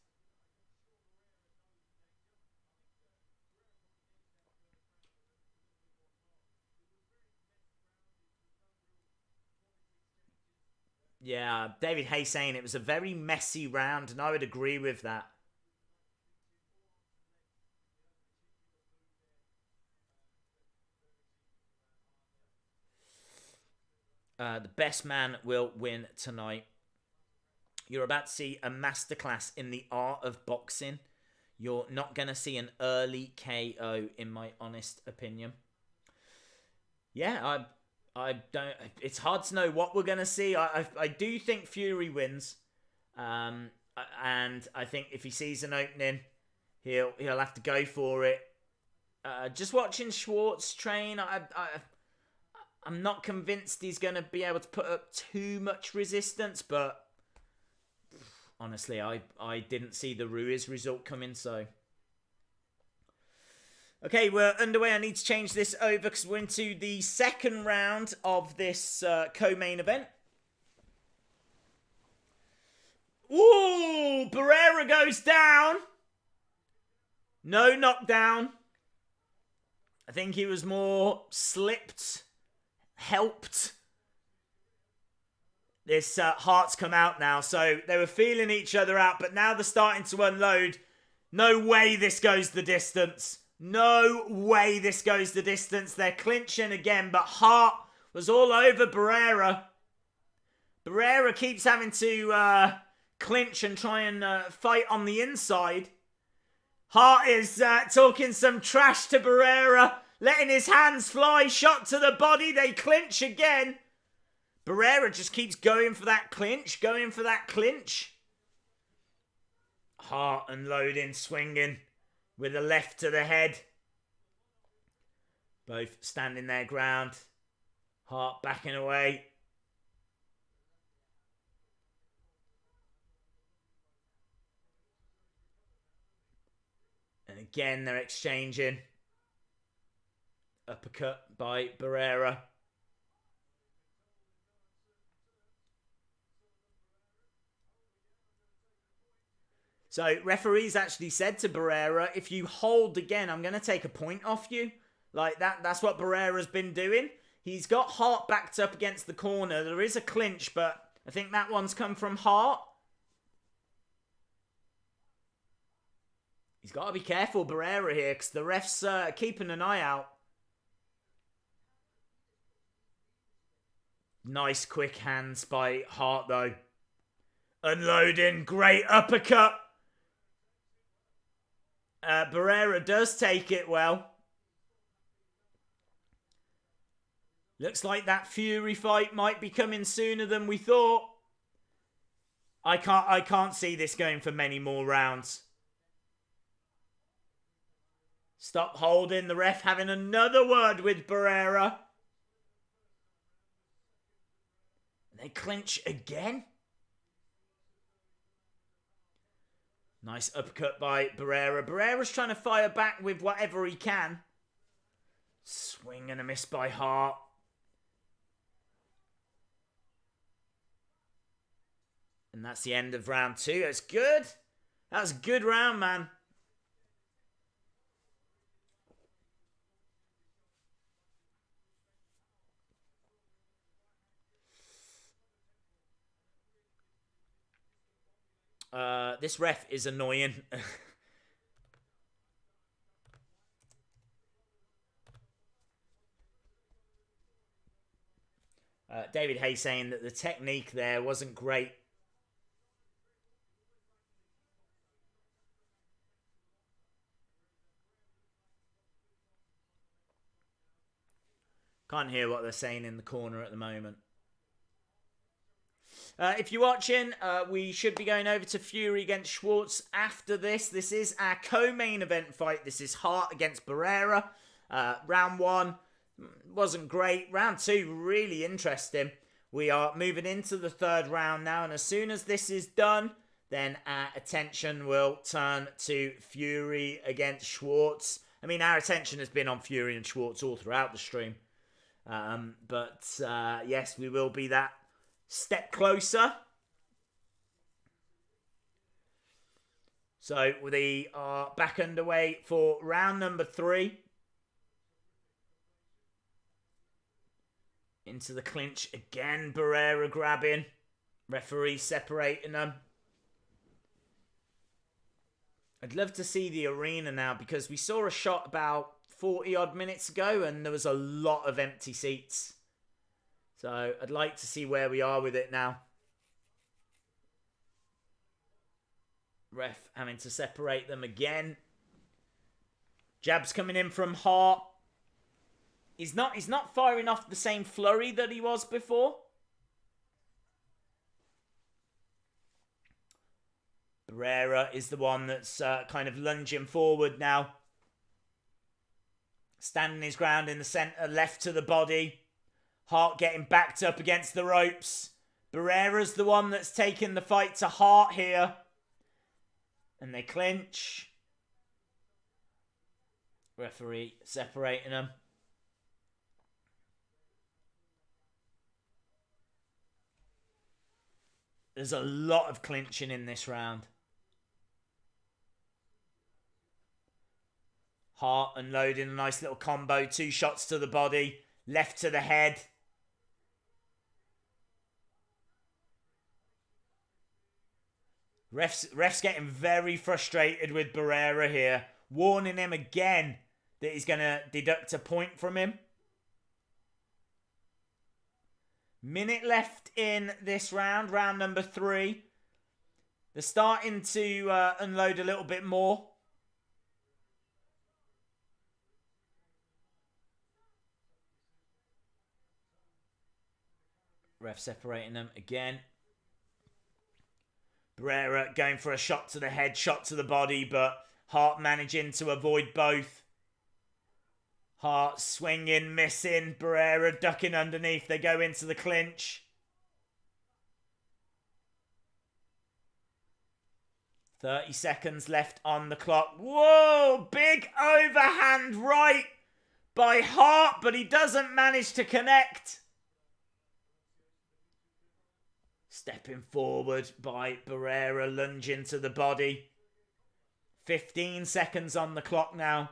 Speaker 1: Yeah, David Hay saying it was a very messy round, and I would agree with that. The best man will win tonight. You're about to see a masterclass in the art of boxing. You're not going to see an early KO, in my honest opinion. Yeah, I don't. It's hard to know what we're going to see. I do think Fury wins, and I think if he sees an opening, he'll have to go for it. Just watching Schwartz train, I'm not convinced he's going to be able to put up too much resistance, but honestly, I didn't see the Ruiz result coming, so. Okay, we're underway. I need to change this over because we're into the second round of this co-main event. Ooh, Barrera goes down. No knockdown. I think he was more slipped, helped. This Hart's come out now, so they were feeling each other out, but now they're starting to unload. No way this goes the distance. No way this goes the distance. They're clinching again, but Hart was all over Barrera. Barrera keeps having to clinch and try and fight on the inside. Hart is talking some trash to Barrera, letting his hands fly, shot to the body. They clinch again. Barrera just keeps going for that clinch, Hart unloading, swinging with a left to the head. Both standing their ground. Hart backing away. And again, they're exchanging. Uppercut by Barrera. So, referees actually said to Barrera, if you hold again, I'm going to take a point off you. Like, that's what Barrera's been doing. He's got Hart backed up against the corner. There is a clinch, but I think that one's come from Hart. He's got to be careful, Barrera, here, because the ref's keeping an eye out. Nice quick hands by Hart, though. Unloading, great uppercut. Barrera does take it well. Looks like that Fury fight might be coming sooner than we thought. I can't see this going for many more rounds. Stop holding. The ref having another word with Barrera. They clinch again. Nice uppercut by Barrera. Barrera's trying to fire back with whatever he can. Swing and a miss by Hart. And that's the end of round 2. That's good. That was a good round, man. This ref is annoying. David Hay saying that the technique there wasn't great. Can't hear what they're saying in the corner at the moment. If you're watching, we should be going over to Fury against Schwartz after this. This is our co-main event fight. This is Hart against Barrera. Round 1 wasn't great. Round 2, really interesting. We are moving into the third round now, and as soon as this is done, then our attention will turn to Fury against Schwartz. I mean, our attention has been on Fury and Schwartz all throughout the stream. Yes, we will be that step closer. So we are back underway for round number 3. Into the clinch again, Barrera grabbing. Referee separating them. I'd love to see the arena now because we saw a shot about 40 odd minutes ago and there was a lot of empty seats. So I'd like to see where we are with it now. Ref having to separate them again. Jabs coming in from Hart. He's not firing off the same flurry that he was before. Barrera is the one that's kind of lunging forward now. Standing his ground in the centre, left to the body. Hart getting backed up against the ropes. Barrera's the one that's taken the fight to Hart here. And they clinch. Referee separating them. There's a lot of clinching in this round. Hart unloading a nice little combo. 2 shots to the body. Left to the head. Ref's getting very frustrated with Barrera here. Warning him again that he's going to deduct a point from him. Minute left in this round. Round number 3. They're starting to unload a little bit more. Ref separating them again. Barrera going for a shot to the head, shot to the body, but Hart managing to avoid both. Hart swinging, missing. Barrera ducking underneath. They go into the clinch. 30 seconds left on the clock. Whoa! Big overhand right by Hart, but he doesn't manage to connect. Stepping forward by Barrera, lunging to the body. 15 seconds on the clock now.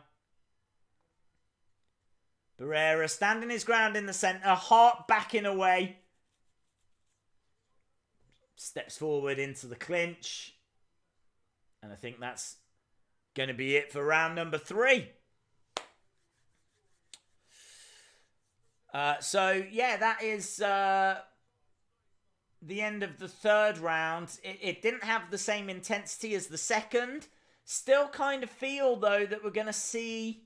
Speaker 1: Barrera standing his ground in the centre. Hart backing away. Steps forward into the clinch. And I think that's going to be it for round number 3. So, yeah, that is the end of the 3rd round. It didn't have the same intensity as the 2nd. Still kind of feel, though, that we're going to see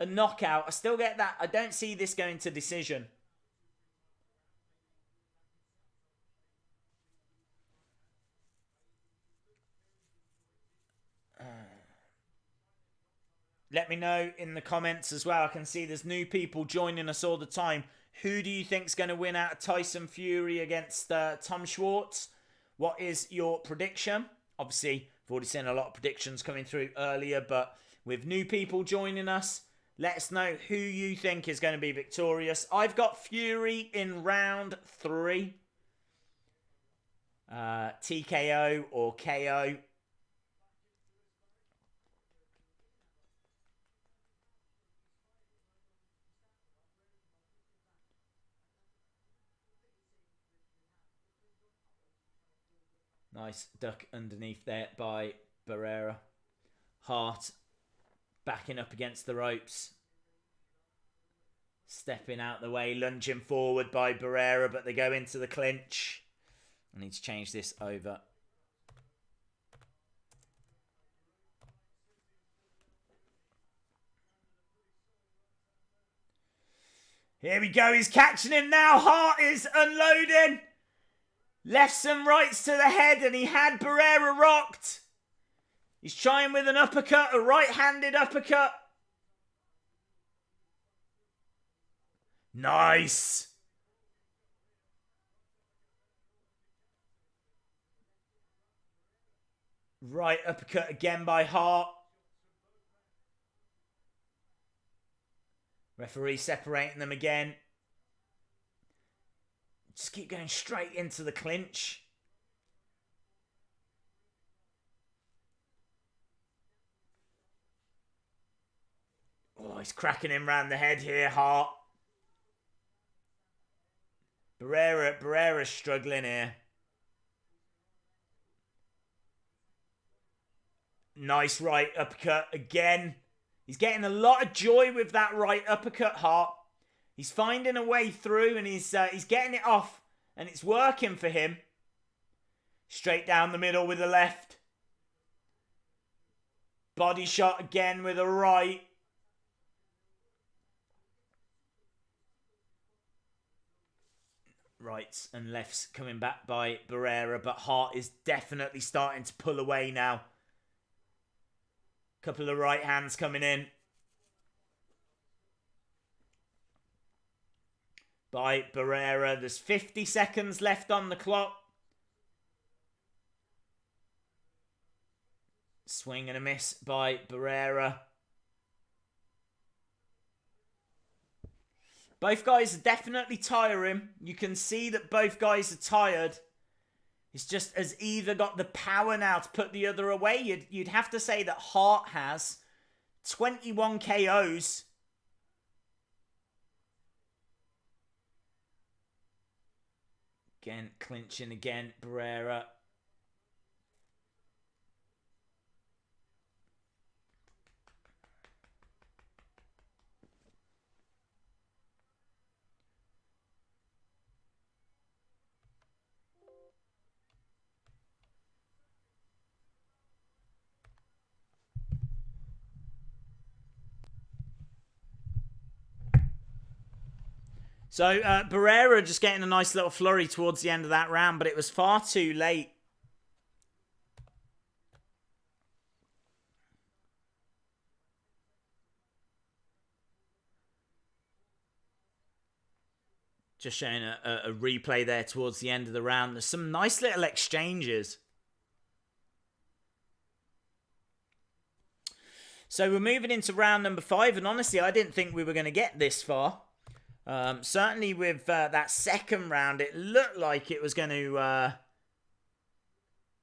Speaker 1: a knockout. I still get that. I don't see this going to decision. Let me know in the comments as well. I can see there's new people joining us all the time. Who do you think's going to win out of Tyson Fury against Tom Schwarz? What is your prediction? Obviously, I've already seen a lot of predictions coming through earlier, but with new people joining us, let us know who you think is going to be victorious. I've got Fury in round 3. TKO or KO. Nice duck underneath there by Barrera. Hart backing up against the ropes. Stepping out the way, lunging forward by Barrera, but they go into the clinch. I need to change this over. Here we go, he's catching him now. Hart is unloading. Lefts and rights to the head, and he had Barrera rocked. He's trying with an uppercut, a right-handed uppercut. Nice. Right uppercut again by Hart. Referee separating them again. Just keep going straight into the clinch. Oh, he's cracking him round the head here, Hart. Barrera's struggling here. Nice right uppercut again. He's getting a lot of joy with that right uppercut, Hart. He's finding a way through and he's getting it off. And it's working for him. Straight down the middle with the left. Body shot again with a right. Rights and lefts coming back by Barrera, but Hart is definitely starting to pull away now. Couple of right hands coming in by Barrera. There's 50 seconds left on the clock. Swing and a miss by Barrera. Both guys are definitely tiring. You can see that both guys are tired. It's just has either got the power now to put the other away. You'd have to say that Hart has 21 KOs. Again, clinching again, Barrera. So Barrera just getting a nice little flurry towards the end of that round, but it was far too late. Just showing a replay there towards the end of the round. There's some nice little exchanges. So we're moving into round number 5, and honestly, I didn't think we were going to get this far. Certainly with that second round, it looked like it was going to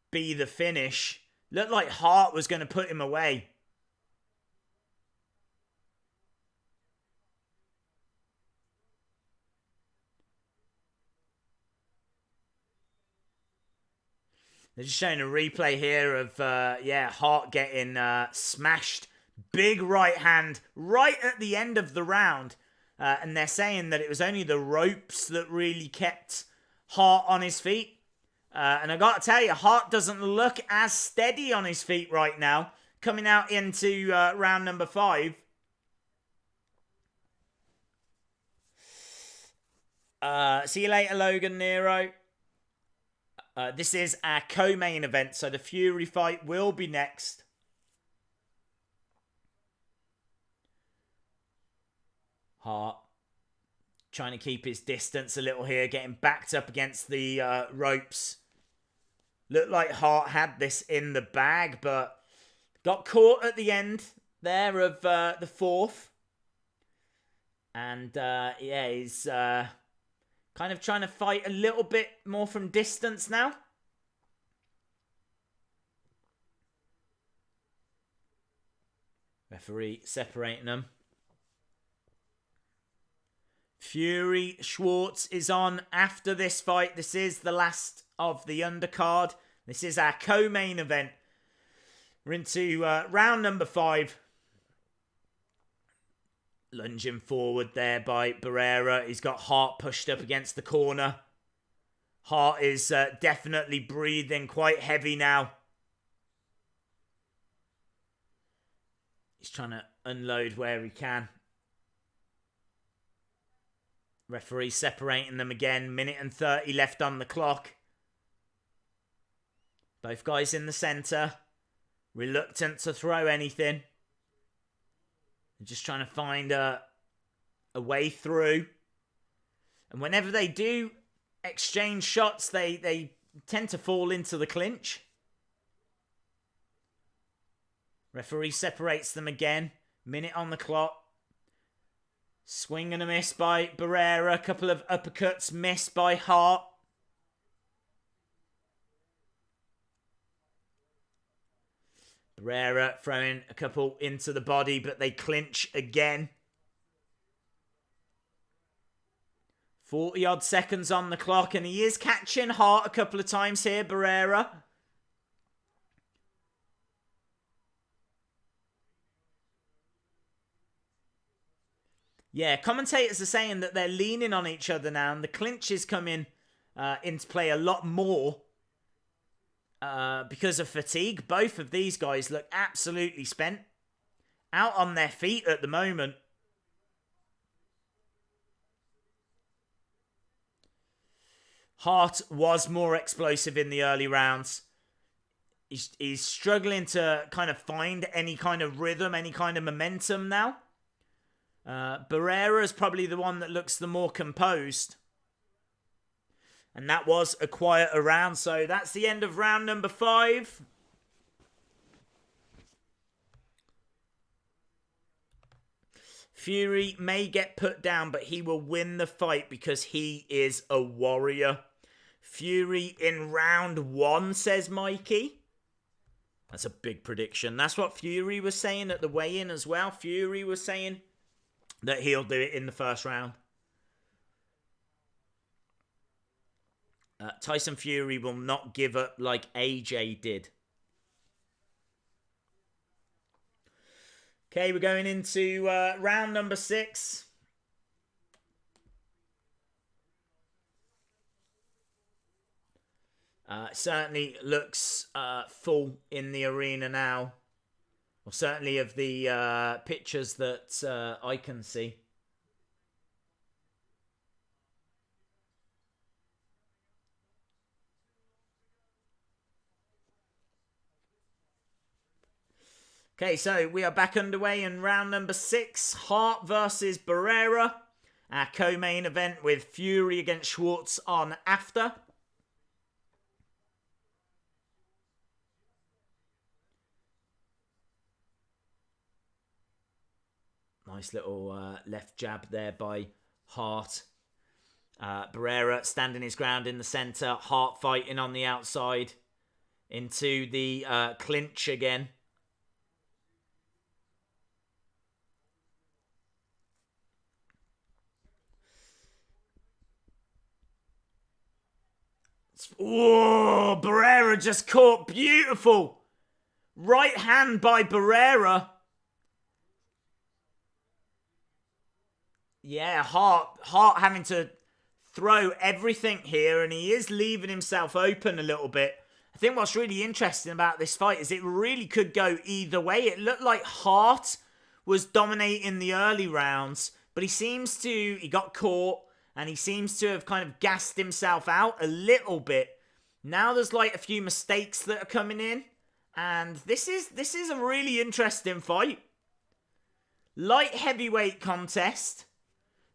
Speaker 1: be the finish. Looked like Hart was going to put him away. They're just showing a replay here of, Hart getting smashed. Big right hand right at the end of the round. And they're saying that it was only the ropes that really kept Hart on his feet. And I got to tell you, Hart doesn't look as steady on his feet right now. Coming out into round number 5. See you later, Logan Nero. This is our co-main event, so the Fury fight will be next. Hart trying to keep his distance a little here, getting backed up against the ropes. Looked like Hart had this in the bag, but got caught at the end there of the 4th. And he's kind of trying to fight a little bit more from distance now. Referee separating them. Fury Schwartz is on after this fight. This is the last of the undercard. This is our co-main event. We're into round number 5. Lunging forward there by Barrera. He's got Hart pushed up against the corner. Hart is definitely breathing quite heavy now. He's trying to unload where he can. Referee separating them again. Minute and 30 left on the clock. Both guys in the centre. Reluctant to throw anything. They're just trying to find a way through. And whenever they do exchange shots, they tend to fall into the clinch. Referee separates them again. Minute on the clock. Swing and a miss by Barrera. A couple of uppercuts missed by Hart. Barrera throwing a couple into the body, but they clinch again. 40 odd seconds on the clock, and he is catching Hart a couple of times here, Barrera. Yeah, commentators are saying that they're leaning on each other now, and the clinch is coming into play a lot more because of fatigue. Both of these guys look absolutely spent, out on their feet at the moment. Hart was more explosive in the early rounds. He's struggling to kind of find any kind of rhythm, any kind of momentum now. Barrera is probably the one that looks the more composed. And that was a quieter round. So that's the end of round number 5. Fury may get put down, but he will win the fight because he is a warrior. Fury in round 1, says Mikey. That's a big prediction. That's what Fury was saying at the weigh-in as well. Fury was saying that he'll do it in the first round. Tyson Fury will not give up like AJ did. Okay, we're going into round number 6. Certainly looks full in the arena now. Or certainly of the pictures that I can see. Okay, so we are back underway in round number 6. Hart versus Barrera. Our co-main event with Fury against Schwartz on after. Nice little left jab there by Hart. Barrera standing his ground in the centre. Hart fighting on the outside. Into the clinch again. Oh, Barrera just caught. Beautiful. Right hand by Barrera. Yeah, Hart having to throw everything here, and he is leaving himself open a little bit. I think what's really interesting about this fight is it really could go either way. It looked like Hart was dominating the early rounds, but he got caught, and he seems to have kind of gassed himself out a little bit. Now there's like a few mistakes that are coming in, and this is a really interesting fight. Light heavyweight contest.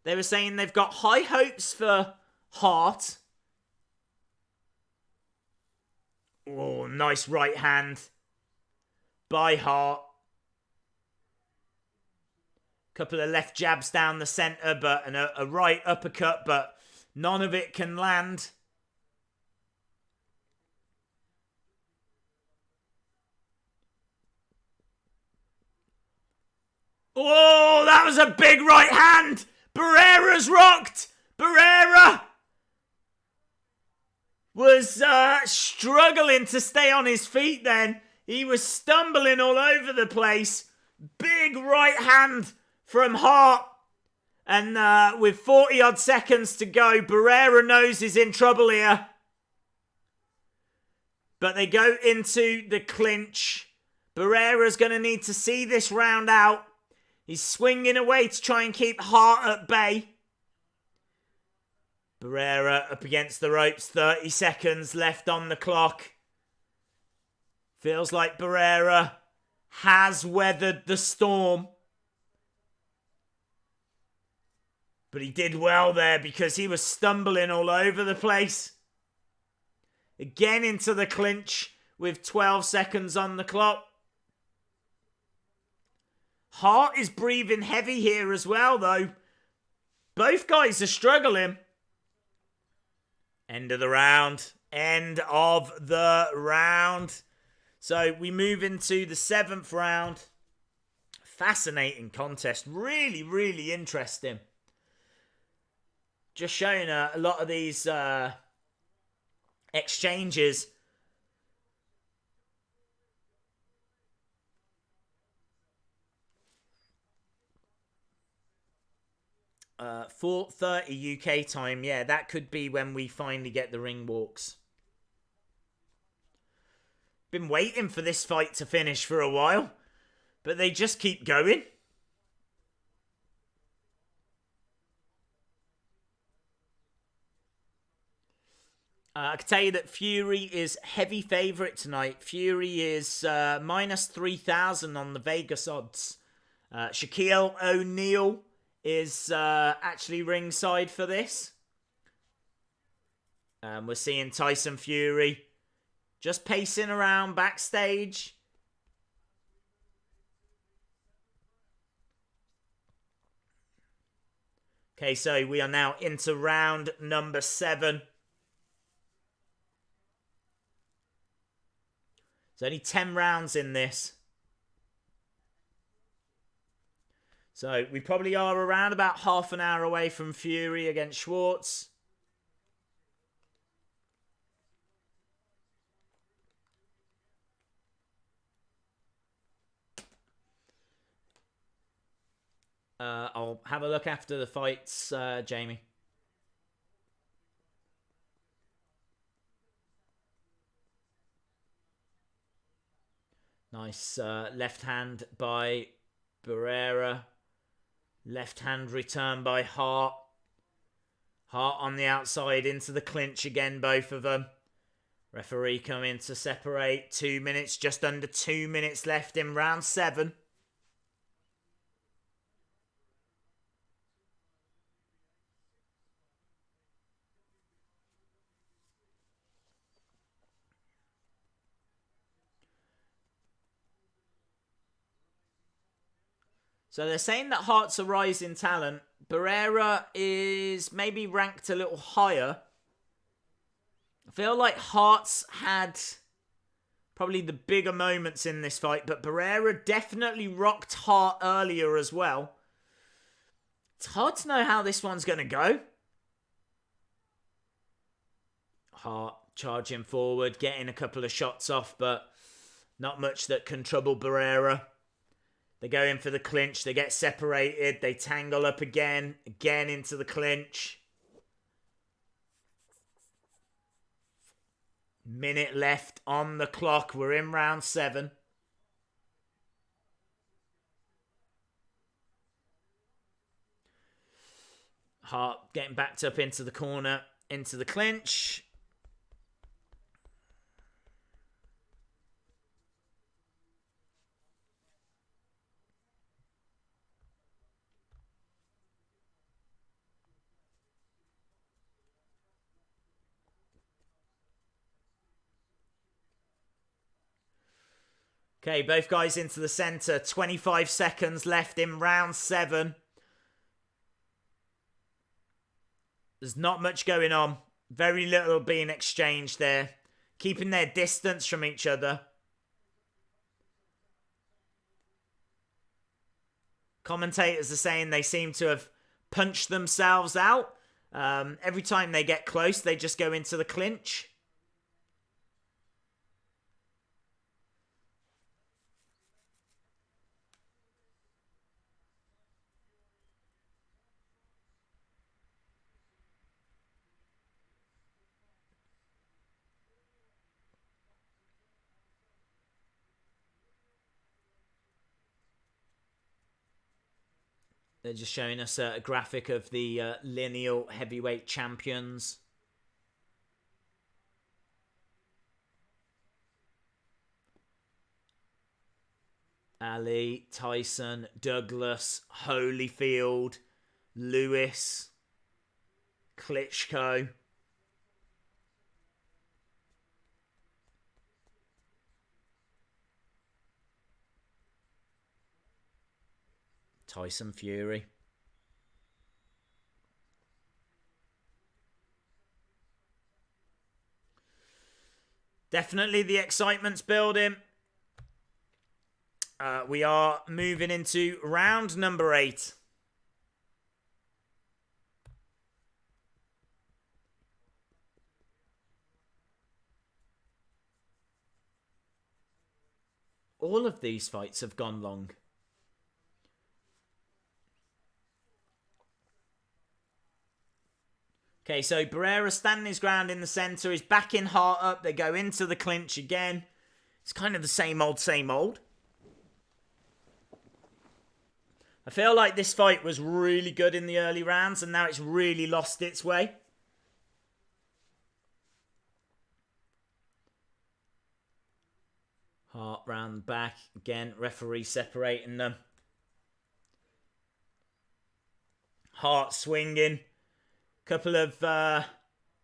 Speaker 1: They were saying they've got high hopes for Hart. Oh, nice right hand by Hart. Couple of left jabs down the centre, but a right uppercut, but none of it can land. Oh, that was a big right hand. Barrera's rocked. Barrera was struggling to stay on his feet then. He was stumbling all over the place. Big right hand from Hart. And with 40 odd seconds to go, Barrera knows he's in trouble here. But they go into the clinch. Barrera's going to need to see this round out. He's swinging away to try and keep Hart at bay. Barrera up against the ropes. 30 seconds left on the clock. Feels like Barrera has weathered the storm. But he did well there because he was stumbling all over the place. Again into the clinch with 12 seconds on the clock. Hart is breathing heavy here as well, though. Both guys are struggling. End of the round. End of the round. So we move into the 7th round. Fascinating contest. Really, really interesting. Just showing a lot of these exchanges. 4:30 UK time. Yeah, that could be when we finally get the ring walks. Been waiting for this fight to finish for a while, but they just keep going. I can tell you that Fury is heavy favourite tonight. Fury is minus 3,000 on the Vegas odds. Shaquille O'Neal is actually ringside for this. We're seeing Tyson Fury just pacing around backstage. Okay, so we are now into round number 7. There's only 10 rounds in this. So we probably are around about half an hour away from Fury against Schwartz. I'll have a look after the fights, Jamie. Nice left hand by Barrera. Left hand return by Hart. Hart on the outside into the clinch again, both of them. Referee coming to separate. 2 minutes, just under 2 minutes left in round 7. So they're saying that Hart's a rising talent. Barrera is maybe ranked a little higher. I feel like Hart's had probably the bigger moments in this fight, but Barrera definitely rocked Hart earlier as well. It's hard to know how this one's going to go. Hart charging forward, getting a couple of shots off, but not much that can trouble Barrera. They go in for the clinch. They get separated. They tangle up again into the clinch. Minute left on the clock. We're in round 7. Hart getting backed up into the corner, into the clinch. Okay, both guys into the center. 25 seconds left in round 7. There's not much going on. Very little being exchanged there. Keeping their distance from each other. Commentators are saying they seem to have punched themselves out. Every time they get close, they just go into the clinch. They're just showing us a graphic of the lineal heavyweight champions. Ali, Tyson, Douglas, Holyfield, Lewis, Klitschko. Tyson Fury. Definitely the excitement's building. We are moving into round number 8. All of these fights have gone long. Okay, so Barrera standing his ground in the centre. He's backing Hart up. They go into the clinch again. It's kind of the same old, same old. I feel like this fight was really good in the early rounds, and now it's really lost its way. Hart round the back. Again, referee separating them. Hart swinging. Couple of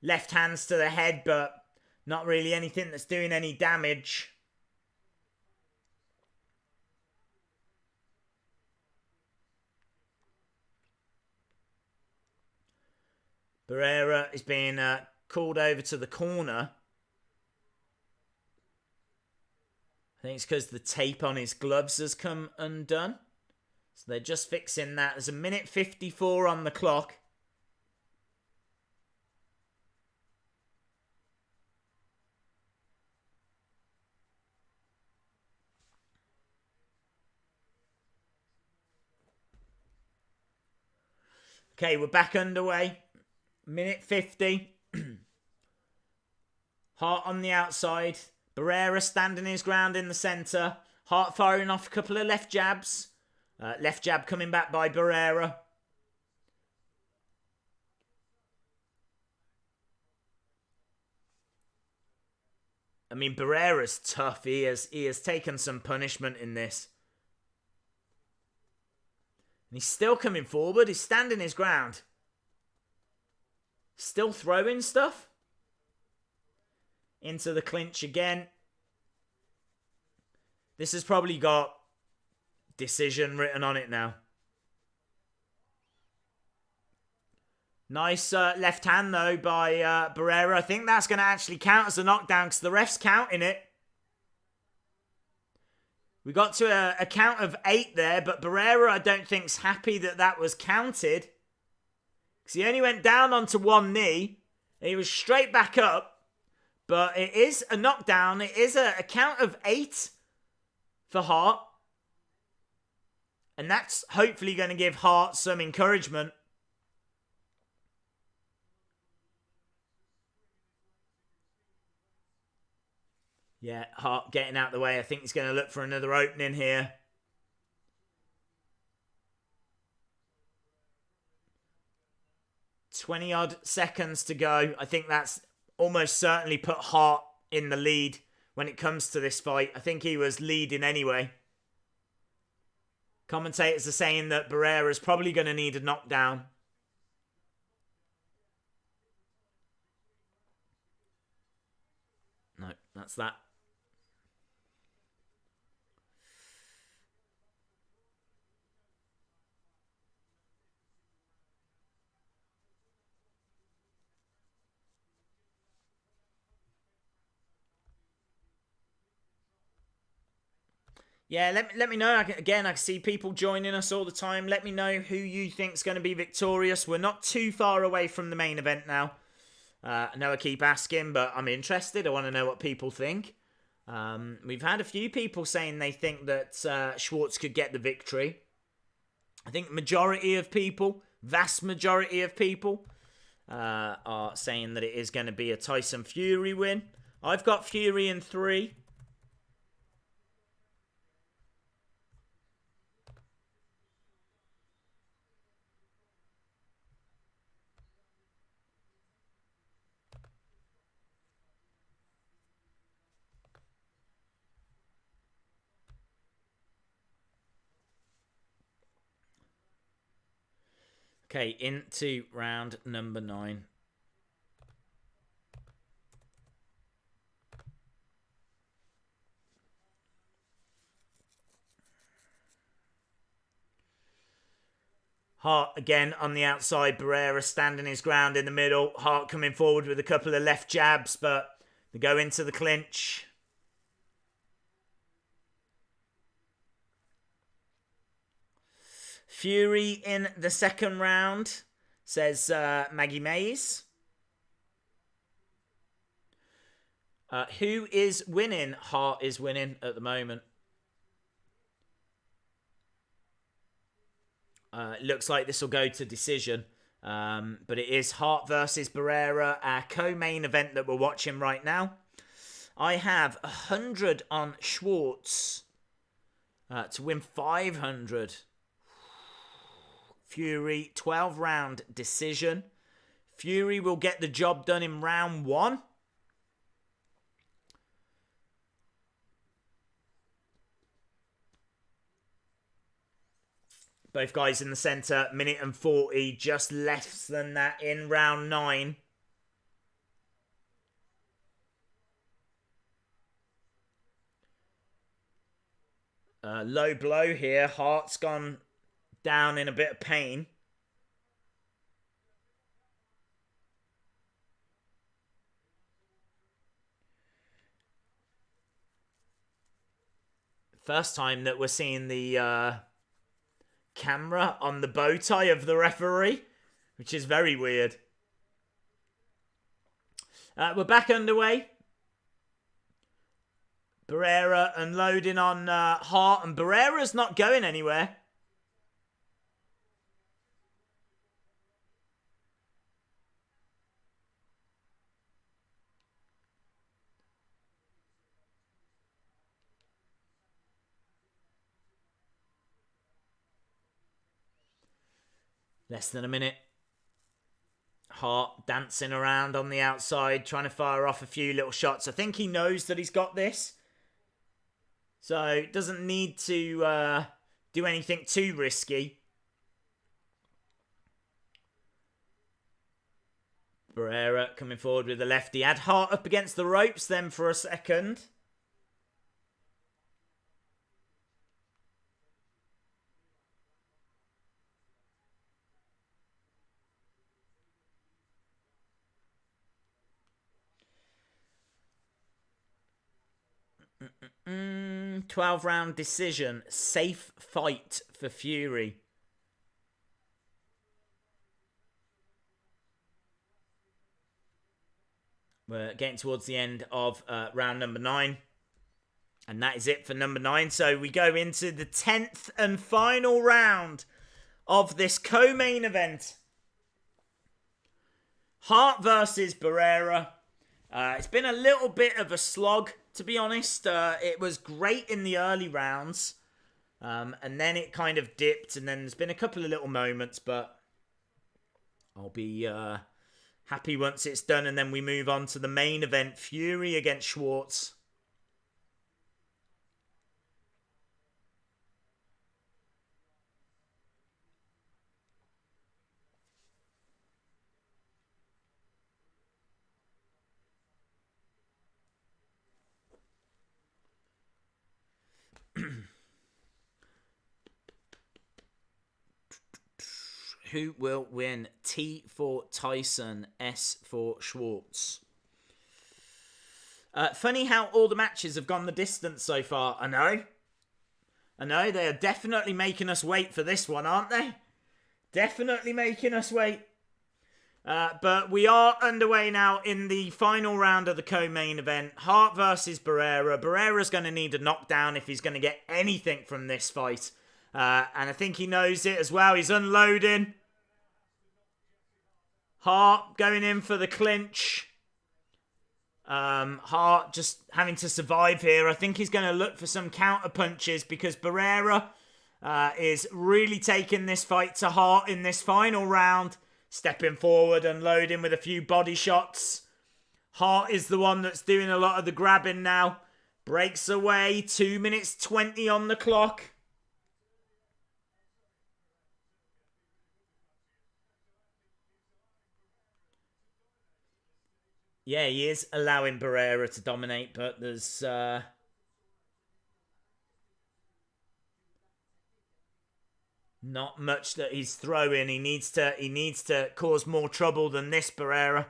Speaker 1: left hands to the head, but not really anything that's doing any damage. Barrera is being called over to the corner. I think it's because the tape on his gloves has come undone. So they're just fixing that. There's a minute 54 on the clock. Okay, we're back underway. Minute 50. Hart on the outside. Barrera standing his ground in the centre. Hart firing off a couple of left jabs. Left jab coming back by Barrera. I mean, Barrera's tough. He has taken some punishment in this. And he's still coming forward. He's standing his ground. Still throwing stuff. Into the clinch again. This has probably got decision written on it now. Nice left hand, though, by Barrera. I think that's going to actually count as a knockdown because the ref's counting it. We got to a count of 8 there, but Barrera, I don't think's happy that that was counted. Because he only went down onto one knee. And he was straight back up. But it is a knockdown. It is a count of 8 for Hart. And that's hopefully going to give Hart some encouragement. Yeah, Hart getting out the way. I think he's going to look for another opening here. $20-odd seconds to go. I think that's almost certainly put Hart in the lead when it comes to this fight. I think he was leading anyway. Commentators are saying that Barrera is probably going to need a knockdown. No, that's that. Yeah, let me know. Again, I see people joining us all the time. Let me know who you think's going to be victorious. We're not too far away from the main event now. I know I keep asking, but I'm interested. I want to know what people think. We've had a few people saying they think that Schwartz could get the victory. I think majority of people, vast majority of people, are saying that it is going to be a Tyson Fury win. I've got Fury in 3. Okay, into round number 9. Hart again on the outside. Barrera standing his ground in the middle. Hart coming forward with a couple of left jabs, but they go into the clinch. Fury in the second round, says Maggie Mays. Who is winning? Hart is winning at the moment. Looks like this will go to decision. But it is Hart versus Barrera, our co-main event that we're watching right now. I have 100 on Schwartz to win 500. Fury, 12-round decision. Fury will get the job done in round 1. Both guys in the centre, minute and 40, just less than that in round 9. Low blow here. Hart's gone down in a bit of pain. First time that we're seeing the camera on the bow tie of the referee, which is very weird. We're back underway. Barrera unloading on Hart, and Barrera's not going anywhere. Less than a minute. Hart dancing around on the outside, trying to fire off a few little shots. I think he knows that he's got this. So, doesn't need to do anything too risky. Barrera coming forward with the lefty. Had Hart up against the ropes then for a second. Mm-mm. 12-round decision. Safe fight for Fury. We're getting towards the end of round number 9. And that is it for number 9. So we go into the 10th and final round of this co-main event. Hart versus Barrera. It's been a little bit of a slog, to be honest. It was great in the early rounds. And then it kind of dipped. And then there's been a couple of little moments. But I'll be happy once it's done. And then we move on to the main event. Fury against Schwartz. Who will win? T for Tyson, S for Schwartz. Funny how all the matches have gone the distance so far. I know, they are definitely making us wait for this one, aren't they? Definitely making us wait. But we are underway now in the final round of the co-main event. Hart versus Barrera. Barrera's going to need a knockdown if he's going to get anything from this fight. And I think he knows it as well. He's unloading. Hart going in for the clinch. Hart just having to survive here. I think he's going to look for some counter punches because Barrera is really taking this fight to Hart in this final round. Stepping forward, unloading with a few body shots. Hart is the one that's doing a lot of the grabbing now. Breaks away. 2 minutes 20 on the clock. Yeah, he is allowing Barrera to dominate, but there's not much that he's throwing. He needs to cause more trouble than this, Barrera.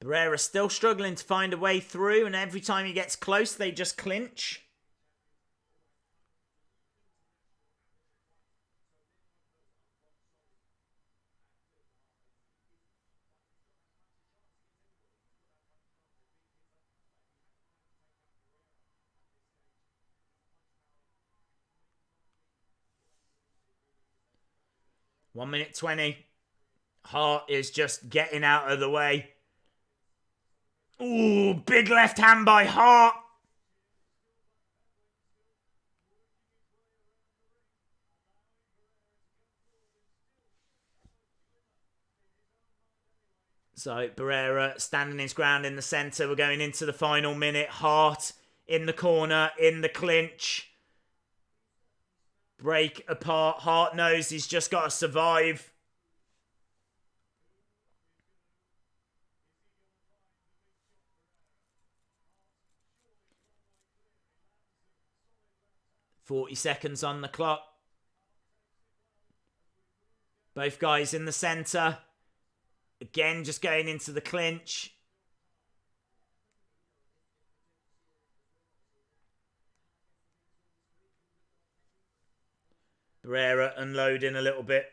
Speaker 1: Barrera still struggling to find a way through, and every time he gets close, they just clinch. 1 minute 20. Hart is just getting out of the way. Ooh, big left hand by Hart. So Barrera standing his ground in the centre. We're going into the final minute. Hart in the corner, in the clinch. Break apart. Hart knows he's just got to survive. .40 seconds on the clock. Both guys in the centre. Again, just going into the clinch. Barrera unloading a little bit.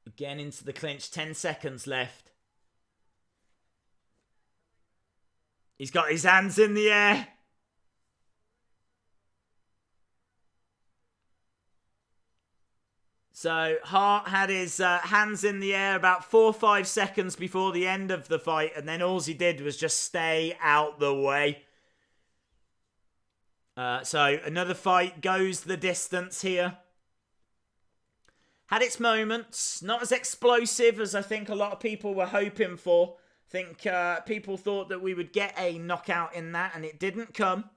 Speaker 1: Again into the clinch. 10 seconds left. He's got his hands in the air. So Hart had his hands in the air about 4 or 5 seconds before the end of the fight, and then all he did was just stay out the way. So another fight goes the distance here. Had its moments, not as explosive as I think a lot of people were hoping for. I think people thought that we would get a knockout in that, and it didn't come.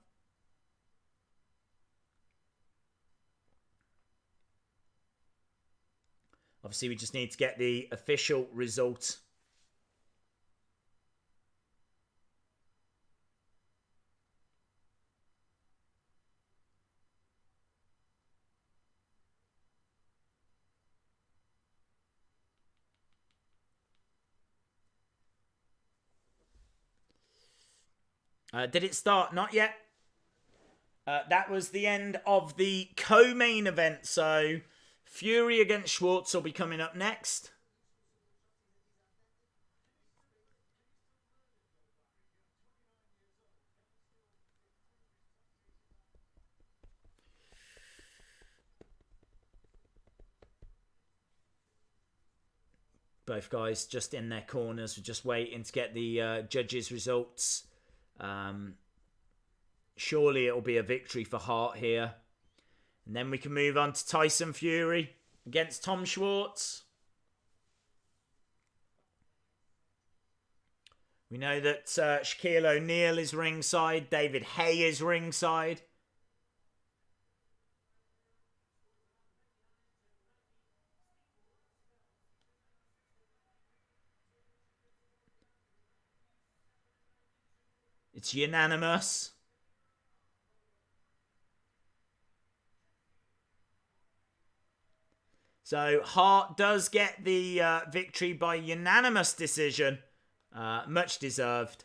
Speaker 1: Obviously, we just need to get the official result. Did it start? Not yet. That was the end of the co-main event, so Fury against Schwartz will be coming up next. Both guys just in their corners. We're just waiting to get the judges' results. Surely it'll be a victory for Hart here. And then we can move on to Tyson Fury against Tom Schwarz. We know that Shaquille O'Neal is ringside. David Hay is ringside. It's unanimous. So Hart does get the victory by unanimous decision. Much deserved.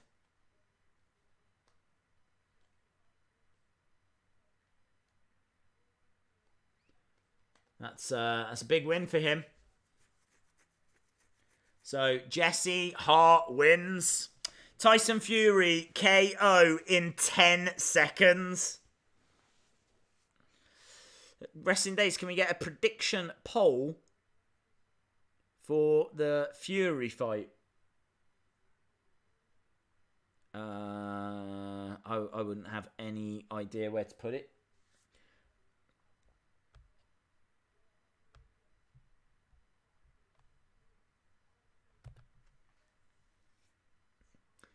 Speaker 1: That's a big win for him. So Jesse Hart wins. Tyson Fury KO in 10 seconds. Wrestling Days, can we get a prediction poll for the Fury fight? I wouldn't have any idea where to put it.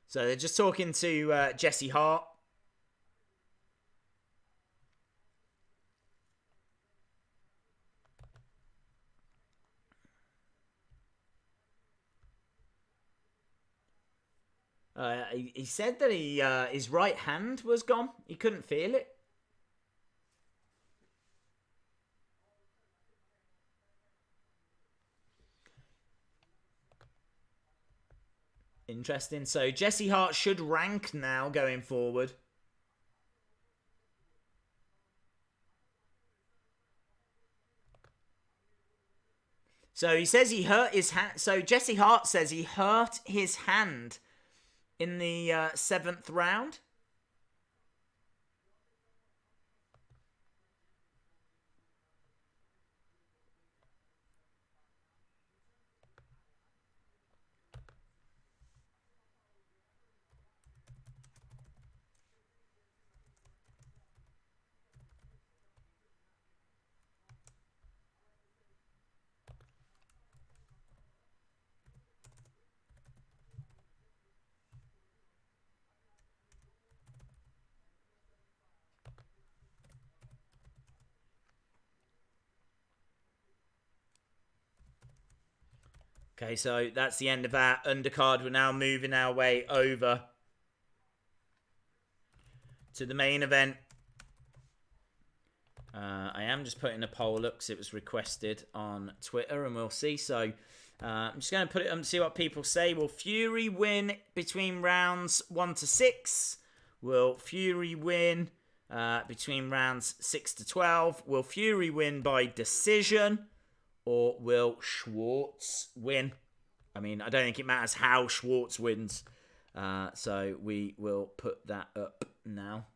Speaker 1: So they're just talking to Jesse Hart. He said that his right hand was gone. He couldn't feel it. Interesting. So Jesse Hart should rank now going forward. So he says he hurt his hand. So Jesse Hart says he hurt his hand in the 7th round. Okay, so that's the end of our undercard. We're now moving our way over to the main event. I am just putting a poll up because it was requested on Twitter, and we'll see. So I'm just going to put it up and see what people say. Will Fury win between rounds 1 to 6? Will Fury win between rounds 6 to 12? Will Fury win by decision? Or will Schwartz win? I mean, I don't think it matters how Schwartz wins. So we will put that up now.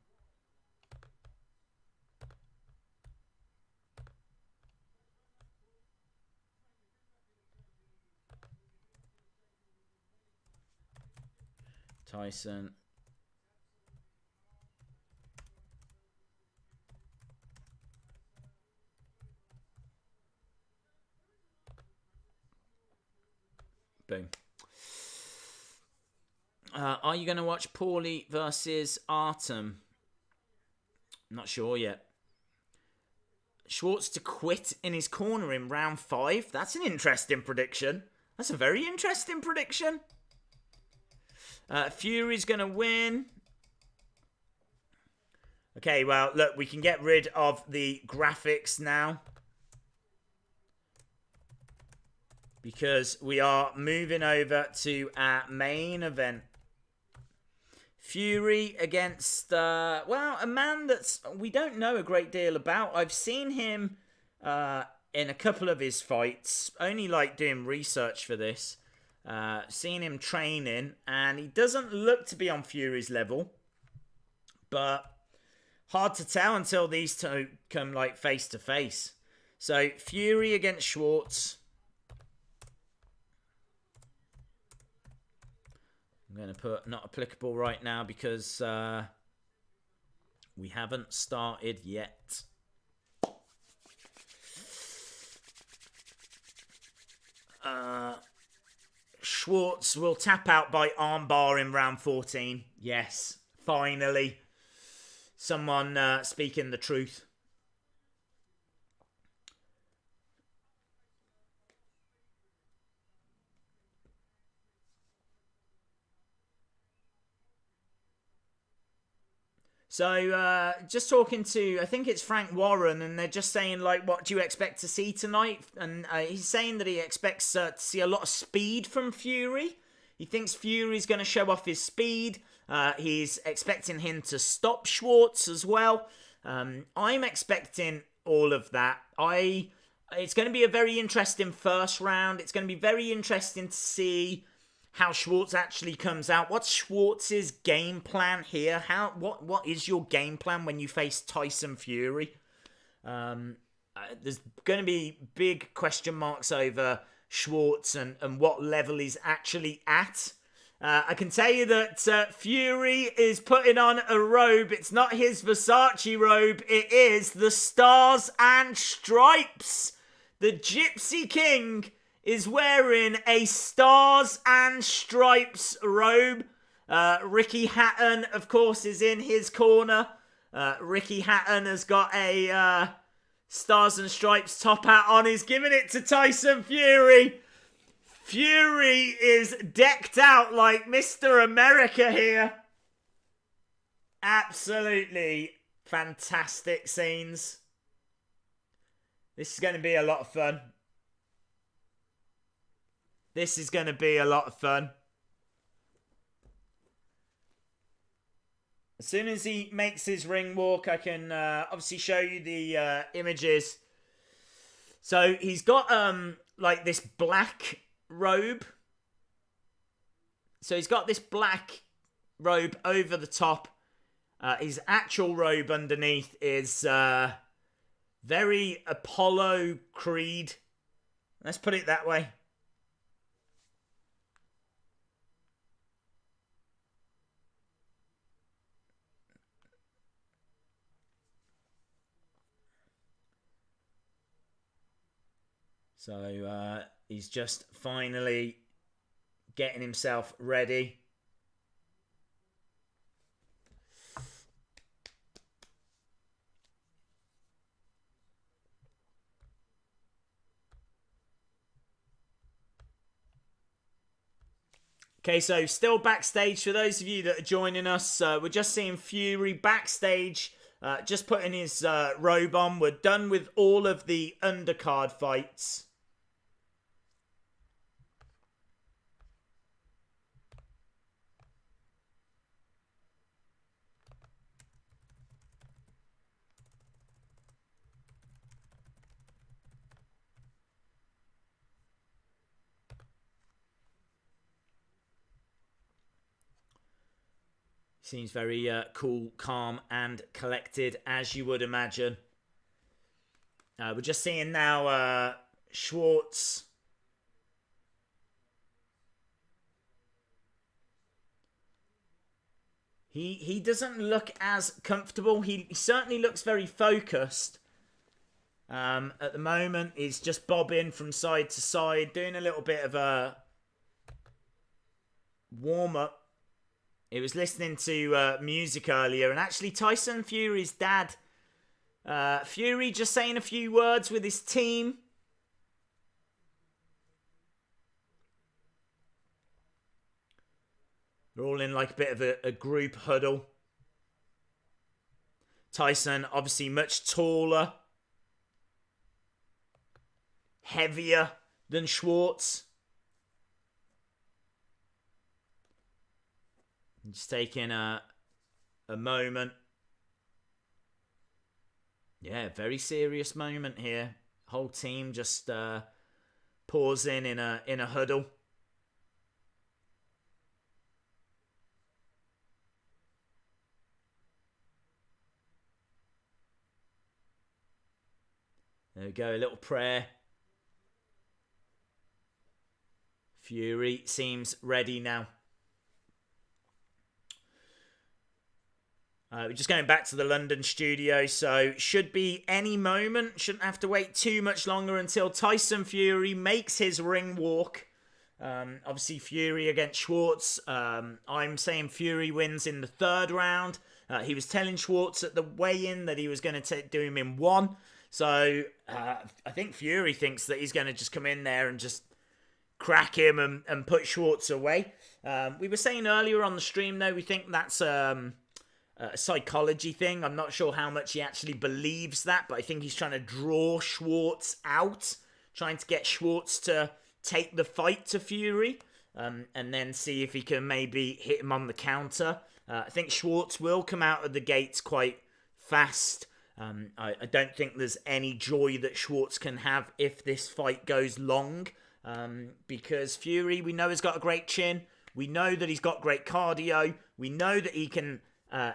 Speaker 1: Tyson. Boom. Are you going to watch Paulie versus Artem? Not sure yet. Schwartz to quit in his corner in round 5. That's an interesting prediction. That's a very interesting prediction. Fury's going to win. Okay, well, look, we can get rid of the graphics now, because we are moving over to our main event. Fury against, well, a man that's we don't know a great deal about. I've seen him in a couple of his fights, only like doing research for this. Seen him training, and he doesn't look to be on Fury's level. But hard to tell until these two come like face to face. So Fury against Schwartz. I'm going to put not applicable right now because we haven't started yet. Schwartz will tap out by armbar in round 14. Yes, finally. Someone speaking the truth. So, just talking to, I think it's Frank Warren, and they're just saying, like, what do you expect to see tonight? And he's saying that he expects to see a lot of speed from Fury. He thinks Fury's going to show off his speed. He's expecting him to stop Schwartz as well. I'm expecting all of that. It's going to be a very interesting first round. It's going to be very interesting to see how Schwartz actually comes out. What's Schwartz's game plan here? What is your game plan when you face Tyson Fury? There's going to be big question marks over Schwartz and what level he's actually at. I can tell you that Fury is putting on a robe. It's not his Versace robe. It is the Stars and Stripes. The Gypsy King is wearing a Stars and Stripes robe. Ricky Hatton, of course, is in his corner. Ricky Hatton has got a Stars and Stripes top hat on. He's giving it to Tyson Fury. Fury is decked out like Mr. America here. Absolutely fantastic scenes. This is going to be a lot of fun. This is going to be a lot of fun. As soon as he makes his ring walk, I can obviously show you the images. So he's got like this black robe. So he's got this black robe over the top. His actual robe underneath is very Apollo Creed. Let's put it that way. So he's just finally getting himself ready. Okay, so still backstage for those of you that are joining us. We're just seeing Fury backstage, just putting his robe on. We're done with all of the undercard fights. Seems very cool, calm, and collected, as you would imagine. We're just seeing now Schwartz. He doesn't look as comfortable. He certainly looks very focused. At the moment, he's just bobbing from side to side, doing a little bit of a warm-up. He was listening to music earlier, and actually Tyson Fury's dad, Fury, just saying a few words with his team. They're all in like a bit of a group huddle. Tyson, obviously much taller, heavier than Schwartz. Just taking a moment. Yeah, very serious moment here. Whole team just pausing in a huddle. There we go, a little prayer. Fury seems ready now. We're just going back to the London studio, so should be any moment. Shouldn't have to wait too much longer until Tyson Fury makes his ring walk. Obviously, Fury against Schwartz. I'm saying Fury wins in the third round. He was telling Schwartz at the weigh-in that he was going to do him in one. So I think Fury thinks that he's going to just come in there and just crack him and put Schwartz away. We were saying earlier on the stream, though, we think that's a psychology thing. I'm not sure how much he actually believes that, but I think he's trying to draw Schwartz out, trying to get Schwartz to take the fight to Fury, and then see if he can maybe hit him on the counter. I think Schwartz will come out of the gates quite fast. I don't think there's any joy that Schwartz can have if this fight goes long, because Fury, we know, has got a great chin. We know that he's got great cardio. We know that he can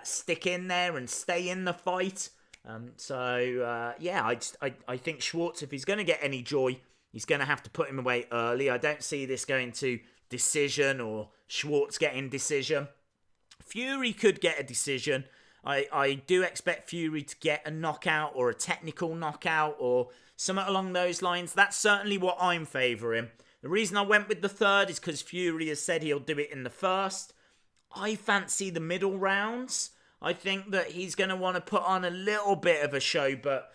Speaker 1: stick in there and stay in the fight. Yeah, I think Schwartz, if he's going to get any joy, he's going to have to put him away early. I don't see this going to decision or Schwartz getting decision. Fury could get a decision. I do expect Fury to get a knockout or a technical knockout or something along those lines. That's certainly what I'm favouring. The reason I went with the third is because Fury has said he'll do it in the first. I fancy the middle rounds. I think that he's going to want to put on a little bit of a show. But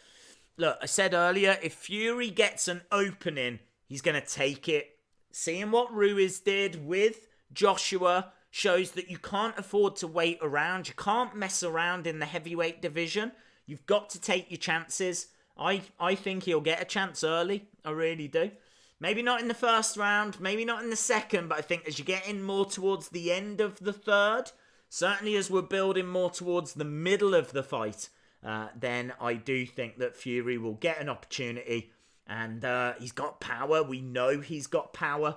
Speaker 1: look, I said earlier, if Fury gets an opening, he's going to take it. Seeing what Ruiz did with Joshua shows that you can't afford to wait around. You can't mess around in the heavyweight division. You've got to take your chances. I think he'll get a chance early. I really do. Maybe not in the first round, maybe not in the second, but I think as you get in more towards the end of the third, certainly as we're building more towards the middle of the fight, then I do think that Fury will get an opportunity. And he's got power. We know he's got power.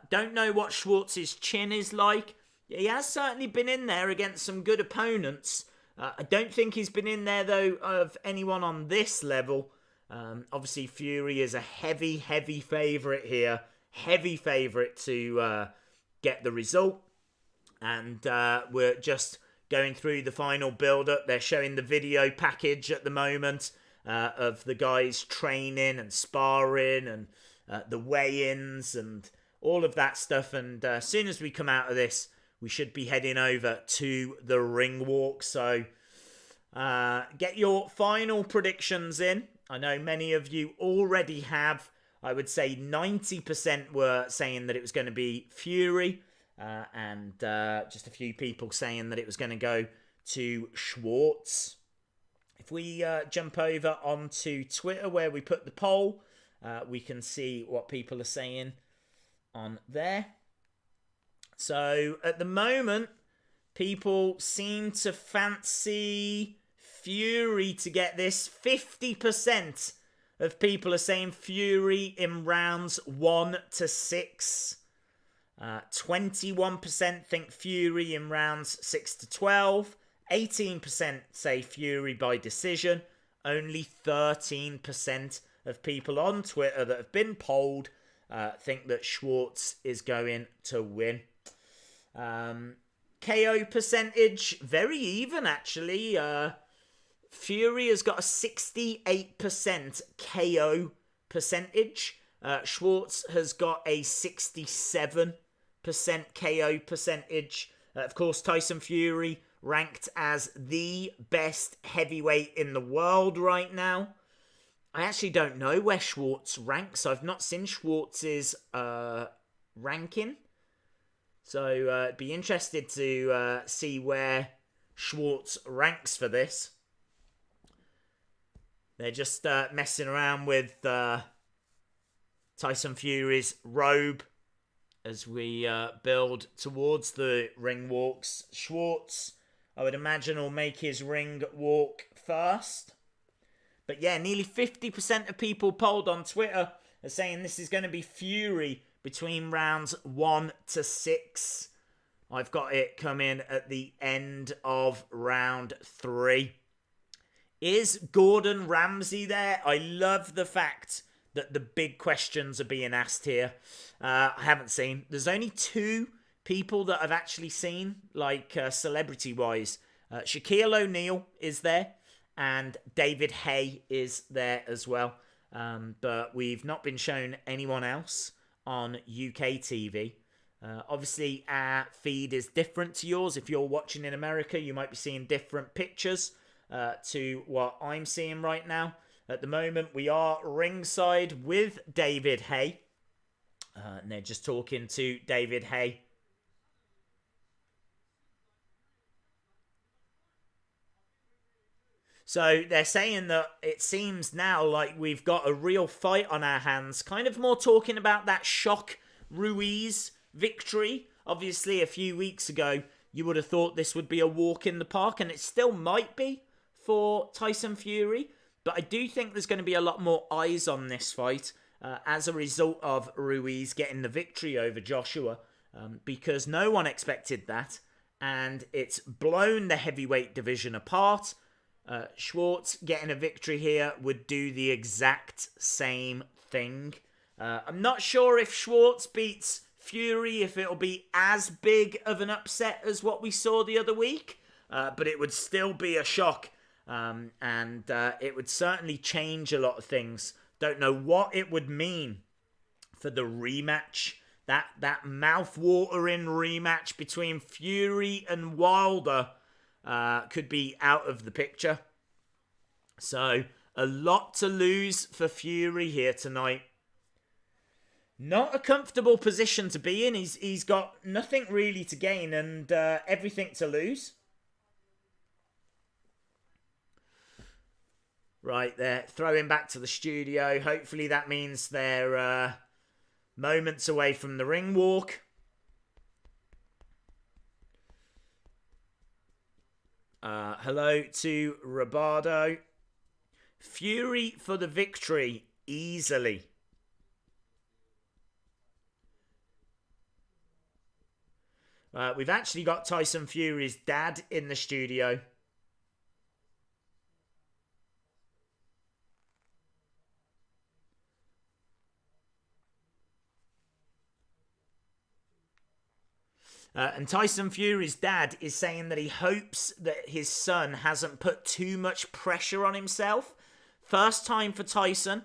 Speaker 1: Don't know what Schwartz's chin is like. He has certainly been in there against some good opponents. I don't think he's been in there, though, of anyone on this level. Obviously, Fury is a heavy favourite here. Heavy favourite to get the result. And we're just going through the final build-up. They're showing the video package at the moment of the guys training and sparring and the weigh-ins and all of that stuff. And as soon as we come out of this, we should be heading over to the ring walk. So get your final predictions in. I know many of you already have. I would say 90% were saying that it was going to be Fury. And just a few people saying that it was going to go to Schwartz. If we jump over onto Twitter where we put the poll, we can see what people are saying on there. So at the moment, people seem to fancy Fury to get this. 50% of people are saying Fury in rounds 1 to 6. 21% think Fury in rounds 6 to 12. 18% say Fury by decision. Only 13% of people on Twitter that have been polled think that Schwartz is going to win. KO percentage, very even actually. Fury has got a 68% KO percentage. Schwartz has got a 67% KO percentage. Of course, Tyson Fury ranked as the best heavyweight in the world right now. I actually don't know where Schwartz ranks. I've not seen Schwartz's ranking. So be interested to see where Schwartz ranks for this. They're just messing around with Tyson Fury's robe as we build towards the ring walks. Schwartz, I would imagine, will make his ring walk first. But yeah, nearly 50% of people polled on Twitter are saying this is going to be Fury between rounds 1 to 6. I've got it coming at the end of round 3. Is Gordon Ramsay there? I love the fact that the big questions are being asked here. I haven't seen. There's only 2 people that I've actually seen, like celebrity-wise. Shaquille O'Neal is there, and David Haye is there as well. But we've not been shown anyone else on UK TV. Obviously, our feed is different to yours. If you're watching in America, you might be seeing different pictures to what I'm seeing right now. At the moment, we are ringside with David Haye. And they're just talking to David Haye. So they're saying that it seems now like we've got a real fight on our hands. Kind of more talking about that shock Ruiz victory. Obviously, a few weeks ago, you would have thought this would be a walk in the park. And it still might be for Tyson Fury. But I do think there's going to be a lot more eyes on this fight as a result of Ruiz getting the victory over Joshua. Because no one expected that. And it's blown the heavyweight division apart. Schwartz getting a victory here would do the exact same thing. I'm not sure if Schwartz beats Fury, if it'll be as big of an upset as what we saw the other week. But it would still be a shock. And it would certainly change a lot of things. Don't know what it would mean for the rematch. That mouth-watering rematch between Fury and Wilder could be out of the picture. So, a lot to lose for Fury here tonight. Not a comfortable position to be in. He's got nothing really to gain and everything to lose. Right, they're throwing back to the studio. Hopefully that means they're moments away from the ring walk. Hello to Robardo. Fury for the victory, easily. We've actually got Tyson Fury's dad in the studio. And Tyson Fury's dad is saying that he hopes that his son hasn't put too much pressure on himself. First time for Tyson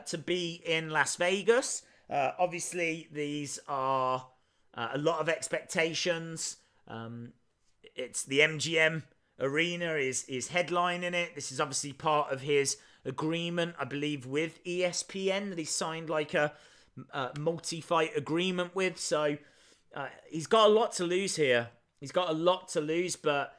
Speaker 1: to be in Las Vegas. Obviously, these are a lot of expectations. It's the MGM Arena is headlining it. This is obviously part of his agreement, I believe, with ESPN that he signed like a multi-fight agreement with. So he's got a lot to lose here. He's got a lot to lose, but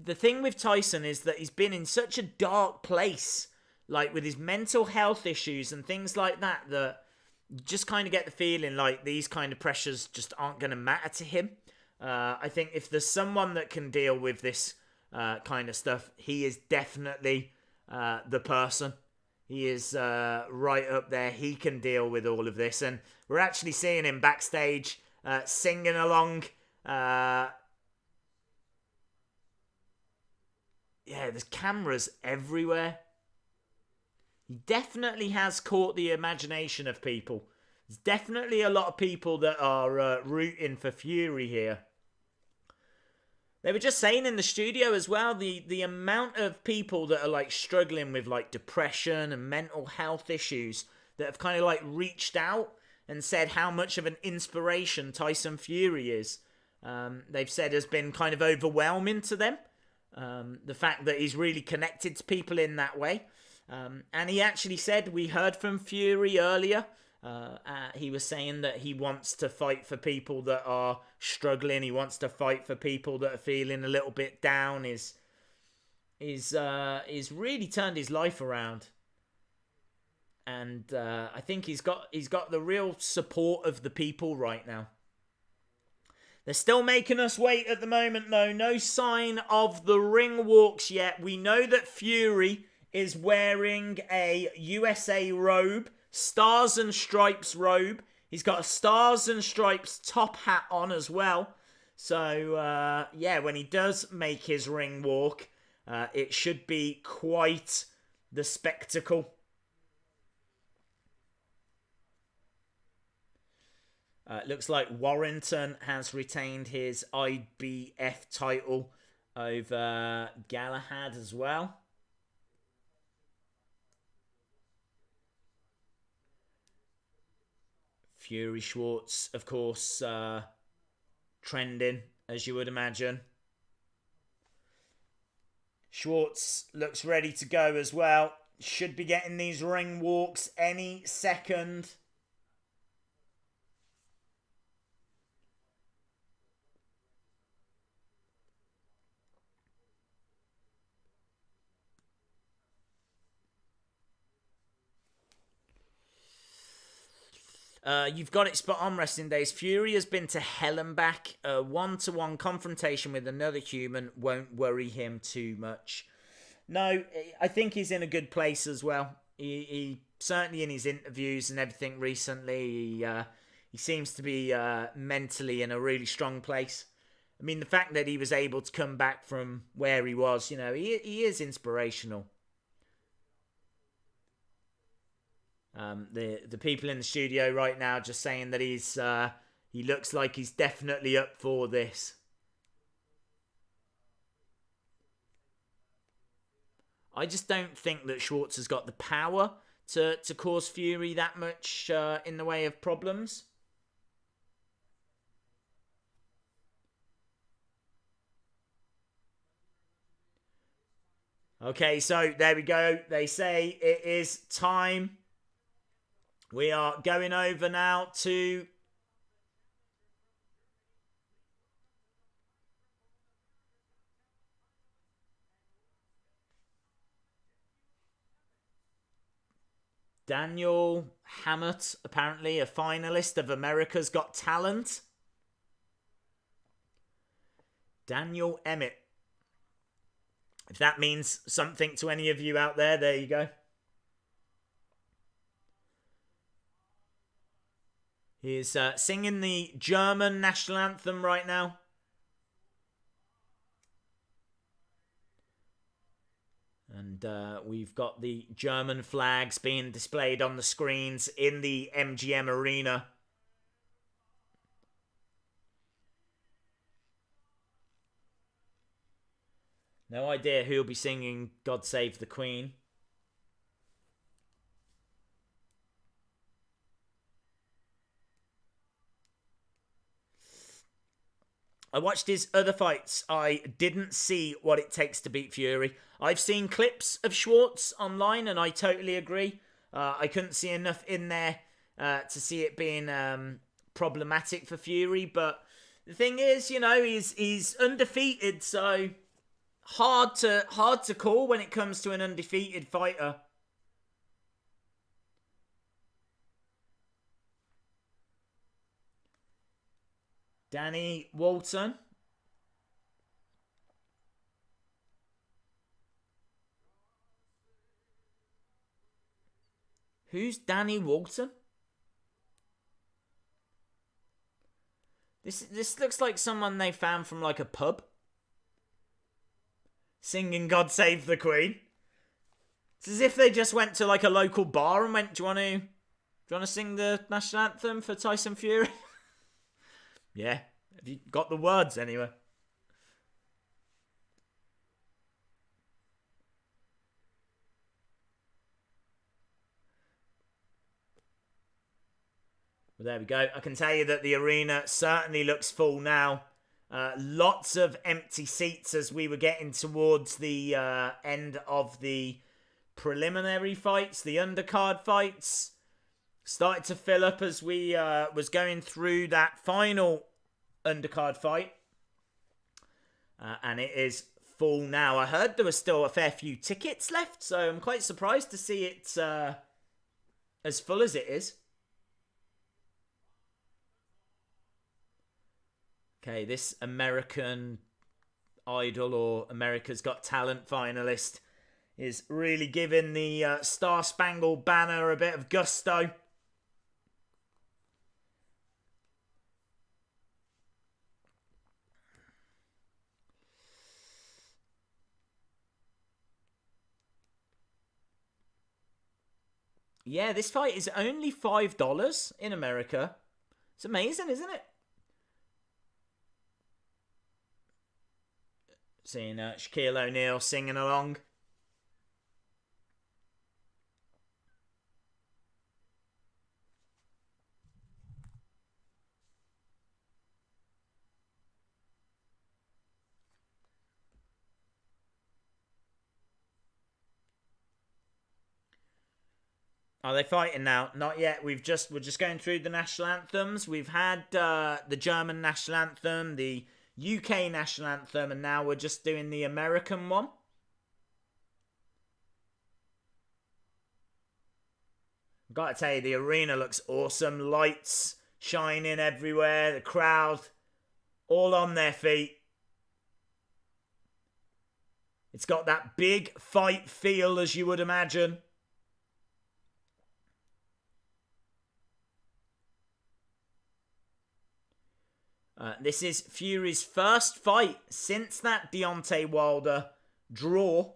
Speaker 1: the thing with Tyson is that he's been in such a dark place, like with his mental health issues and things like that, that you just kind of get the feeling like these kind of pressures just aren't going to matter to him. I think if there's someone that can deal with this kind of stuff, he is definitely the person. He is right up there. He can deal with all of this. And we're actually seeing him backstage singing along. Yeah, there's cameras everywhere. He definitely has caught the imagination of people. There's definitely a lot of people that are rooting for Fury here. They were just saying in the studio as well, the amount of people that are like struggling with like depression and mental health issues that have kind of like reached out and said how much of an inspiration Tyson Fury is. They've said has been kind of overwhelming to them. The fact that he's really connected to people in that way. And he actually said, we heard from Fury earlier, he was saying that he wants to fight for people that are struggling. He wants to fight for people that are feeling a little bit down. He's really turned his life around. And I think he's got the real support of the people right now. They're still making us wait at the moment, though. No sign of the ring walks yet. We know that Fury is wearing a USA robe, Stars and Stripes robe. He's got a Stars and Stripes top hat on as well. So, yeah, when he does make his ring walk, it should be quite the spectacle. Looks like Warrington has retained his IBF title over Galahad as well. Fury Schwartz, of course, trending, as you would imagine. Schwartz looks ready to go as well. Should be getting these ring walks any second. You've got it spot on, Wrestling Days. Fury has been to hell and back. A one-to-one confrontation with another human won't worry him too much. No, I think he's in a good place as well. He certainly in his interviews and everything recently, he seems to be mentally in a really strong place. I mean, the fact that he was able to come back from where he was, you know, he is inspirational. The people in the studio right now just saying that he looks like he's definitely up for this. I just don't think that Schwartz has got the power to cause Fury that much in the way of problems. Okay, so there we go. They say it is time. We are going over now to Daniel Hammett, apparently a finalist of America's Got Talent. Daniel Emmett. If that means something to any of you out there, there you go. He is singing the German national anthem right now. And we've got the German flags being displayed on the screens in the MGM arena. No idea who'll be singing God Save the Queen. I watched his other fights. I didn't see what it takes to beat Fury. I've seen clips of Schwartz online, and I totally agree. I couldn't see enough in there to see it being problematic for Fury. But the thing is, you know, he's undefeated, so hard to call when it comes to an undefeated fighter. Danny Walton. Who's Danny Walton? This looks like someone they found from like a pub. Singing God Save the Queen. It's as if they just went to like a local bar and went, do you want to sing the national anthem for Tyson Fury? Yeah. Have you got the words anyway? Well, there we go. I can tell you that the arena certainly looks full now. Lots of empty seats as we were getting towards the end of the preliminary fights, the undercard fights. Started to fill up as we was going through that final undercard fight. And it is full now. I heard there was still a fair few tickets left, so I'm quite surprised to see it as full as it is. Okay, this American Idol or America's Got Talent finalist is really giving the Star Spangled Banner a bit of gusto. Yeah, this fight is only $5 in America. It's amazing, isn't it? Seeing Shaquille O'Neal singing along. Are they fighting now? Not yet. We're just going through the national anthems. We've had the German national anthem, the UK national anthem, and now we're just doing the American one. Gotta tell you, the arena looks awesome. Lights shining everywhere. The crowd all on their feet. It's got that big fight feel, as you would imagine. This is Fury's first fight since that Deontay Wilder draw.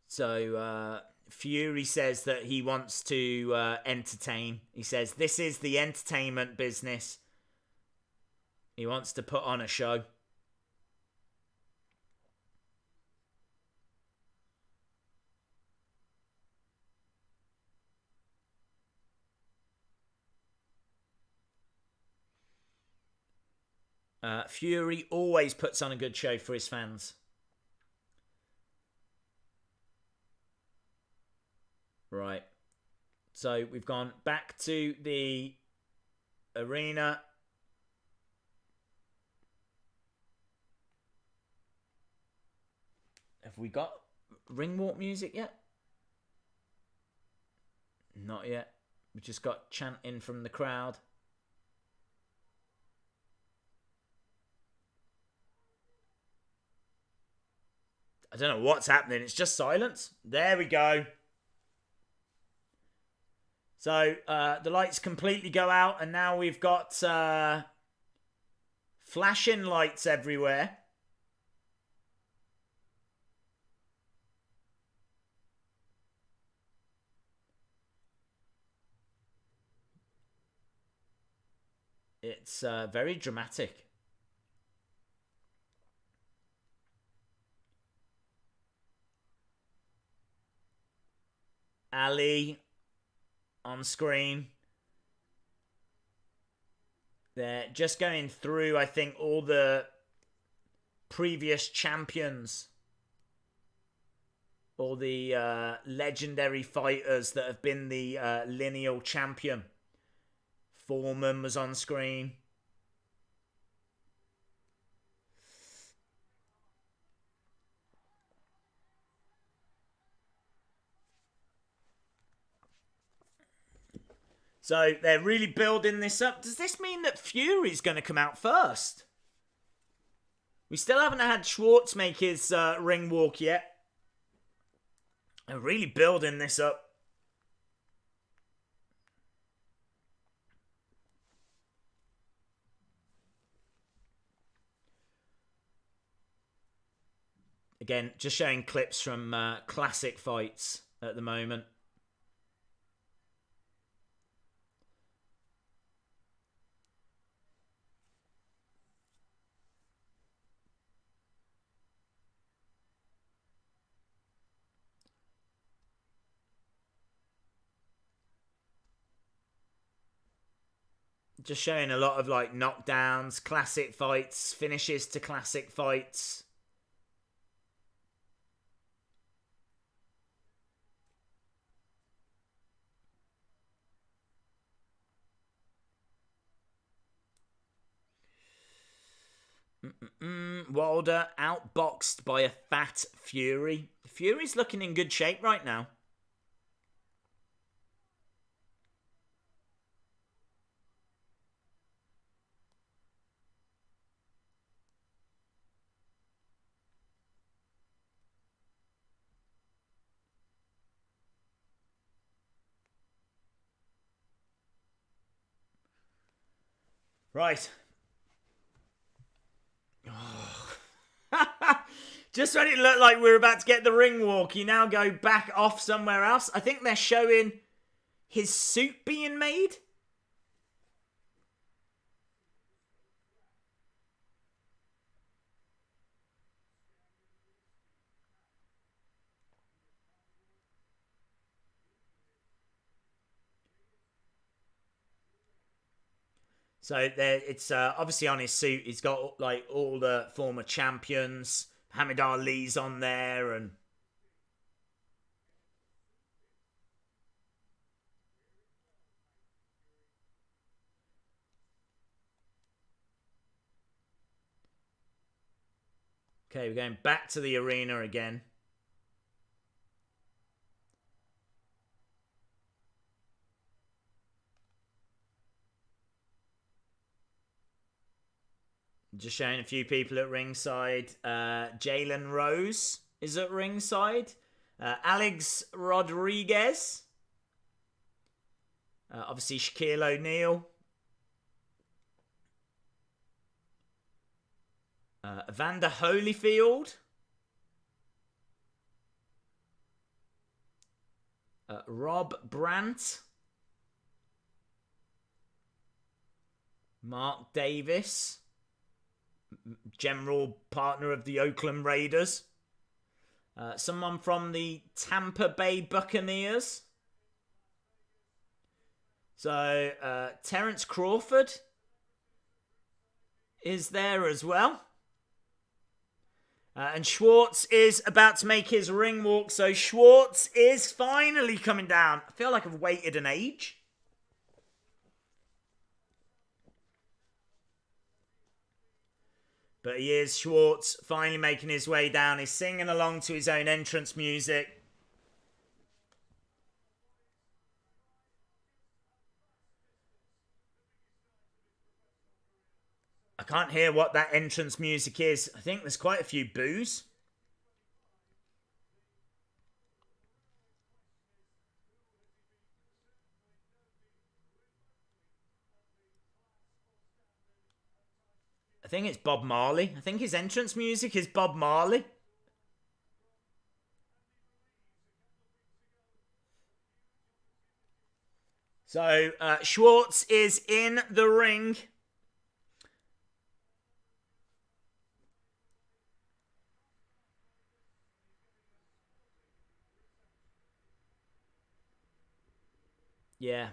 Speaker 1: So, Fury says that he wants to entertain. He says, this is the entertainment business. He wants to put on a show. Fury always puts on a good show for his fans. Right. So we've gone back to the arena. Have we got ring walk music yet? Not yet. We just got chanting from the crowd. I don't know what's happening. It's just silence. There we go. So the lights completely go out, and now we've got flashing lights everywhere. It's very dramatic. Ali on screen. They're just going through, I think, all the previous champions. All the legendary fighters that have been the lineal champion. Foreman was on screen. So they're really building this up. Does this mean that Fury's going to come out first? We still haven't had Schwartz make his ring walk yet. They're really building this up. Again, just showing clips from classic fights at the moment. Just showing a lot of like knockdowns, classic fights, finishes to classic fights. Wilder outboxed by a fat Fury. Fury's looking in good shape right now. Right. Just when it looked like we were about to get the ring walk, you now go back off somewhere else. I think they're showing his suit being made. So it's obviously on his suit. He's got like all the former champions. Muhammad Ali's on there, and okay, we're going back to the arena again. Just showing a few people at ringside. Jalen Rose is at ringside. Alex Rodriguez. Obviously Shaquille O'Neal. Evander Holyfield. Rob Brandt. Mark Davis. General partner of the Oakland Raiders. Someone from the Tampa Bay Buccaneers. So, Terence Crawford is there as well. And Schwartz is about to make his ring walk. So, Schwartz is finally coming down. I feel like I've waited an age. But he is, Schwartz, finally making his way down. He's singing along to his own entrance music. I can't hear what that entrance music is. I think there's quite a few boos. think it's Bob Marley. I think his entrance music is Bob Marley. So, Schwartz is in the ring. Yeah.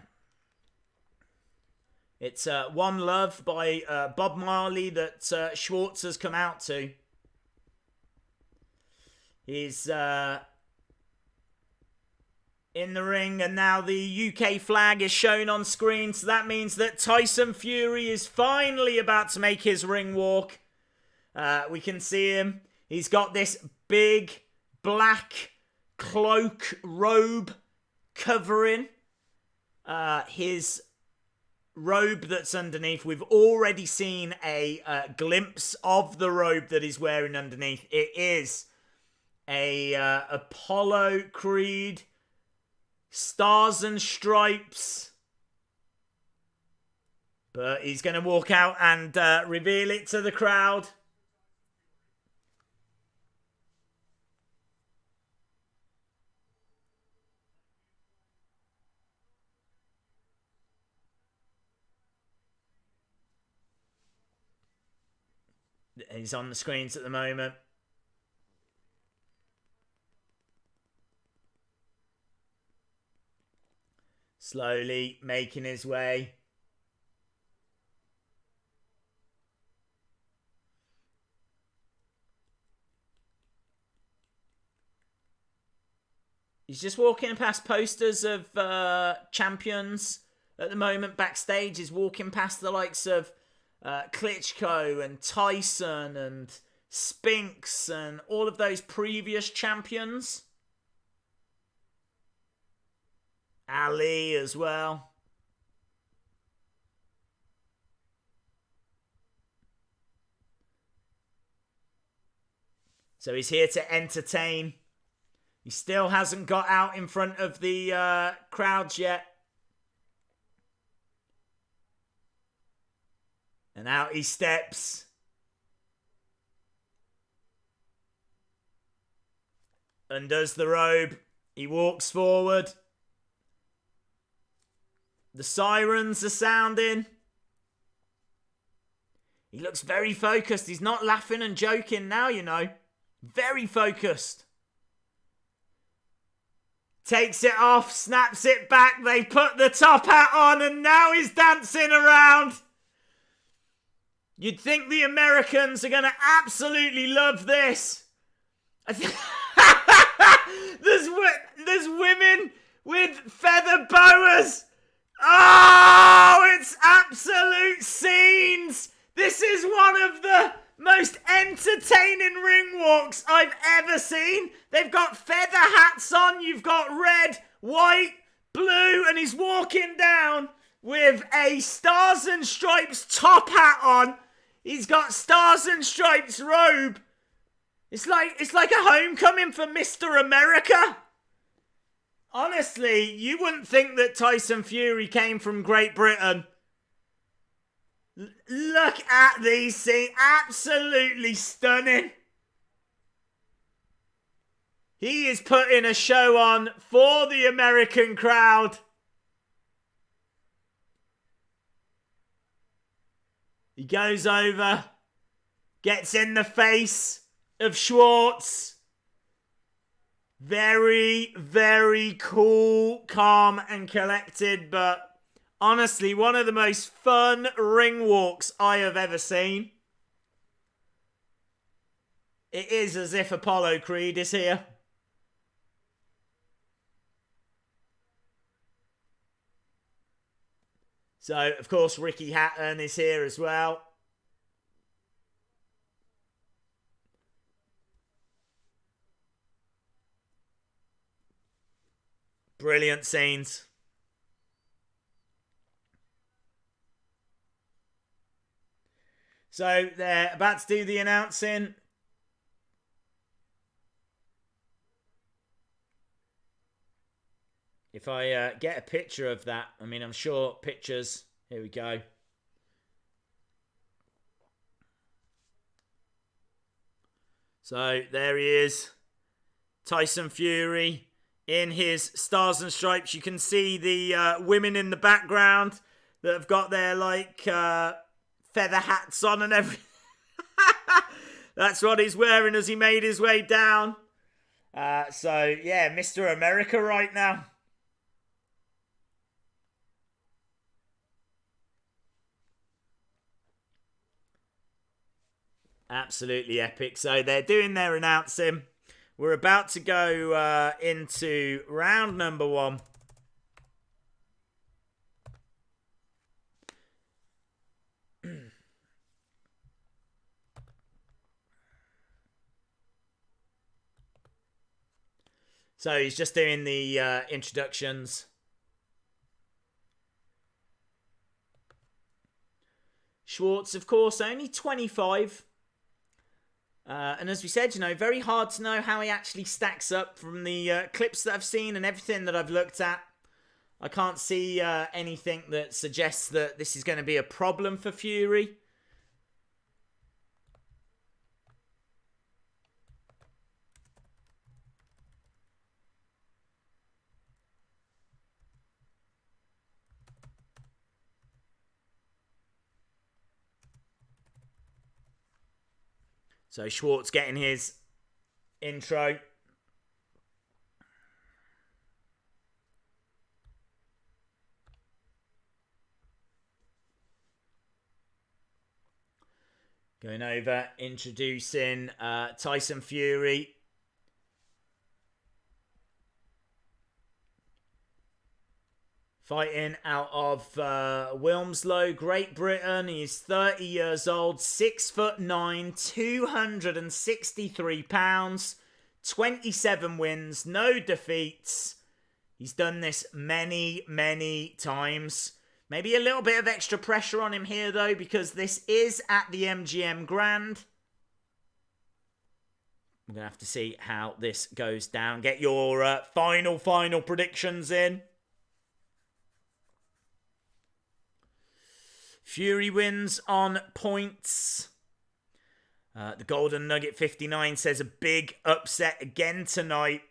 Speaker 1: It's One Love by Bob Marley that Schwartz has come out to. He's in the ring, and now the UK flag is shown on screen, so that means that Tyson Fury is finally about to make his ring walk. We can see him. He's got this big black cloak robe covering his robe that's underneath. We've already seen a glimpse of the robe that he's wearing underneath. It is a Apollo Creed Stars and Stripes, but he's going to walk out and reveal it to the crowd. He's on the screens at the moment. Slowly making his way. He's just walking past posters of champions at the moment backstage. He's walking past the likes of Klitschko and Tyson and Spinks and all of those previous champions. Ali as well. So he's here to entertain. He still hasn't got out in front of the crowds yet. And out he steps. Undoes the robe. He walks forward. The sirens are sounding. He looks very focused. He's not laughing and joking now, you know. Very focused. Takes it off, snaps it back. They put the top hat on and now he's dancing around. You'd think the Americans are going to absolutely love this. There's women with feather boas. Oh, it's absolute scenes. This is one of the most entertaining ring walks I've ever seen. They've got feather hats on. You've got red, white, blue, and he's walking down with a Stars and Stripes top hat on. He's got Stars and Stripes robe. It's like a homecoming for Mr. America. Honestly, you wouldn't think that Tyson Fury came from Great Britain. Look at these scenes. Absolutely stunning. He is putting a show on for the American crowd. He goes over, gets in the face of Schwartz. Very, very cool, calm and collected, but honestly, one of the most fun ring walks I have ever seen. It is as if Apollo Creed is here. So, of course, Ricky Hatton is here as well. Brilliant scenes. So they're about to do the announcing. If I get a picture of that, I mean, I'm sure pictures. Here we go. So there he is. Tyson Fury in his stars and stripes. You can see the women in the background that have got their feather hats on and everything. That's what he's wearing as he made his way down. So yeah, Mr. America right now. Absolutely epic. So they're doing their announcing. We're about to go into round number 1. So he's just doing the introductions. Schwartz, of course, only 25. And as we said, very hard to know how he actually stacks up from the clips that I've seen and everything that I've looked at. I can't see anything that suggests that this is going to be a problem for Fury. So Schwartz getting his intro. Going over, introducing Tyson Fury. Fighting out of Wilmslow, Great Britain. He's 30 years old, 6'9", 263 pounds, 27 wins, no defeats. He's done this many, many times. Maybe a little bit of extra pressure on him here, though, because this is at the MGM Grand. I'm going to have to see how this goes down. Get your final predictions in. Fury wins on points. The Golden Nugget 59 says a big upset again tonight.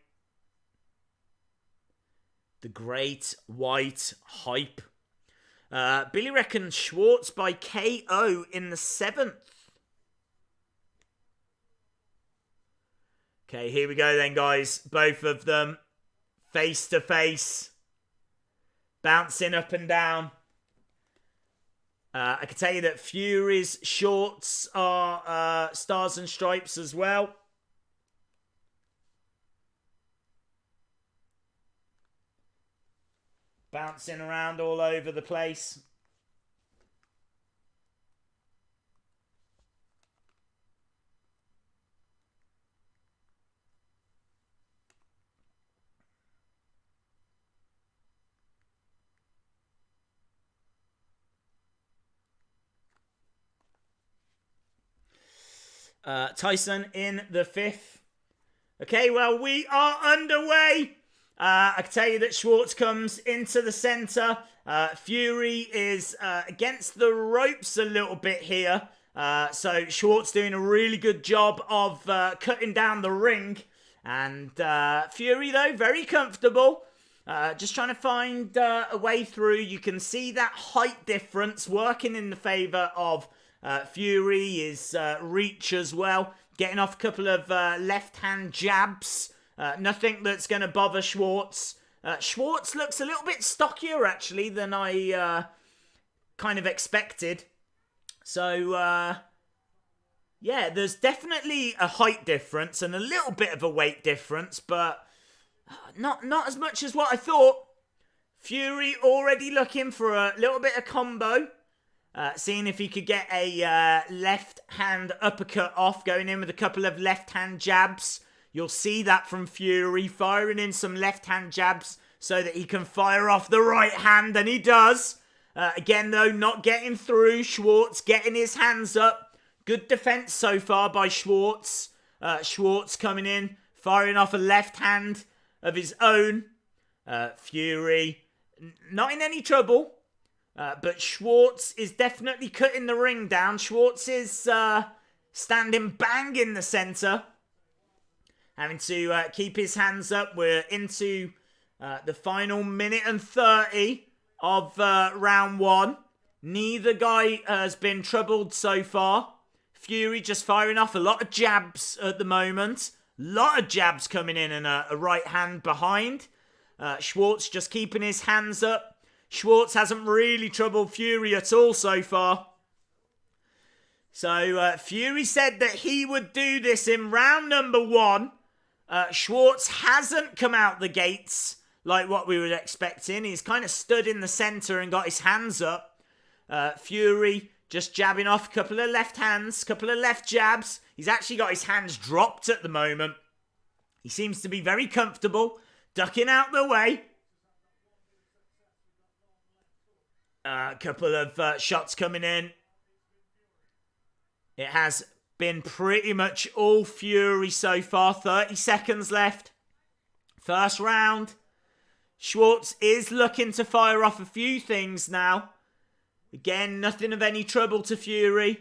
Speaker 1: The Great White Hype. Billy reckons Schwartz by KO in the 7th. Okay, here we go then, guys. Both of them face to face. Bouncing up and down. I can tell you that Fury's shorts are stars and stripes as well. Bouncing around all over the place. Tyson in the 5th. Okay, well, we are underway. I can tell you that Schwartz comes into the centre. Fury is against the ropes a little bit here. So Schwartz doing a really good job of cutting down the ring. And Fury, though, very comfortable. Just trying to find a way through. You can see that height difference working in the favour of Fury. His reach as well. Getting off a couple of left-hand jabs. Nothing that's going to bother Schwartz. Schwartz looks a little bit stockier, actually, than I kind of expected. So, yeah, there's definitely a height difference and a little bit of a weight difference, but not as much as what I thought. Fury already looking for a little bit of combo. Seeing if he could get a left-hand uppercut off, going in with a couple of left-hand jabs. You'll see that from Fury, firing in some left-hand jabs so that he can fire off the right hand, and he does. Again, though, not getting through. Schwartz getting his hands up. Good defense so far by Schwartz. Schwartz coming in, firing off a left hand of his own. Fury not in any trouble. But Schwartz is definitely cutting the ring down. Schwartz is standing bang in the centre. having to keep his hands up. We're into the final minute and 30 of round 1. Neither guy has been troubled so far. Fury just firing off a lot of jabs at the moment. A lot of jabs coming in and a right hand behind. Schwartz just keeping his hands up. Schwartz hasn't really troubled Fury at all so far. So Fury said that he would do this in round number 1. Schwartz hasn't come out the gates like what we were expecting. He's kind of stood in the centre and got his hands up. Fury just jabbing off a couple of left hands, couple of left jabs. He's actually got his hands dropped at the moment. He seems to be very comfortable, ducking out the way. A couple of shots coming in. It has been pretty much all Fury so far. 30 seconds left. First round. Schwartz is looking to fire off a few things now. Again, nothing of any trouble to Fury.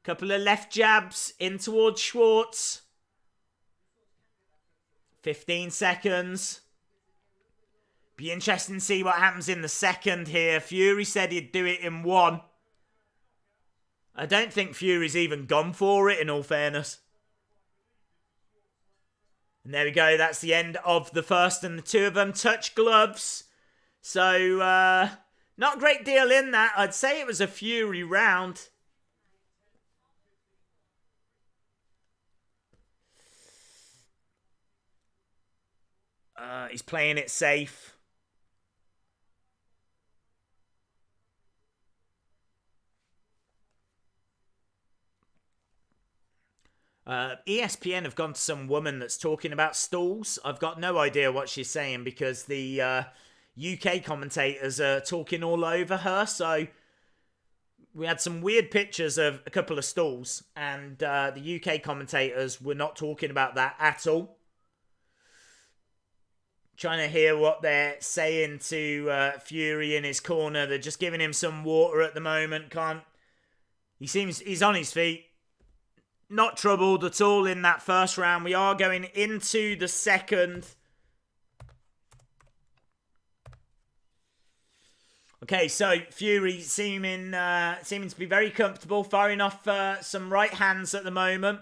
Speaker 1: Couple of left jabs in towards Schwartz. 15 seconds. Be interesting to see what happens in the second here. Fury said he'd do it in 1. I don't think Fury's even gone for it, in all fairness. And there we go. That's the end of the first, and the two of them touch gloves. So, not a great deal in that. I'd say it was a Fury round. He's playing it safe. ESPN have gone to some woman that's talking about stools. I've got no idea what she's saying because the UK commentators are talking all over her. So we had some weird pictures of a couple of stools, and the UK commentators were not talking about that at all. Trying to hear what they're saying to Fury in his corner. They're just giving him some water at the moment. He's on his feet. Not troubled at all in that first round. We are going into the second. Okay, so Fury seeming to be very comfortable, firing off some right hands at the moment.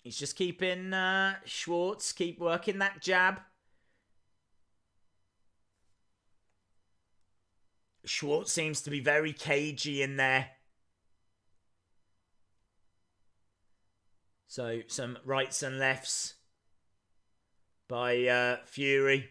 Speaker 1: He's just keeping Schwartz, keep working that jab. Schwartz seems to be very cagey in there. So, some rights and lefts by Fury.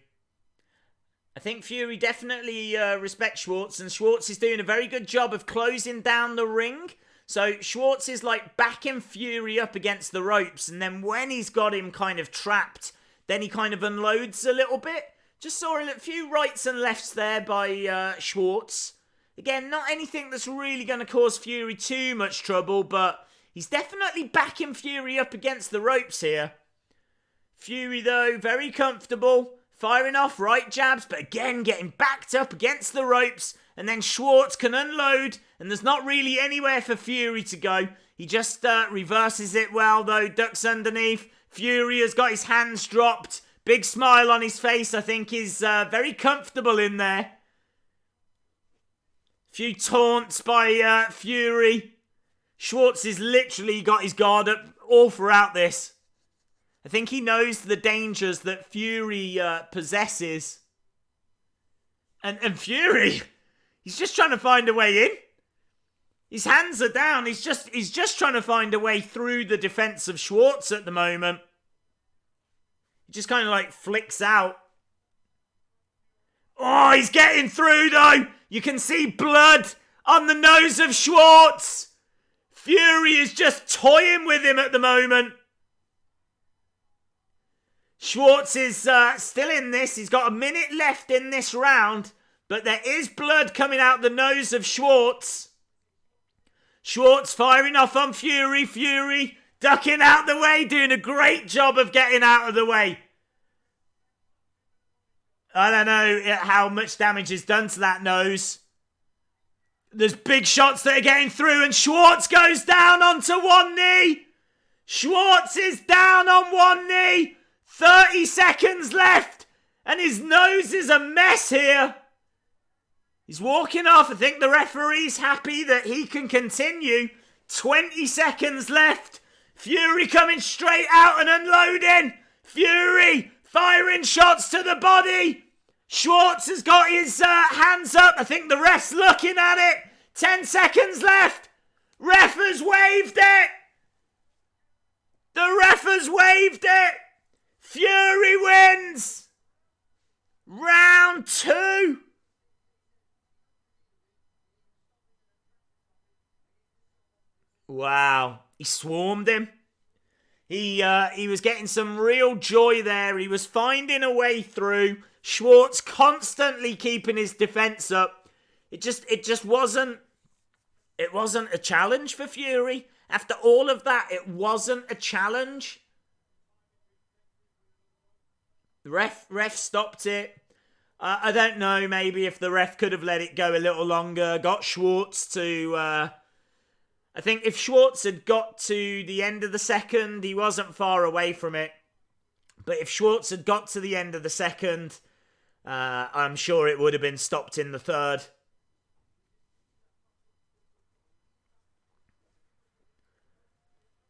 Speaker 1: I think Fury definitely respects Schwartz, and Schwartz is doing a very good job of closing down the ring. So, Schwartz is like backing Fury up against the ropes, and then when he's got him kind of trapped, then he kind of unloads a little bit. Just saw a few rights and lefts there by Schwartz. Again, not anything that's really going to cause Fury too much trouble, but he's definitely backing Fury up against the ropes here. Fury, though, very comfortable, firing off right jabs, but again, getting backed up against the ropes, and then Schwartz can unload, and there's not really anywhere for Fury to go. He just reverses it well, though, ducks underneath. Fury has got his hands dropped. Big smile on his face, I think, is very comfortable in there. Few taunts by Fury. Schwartz has literally got his guard up all throughout this. I think he knows the dangers that Fury possesses. And Fury, he's just trying to find a way in. His hands are down. He's just trying to find a way through the defense of Schwartz at the moment. He just kind of like flicks out. Oh, he's getting through though. You can see blood on the nose of Schwartz. Fury is just toying with him at the moment. Schwartz is still in this. He's got a minute left in this round. But there is blood coming out the nose of Schwartz. Schwartz firing off on Fury. Fury ducking out the way. Doing a great job of getting out of the way. I don't know how much damage is done to that nose. There's big shots that are getting through, and Schwartz goes down onto one knee. Schwartz is down on one knee. 30 seconds left, and his nose is a mess here. He's walking off. I think the referee's happy that he can continue. 20 seconds left. Fury coming straight out and unloading. Fury firing shots to the body. Schwartz has got his hands up. I think the ref's looking at it. 10 seconds left. Ref has waved it. The ref has waved it. Fury wins. Round 2. Wow. He swarmed him. He was getting some real joy there. He was finding a way through. Schwartz constantly keeping his defense up. It just wasn't a challenge for Fury. After all of that, it wasn't a challenge. The ref stopped it. I don't know, maybe if the ref could have let it go a little longer, got Schwartz to... I think if Schwartz had got to the end of the second, he wasn't far away from it. But if Schwartz had got to the end of the second, I'm sure it would have been stopped in the third.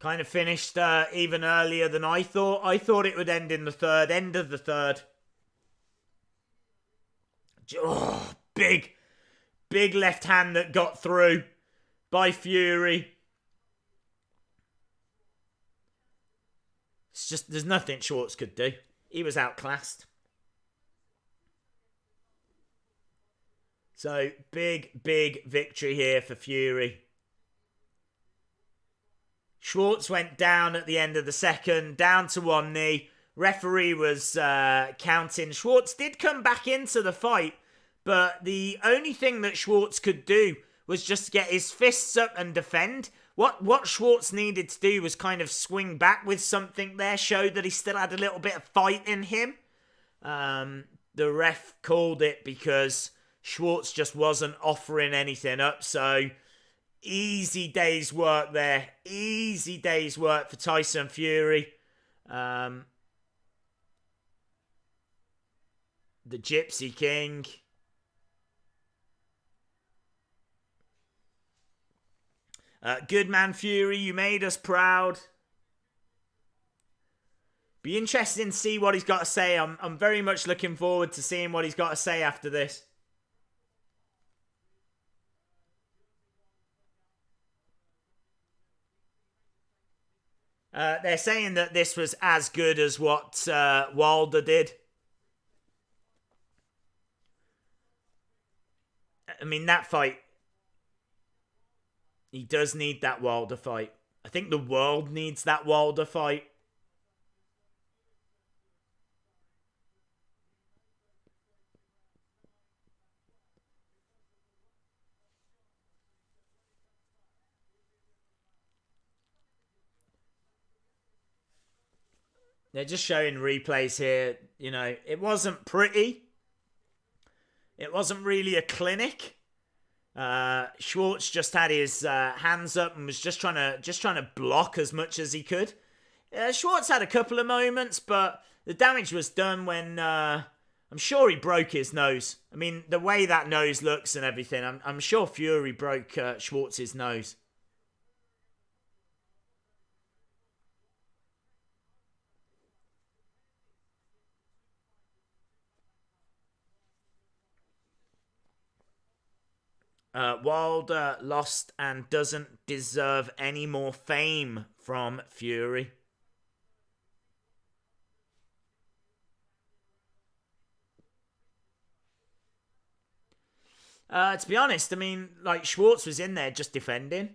Speaker 1: Kind of finished even earlier than I thought. I thought it would end in the third. End of the third. Oh, big left hand that got through by Fury. It's just, there's nothing Schwartz could do. He was outclassed. So, big victory here for Fury. Schwartz went down at the end of the second, down to one knee. Referee was counting. Schwartz did come back into the fight, but the only thing that Schwartz could do was just get his fists up and defend. What Schwartz needed to do was kind of swing back with something there, show that he still had a little bit of fight in him. The ref called it because Schwartz just wasn't offering anything up, so easy day's work there. Easy day's work for Tyson Fury. The Gypsy King. Good man, Fury. You made us proud. Be interesting to see what he's got to say. I'm very much looking forward to seeing what he's got to say after this. They're saying that this was as good as what Wilder did. I mean, that fight, he does need that Wilder fight. I think the world needs that Wilder fight. They're just showing replays here. You know, it wasn't pretty. It wasn't really a clinic. Schwartz just had his hands up and was just trying to block as much as he could. Schwartz had a couple of moments, but the damage was done when I'm sure he broke his nose. I mean, the way that nose looks and everything, I'm sure Fury broke Schwartz's nose. Wilder lost and doesn't deserve any more fame from Fury. To be honest, I mean, like, Schwartz was in there just defending.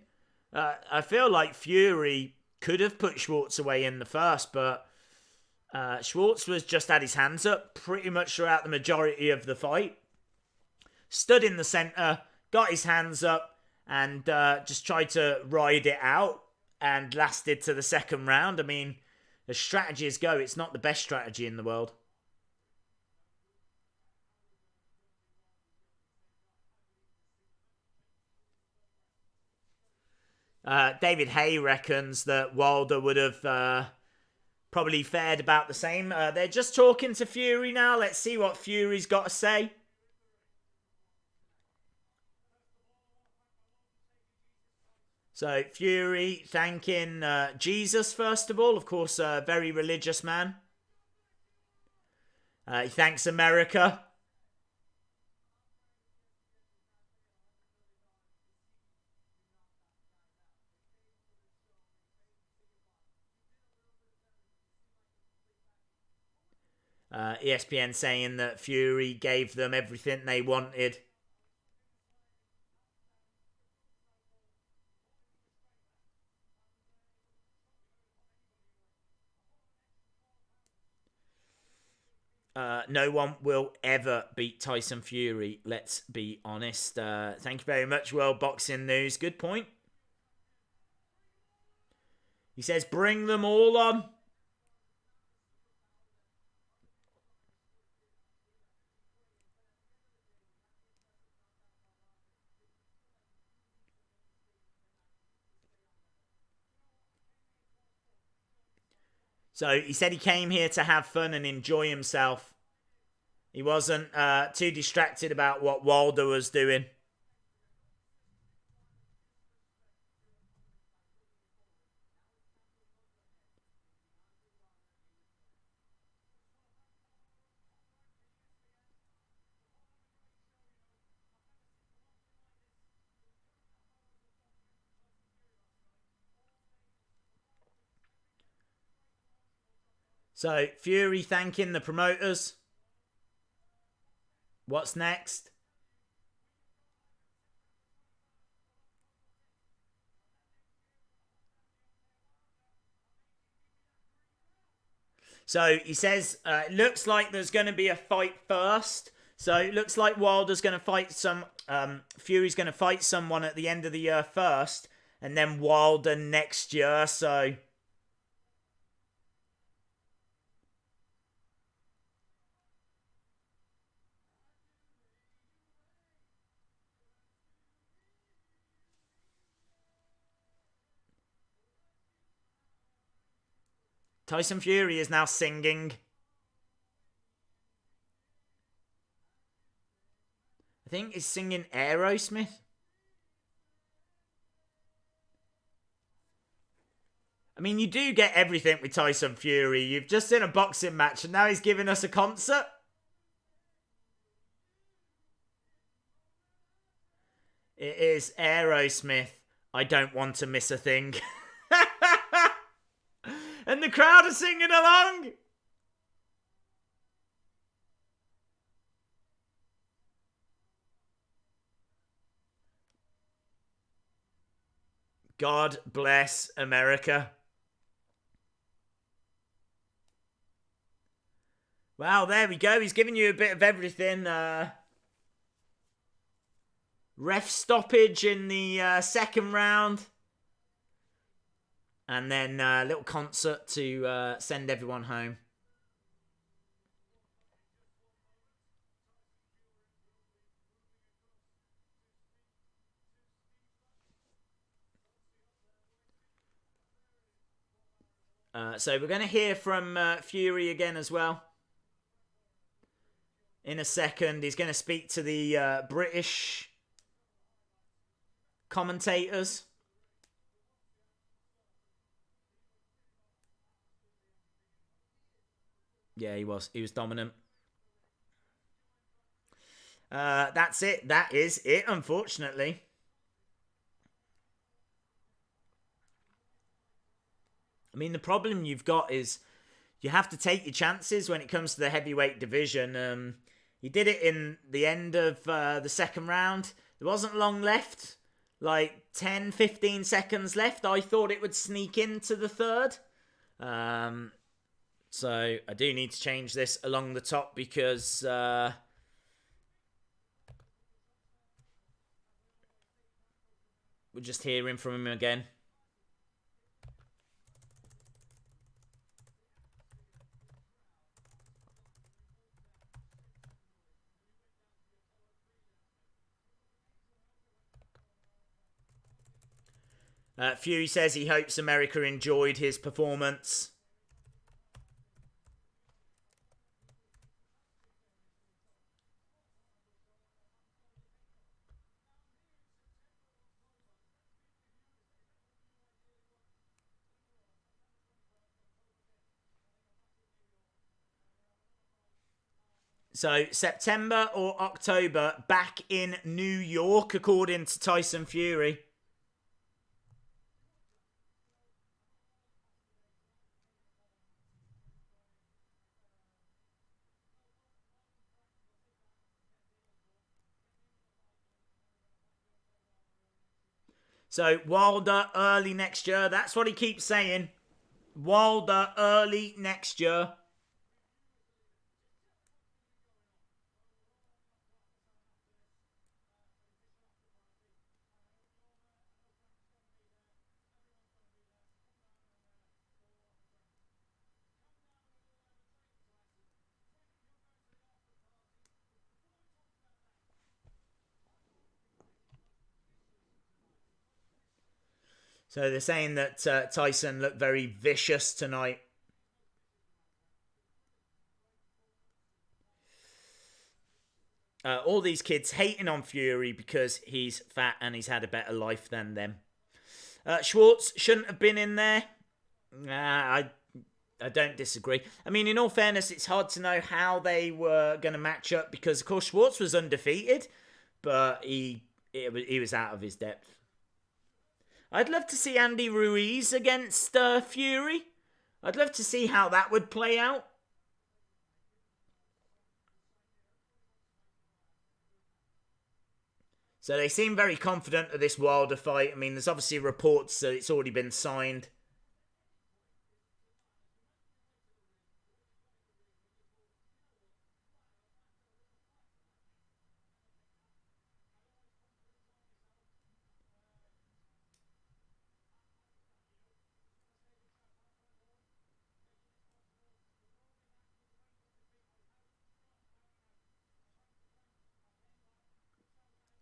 Speaker 1: I feel like Fury could have put Schwartz away in the first, but Schwartz was just had his hands up pretty much throughout the majority of the fight. Stood in the centre, got his hands up, and just tried to ride it out and lasted to the second round. I mean, as strategies go, it's not the best strategy in the world. David Hay reckons that Wilder would have probably fared about the same. They're just talking to Fury now. Let's see what Fury's got to say. So Fury thanking Jesus, first of all. Of course, a very religious man. He thanks America. ESPN saying that Fury gave them everything they wanted. No one will ever beat Tyson Fury, let's be honest. Thank you very much, World Boxing News. Good point. He says, bring them all on. So he said he came here to have fun and enjoy himself. He wasn't too distracted about what Wilder was doing. So Fury thanking the promoters. What's next? So he says, it looks like there's going to be a fight first. So it looks like Wilder's going to fight Fury's going to fight someone at the end of the year first. And then Wilder next year, so... Tyson Fury is now singing. I think he's singing Aerosmith. I mean, you do get everything with Tyson Fury. You've just seen a boxing match and now he's giving us a concert. It is Aerosmith. I don't want to miss a thing. And the crowd are singing along. God bless America. Wow, there we go. He's giving you a bit of everything. Ref stoppage in the second round. And then a little concert to send everyone home. So we're going to hear from Fury again as well. In a second, he's going to speak to the British commentators. Yeah, he was. He was dominant. That's it. That is it, unfortunately. I mean, the problem you've got is you have to take your chances when it comes to the heavyweight division. He did it in the end of the second round. There wasn't long left. Like 10, 15 seconds left. I thought it would sneak into the third. So I do need to change this along the top because we'll just hearing from him again. Fury says he hopes America enjoyed his performance. So, September or October, back in New York, according to Tyson Fury. So, Wilder early next year. That's what he keeps saying. Wilder early next year. So they're saying that Tyson looked very vicious tonight. All these kids hating on Fury because he's fat and he's had a better life than them. Schwartz shouldn't have been in there. I don't disagree. I mean, in all fairness, it's hard to know how they were going to match up because, of course, Schwartz was undefeated, but he was out of his depth. I'd love to see Andy Ruiz against Fury. I'd love to see how that would play out. So they seem very confident of this Wilder fight. I mean, there's obviously reports that it's already been signed.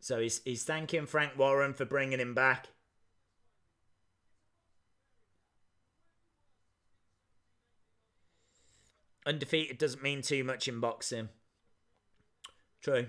Speaker 1: So he's thanking Frank Warren for bringing him back. Undefeated doesn't mean too much in boxing. True.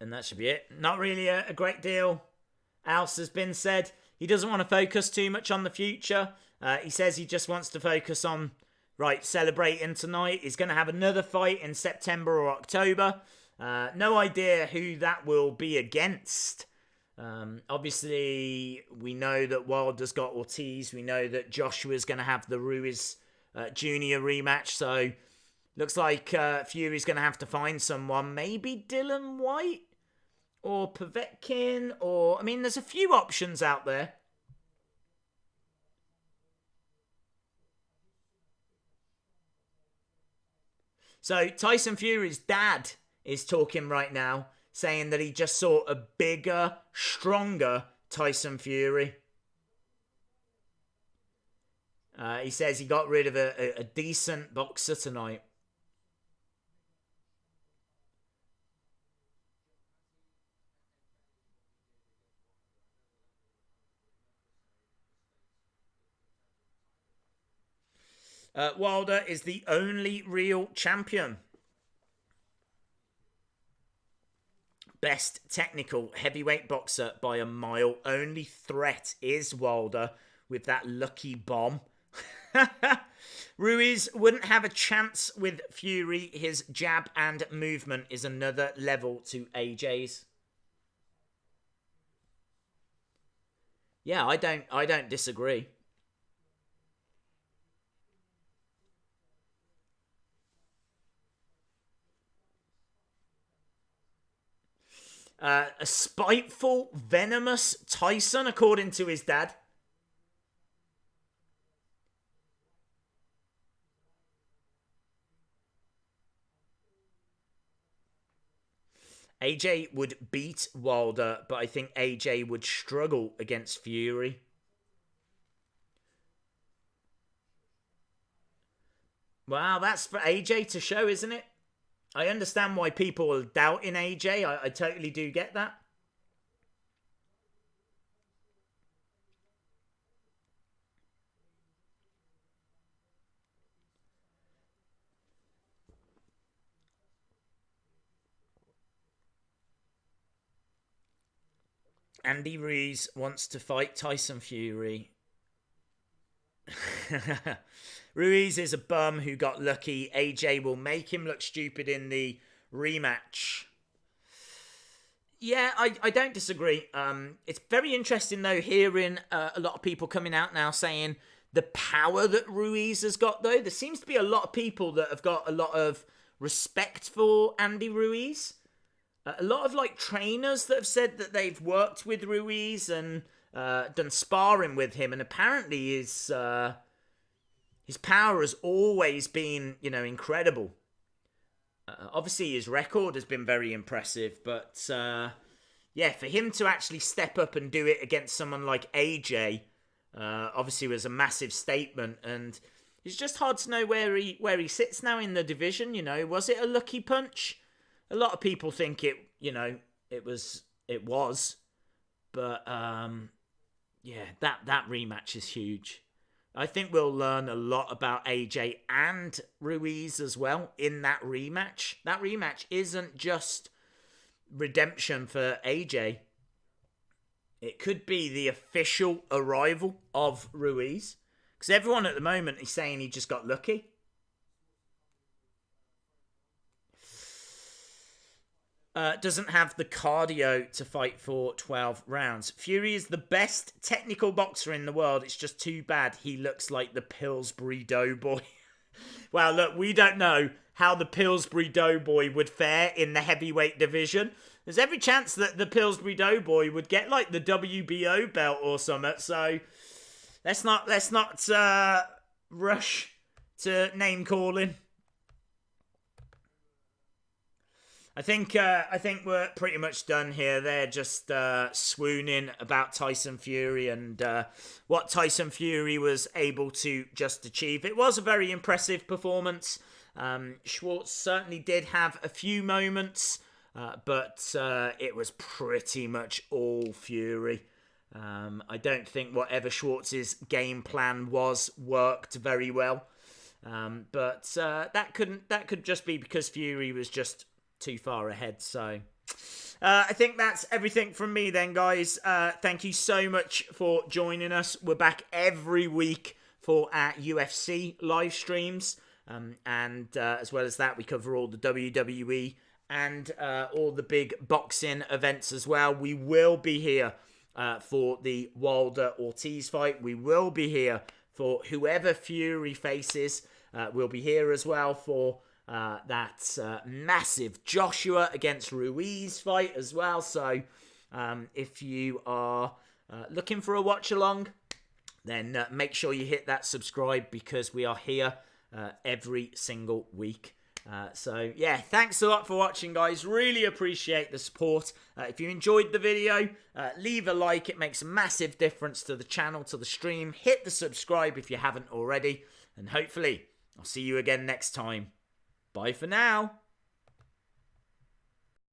Speaker 1: And that should be it. Not really a great deal else has been said. He doesn't want to focus too much on the future. He says he just wants to focus on, right, celebrating tonight. He's going to have another fight in September or October. No idea who that will be against. Obviously, we know that Wilder's got Ortiz. We know that Joshua's going to have the Ruiz Jr. rematch. So, looks like Fury's going to have to find someone. Maybe Dylan White? Or Povetkin? Or, I mean, there's a few options out there. So, Tyson Fury's dad is talking right now, saying that he just saw a bigger, stronger Tyson Fury. He says he got rid of a decent boxer tonight. Wilder is the only real champion. Best technical heavyweight boxer by a mile. Only threat is Wilder with that lucky bomb. Ruiz wouldn't have a chance with Fury. His jab and movement is another level to AJ's. Yeah, I don't disagree. A spiteful, venomous Tyson, according to his dad. AJ would beat Wilder, but I think AJ would struggle against Fury. Wow, that's for AJ to show, isn't it? I understand why people are doubting AJ. I totally do get that. Andy Ruiz wants to fight Tyson Fury. Ruiz is a bum who got lucky. AJ will make him look stupid in the rematch. Yeah, I don't disagree. It's very interesting, though, hearing a lot of people coming out now saying the power that Ruiz has got, though. There seems to be a lot of people that have got a lot of respect for Andy Ruiz. A lot of trainers that have said that they've worked with Ruiz and done sparring with him, and apparently his power has always been, incredible. Obviously, his record has been very impressive, but for him to actually step up and do it against someone like AJ, obviously was a massive statement, and it's just hard to know where he sits now in the division. Was it a lucky punch? A lot of people think it was, but that rematch is huge. I think we'll learn a lot about AJ and Ruiz as well in that rematch. That rematch isn't just redemption for AJ. It could be the official arrival of Ruiz, because everyone at the moment is saying he just got lucky. Doesn't have the cardio to fight for 12 rounds. Fury is the best technical boxer in the world. It's just too bad he looks like the Pillsbury Doughboy. Well, look, we don't know how the Pillsbury Doughboy would fare in the heavyweight division. There's every chance that the Pillsbury Doughboy would get the WBO belt or something. So let's not rush to name calling. I think we're pretty much done here. They're just swooning about Tyson Fury and what Tyson Fury was able to just achieve. It was a very impressive performance. Schwartz certainly did have a few moments, but it was pretty much all Fury. I don't think whatever Schwartz's game plan was worked very well, but that could just be because Fury was just too far ahead. So I think that's everything from me then, guys. Thank you so much for joining us. We're back every week for our UFC live streams, and as well as that, we cover all the WWE and all the big boxing events as well. We will be here for the Wilder-Ortiz fight. We will be here for whoever Fury faces. We'll be here as well for that massive Joshua against Ruiz fight as well. So if you are looking for a watch along, then make sure you hit that subscribe, because we are here every single week. So yeah, thanks a lot for watching, guys. Really appreciate the support. If you enjoyed the video, leave a like. It makes a massive difference to the channel, to the stream. Hit the subscribe if you haven't already, and hopefully I'll see you again next time. Bye for now.